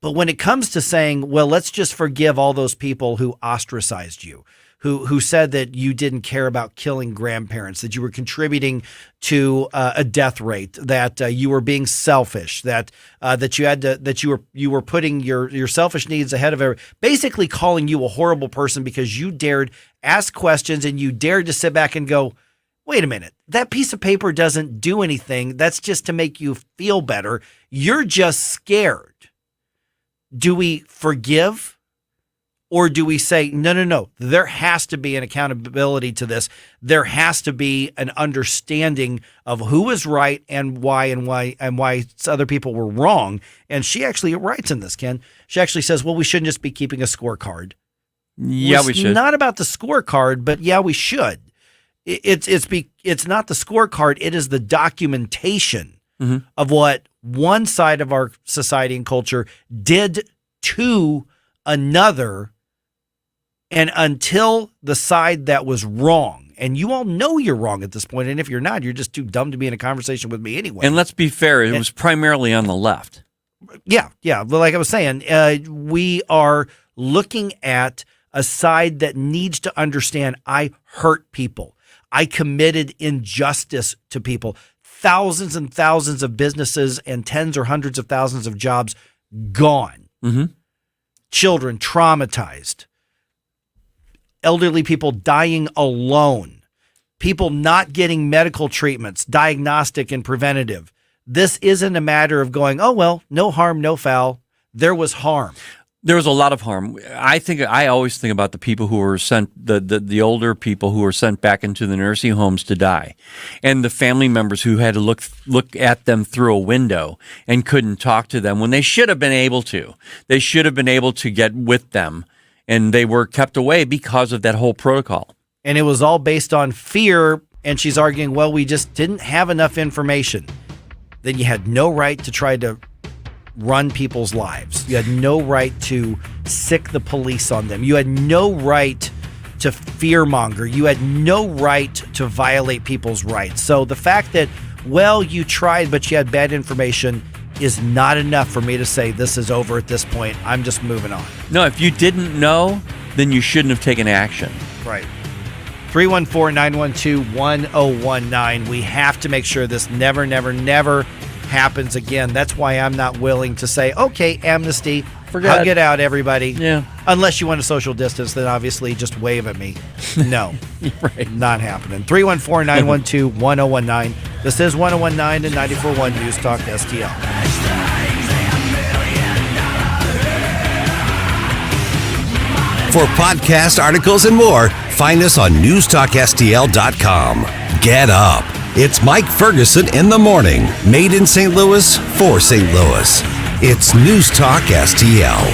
But when it comes to saying, well, let's just forgive all those people who ostracized you, who said that you didn't care about killing grandparents, that you were contributing to a death rate, that you were being selfish, that you were putting your selfish needs ahead of basically calling you a horrible person because you dared ask questions and you dared to sit back and go, wait a minute, that piece of paper doesn't do anything. That's just to make you feel better. You're just scared. Do we forgive? Or do we say, no, there has to be an accountability to this. There has to be an understanding of who is right and why other people were wrong. And she actually writes in this, Ken. She actually says, well, we shouldn't just be keeping a scorecard. Yeah, we should. It's not about the scorecard, but yeah, we should. It's not the scorecard. It is the documentation of what one side of our society and culture did to another. And until the side that was wrong, and you all know you're wrong at this point, and if you're not, you're just too dumb to be in a conversation with me anyway. And let's be fair, it was primarily on the left. Yeah. But like I was saying, we are looking at a side that needs to understand I hurt people. I committed injustice to people. Thousands and thousands of businesses and tens or hundreds of thousands of jobs gone. Children traumatized. Elderly people dying alone, people not getting medical treatments, diagnostic and preventative. This isn't a matter of going, oh, well, no harm, no foul. There was harm. There was a lot of harm. I always think about the people who were sent, the older people who were sent back into the nursing homes to die, and the family members who had to look at them through a window and couldn't talk to them when they should have been able to. They should have been able to get with them. And they were kept away because of that whole protocol. And it was all based on fear. And she's arguing, well, we just didn't have enough information. Then you had no right to try to run people's lives. You had no right to sick the police on them. You had no right to fearmonger. You had no right to violate people's rights. So the fact that, well, you tried, but you had bad information is not enough for me to say this is over at this point. I'm just moving on. No, if you didn't know, then you shouldn't have taken action. Right. 314-912-1019. We have to make sure this never happens again. That's why I'm not willing to say, okay, amnesty, hug it out, everybody. Yeah. Unless you want a social distance, then obviously just wave at me. No. Right. Not happening. 314-912-1019. This is 1019 and 94.1 News Talk STL. For podcast articles and more, find us on NewstalkSTL.com. Get up. It's Mike Ferguson in the morning. Made in St. Louis for St. Louis. It's News Talk STL.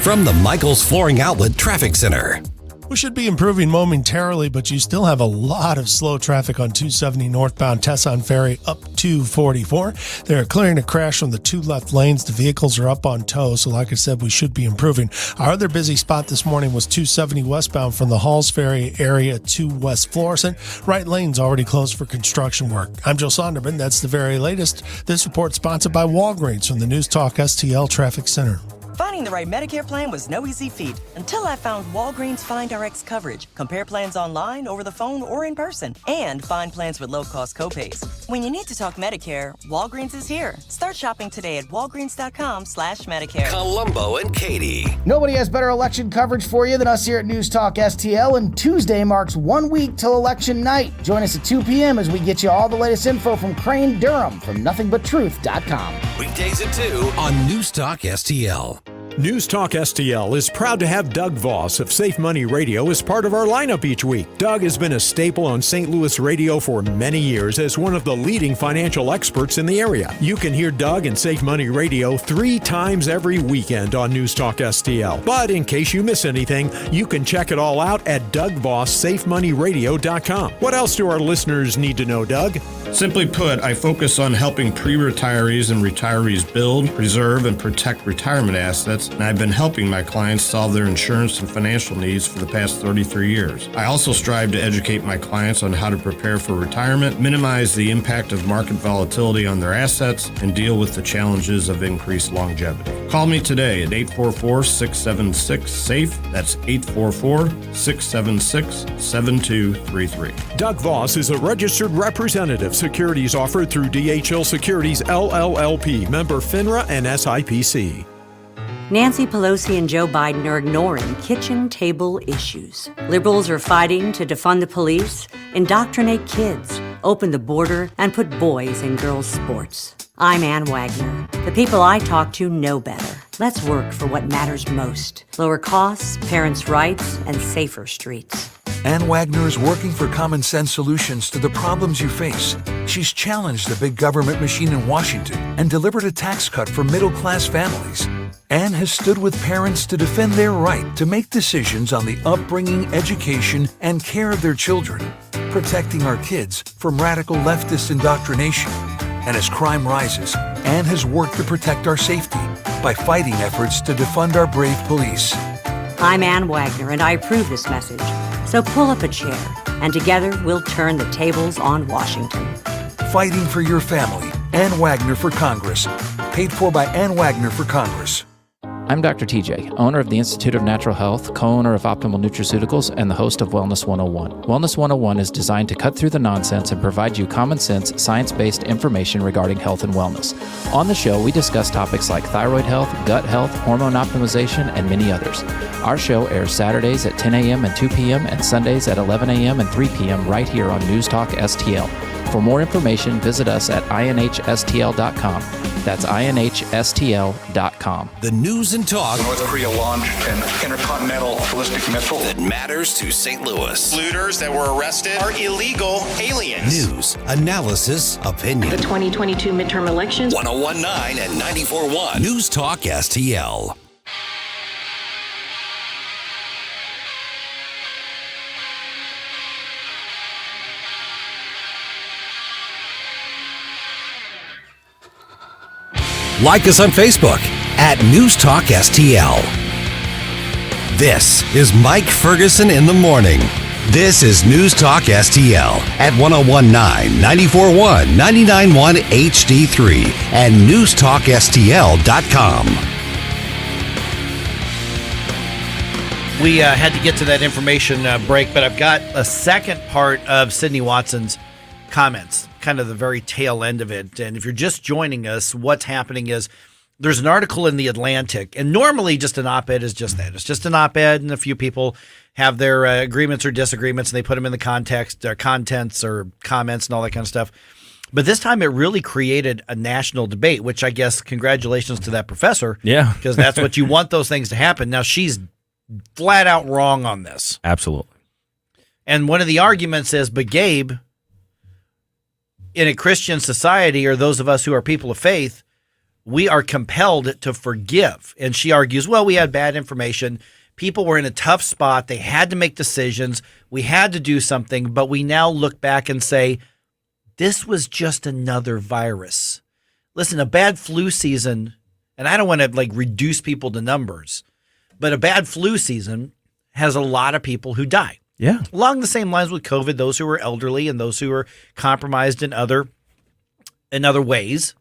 From the Michaels Flooring Outlet Traffic Center. We should be improving momentarily, but you still have a lot of slow traffic on 270 northbound Tesson Ferry up to 44. They're clearing a crash from the two left lanes. The vehicles are up on tow, so like I said, we should be improving. Our other busy spot this morning was 270 westbound from the Halls Ferry area to West Florissant. Right lane's already closed for construction work. I'm Joe Sonderman. That's the very latest. This report sponsored by Walgreens from the News Talk STL Traffic Center. Finding the right Medicare plan was no easy feat until I found Walgreens Find Rx coverage. Compare plans online, over the phone, or in person, and find plans with low-cost copays. When you need to talk Medicare, Walgreens is here. Start shopping today at walgreens.com/Medicare. Columbo and Katie. Nobody has better election coverage for you than us here at News Talk STL, and Tuesday marks 1 week till election night. Join us at 2 p.m. as we get you all the latest info from Crane Durham from nothingbuttruth.com. Weekdays at 2 on News Talk STL. News Talk STL is proud to have Doug Voss of Safe Money Radio as part of our lineup each week. Doug has been a staple on St. Louis radio for many years as one of the leading financial experts in the area. You can hear Doug and Safe Money Radio 3 times every weekend on News Talk STL. But in case you miss anything, you can check it all out at DougVossSafeMoneyRadio.com. What else do our listeners need to know, Doug? Simply put, I focus on helping pre-retirees and retirees build, preserve, and protect retirement assets, and I've been helping my clients solve their insurance and financial needs for the past 33 years. I also strive to educate my clients on how to prepare for retirement, minimize the impact of market volatility on their assets, and deal with the challenges of increased longevity. Call me today at 844-676-SAFE. That's 844-676-7233. Doug Voss is a registered representative. Securities offered through DHL Securities LLLP, member FINRA and SIPC. Nancy Pelosi and Joe Biden are ignoring kitchen table issues. Liberals are fighting to defund the police, indoctrinate kids, open the border, and put boys in girls' sports. I'm Ann Wagner. The people I talk to know better. Let's work for what matters most. Lower costs, parents' rights, and safer streets. Ann Wagner is working for common sense solutions to the problems you face. She's challenged the big government machine in Washington and delivered a tax cut for middle-class families. Ann has stood with parents to defend their right to make decisions on the upbringing, education, and care of their children, protecting our kids from radical leftist indoctrination. And as crime rises, Ann has worked to protect our safety by fighting efforts to defund our brave police. I'm Ann Wagner, and I approve this message. So pull up a chair, and together we'll turn the tables on Washington. Fighting for your family. Ann Wagner for Congress. Paid for by Ann Wagner for Congress. I'm Dr. TJ, owner of the Institute of Natural Health, co-owner of Optimal Nutraceuticals, and the host of Wellness 101. Wellness 101 is designed to cut through the nonsense and provide you common sense, science-based information regarding health and wellness. On the show, we discuss topics like thyroid health, gut health, hormone optimization, and many others. Our show airs Saturdays at 10 a.m. and 2 p.m. and Sundays at 11 a.m. and 3 p.m. right here on NewstalkSTL. For more information, visit us at inhstl.com. That's inhstl.com. The news and talk North Korea launched an intercontinental ballistic missile that matters to St. Louis. Looters that were arrested are illegal aliens. News, analysis, opinion. The 2022 midterm elections. 101.9 and 94.1. News Talk STL. Like us on Facebook at News Talk STL. This is Mike Ferguson in the morning. This is News Talk STL at 101.9, 94.1, 99.1 HD3 and NewstalkSTL.com. We had to get to that information break, but I've got a second part of Sydney Watson's comments, kind of the very tail end of it. And if you're just joining us, what's happening is there's an article in The Atlantic, and normally just an op-ed is just that. It's just an op-ed, and a few people have their agreements or disagreements, and they put them in the context, or contents or comments and all that kind of stuff. But this time it really created a national debate, which I guess congratulations to that professor. Yeah. Because that's what you want those things to happen. Now, she's flat out wrong on this. Absolutely. And one of the arguments is, but Gabe, in a Christian society, or those of us who are people of faith, we are compelled to forgive. And she argues, well, we had bad information. People were in a tough spot. They had to make decisions. We had to do something. But we now look back and say, this was just another virus. Listen, a bad flu season, and I don't want to reduce people to numbers, but a bad flu season has a lot of people who die. Yeah. Along the same lines with COVID, those who are elderly and those who are compromised in other ways.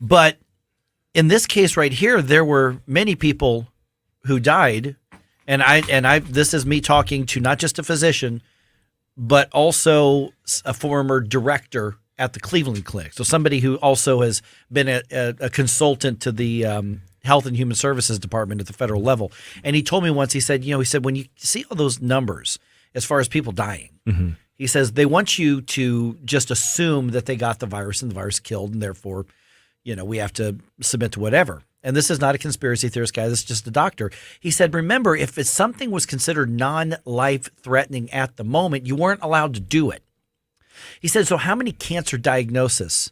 But in this case right here, there were many people who died, and I this is me talking to not just a physician, but also a former director at the Cleveland Clinic. So somebody who also has been a consultant to the Health and Human Services Department at the federal level. And he told me once, he said, when you see all those numbers as far as people dying, mm-hmm. He says they want you to just assume that they got the virus and the virus killed, and therefore, we have to submit to whatever. And this is not a conspiracy theorist guy. This is just a doctor. He said, remember, if something was considered non-life threatening at the moment, you weren't allowed to do it. He said, so how many cancer diagnoses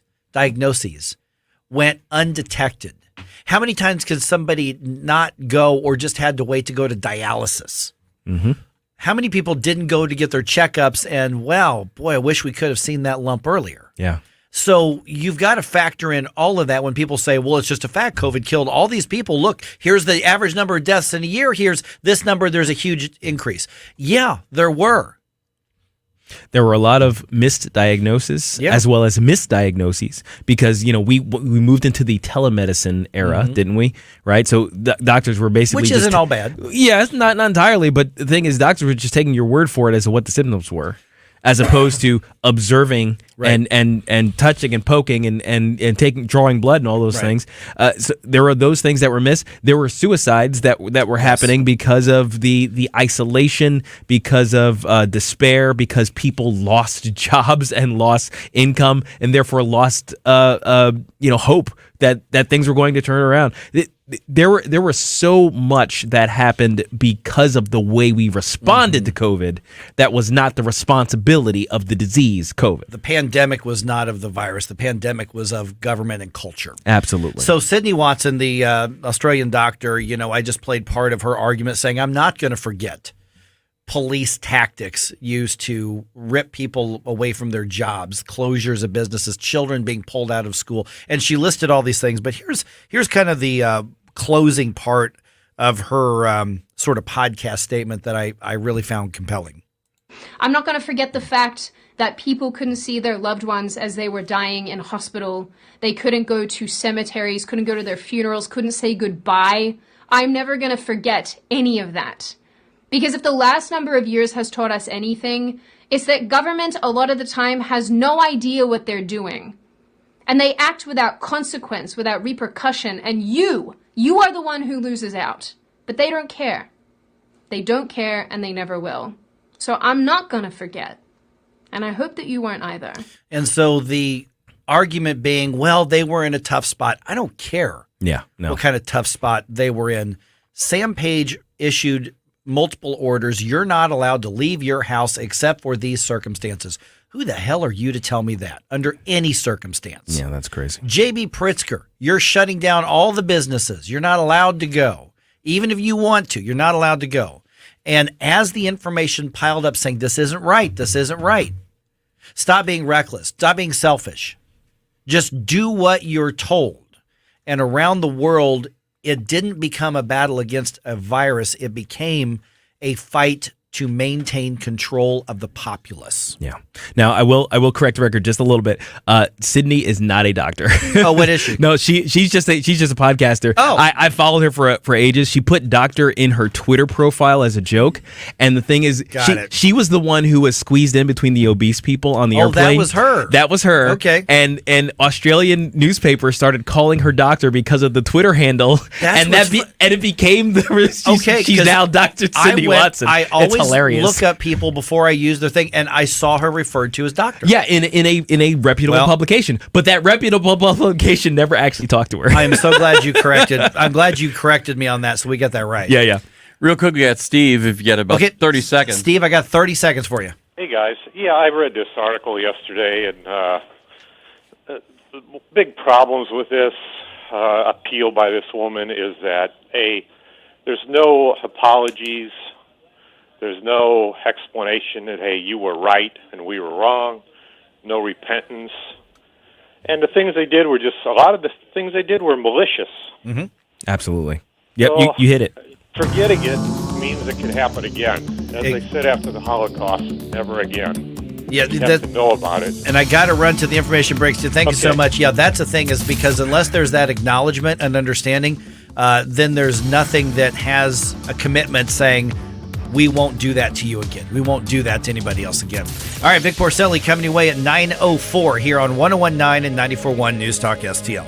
went undetected? How many times could somebody not go or just had to wait to go to dialysis? Mm-hmm. How many people didn't go to get their checkups and, well, boy, I wish we could have seen that lump earlier. Yeah. So you've got to factor in all of that when people say, well, it's just a fact. COVID killed all these people. Look, here's the average number of deaths in a year. Here's this number. There's a huge increase. Yeah, there were. There were a lot of missed diagnoses as well as misdiagnoses because, we moved into the telemedicine era, Mm-hmm. didn't we? Right? So doctors were basically Which isn't all bad. Yeah, it's not entirely. But the thing is, doctors were just taking your word for it as to what the symptoms were. as opposed to observing and touching and poking and drawing blood and all those things. So there were those things that were missed. There were suicides that were happening because of the isolation, because of despair, because people lost jobs and lost income and therefore lost hope that things were going to turn around. There was so much that happened because of the way we responded to COVID that was not the responsibility of the disease, COVID. The pandemic was not of the virus. The pandemic was of government and culture. Absolutely. So Sydney Watson, the Australian doctor, I just played part of her argument saying, I'm not going to forget police tactics used to rip people away from their jobs, closures of businesses, children being pulled out of school. And she listed all these things. But here's kind of the closing part of her sort of podcast statement that I really found compelling. I'm not going to forget the fact that people couldn't see their loved ones as they were dying in hospital. They couldn't go to cemeteries, couldn't go to their funerals, couldn't say goodbye. I'm never going to forget any of that. Because if the last number of years has taught us anything, it's that government a lot of the time has no idea what they're doing. And they act without consequence, without repercussion, and you are the one who loses out. But they don't care. They don't care, and they never will. So I'm not going to forget. And I hope that you won't either. And so the argument being, well, they were in a tough spot. I don't care what kind of tough spot they were in. Sam Page issued multiple orders. You're not allowed to leave your house except for these circumstances. Who the hell are you to tell me that under any circumstance? Yeah, that's crazy. J.B. Pritzker, you're shutting down all the businesses. You're not allowed to go. Even if you want to, you're not allowed to go. And as the information piled up saying, this isn't right, stop being reckless, stop being selfish. Just do what you're told. And around the world, it didn't become a battle against a virus. It became a fight to maintain control of the populace. Yeah. Now I will correct the record just a little bit. Sydney is not a doctor. Oh, what is she? No, she's just a podcaster. Oh, I followed her for ages. She put doctor in her Twitter profile as a joke, and the thing is, she was the one who was squeezed in between the obese people on the airplane. That was her. That was her. Okay. And Australian newspapers started calling her doctor because of the Twitter handle, and it became she's now Dr. Sydney Watson. I always hilarious. Look up people before I use their thing, and I saw her referred to as doctor. Yeah, in a reputable publication, but that reputable publication never actually talked to her. I am so glad you corrected. I'm glad you corrected me on that, so we get that right. Yeah. Real quick, we got Steve. If you get about 30 seconds, Steve, I got 30 seconds for you. Hey guys, I read this article yesterday, and big problems with this appeal by this woman is that there's no apologies. There's no explanation that, hey, you were right and we were wrong. No repentance. And the things they did were a lot of the things they did were malicious. Mm-hmm. Absolutely. Yep, so, you hit it. Forgetting it means it can happen again. As they said after the Holocaust, never again. Yeah, you have to know about it. And I got to run to the information breaks too. Thank you so much. Yeah, that's the thing, is because unless there's that acknowledgement and understanding, then there's nothing that has a commitment saying, we won't do that to you again. We won't do that to anybody else again. All right, Vic Porcelli coming your way at 9:04 here on 101.9 and 94.1 News Talk STL.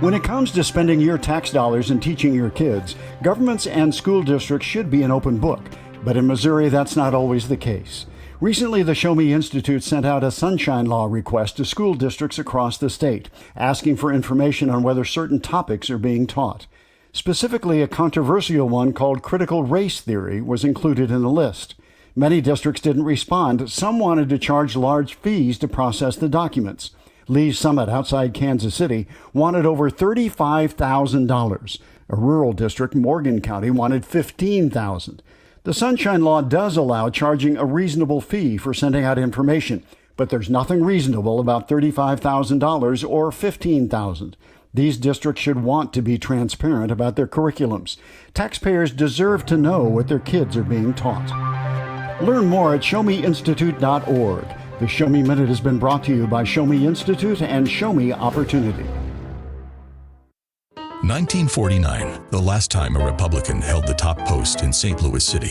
When it comes to spending your tax dollars and teaching your kids, governments and school districts should be an open book. But in Missouri, that's not always the case. Recently, the Show Me Institute sent out a sunshine law request to school districts across the state, asking for information on whether certain topics are being taught. Specifically, a controversial one called critical race theory was included in the list. Many districts didn't respond. Some wanted to charge large fees to process the documents. Lee's Summit outside Kansas City wanted over $35,000. A rural district, Morgan County, wanted $15,000. The Sunshine Law does allow charging a reasonable fee for sending out information, but there's nothing reasonable about $35,000 or $15,000. These districts should want to be transparent about their curriculums. Taxpayers deserve to know what their kids are being taught. Learn more at showmeinstitute.org. The Show Me Minute has been brought to you by Show Me Institute and Show Me Opportunity. 1949, the last time a Republican held the top post in St. Louis City.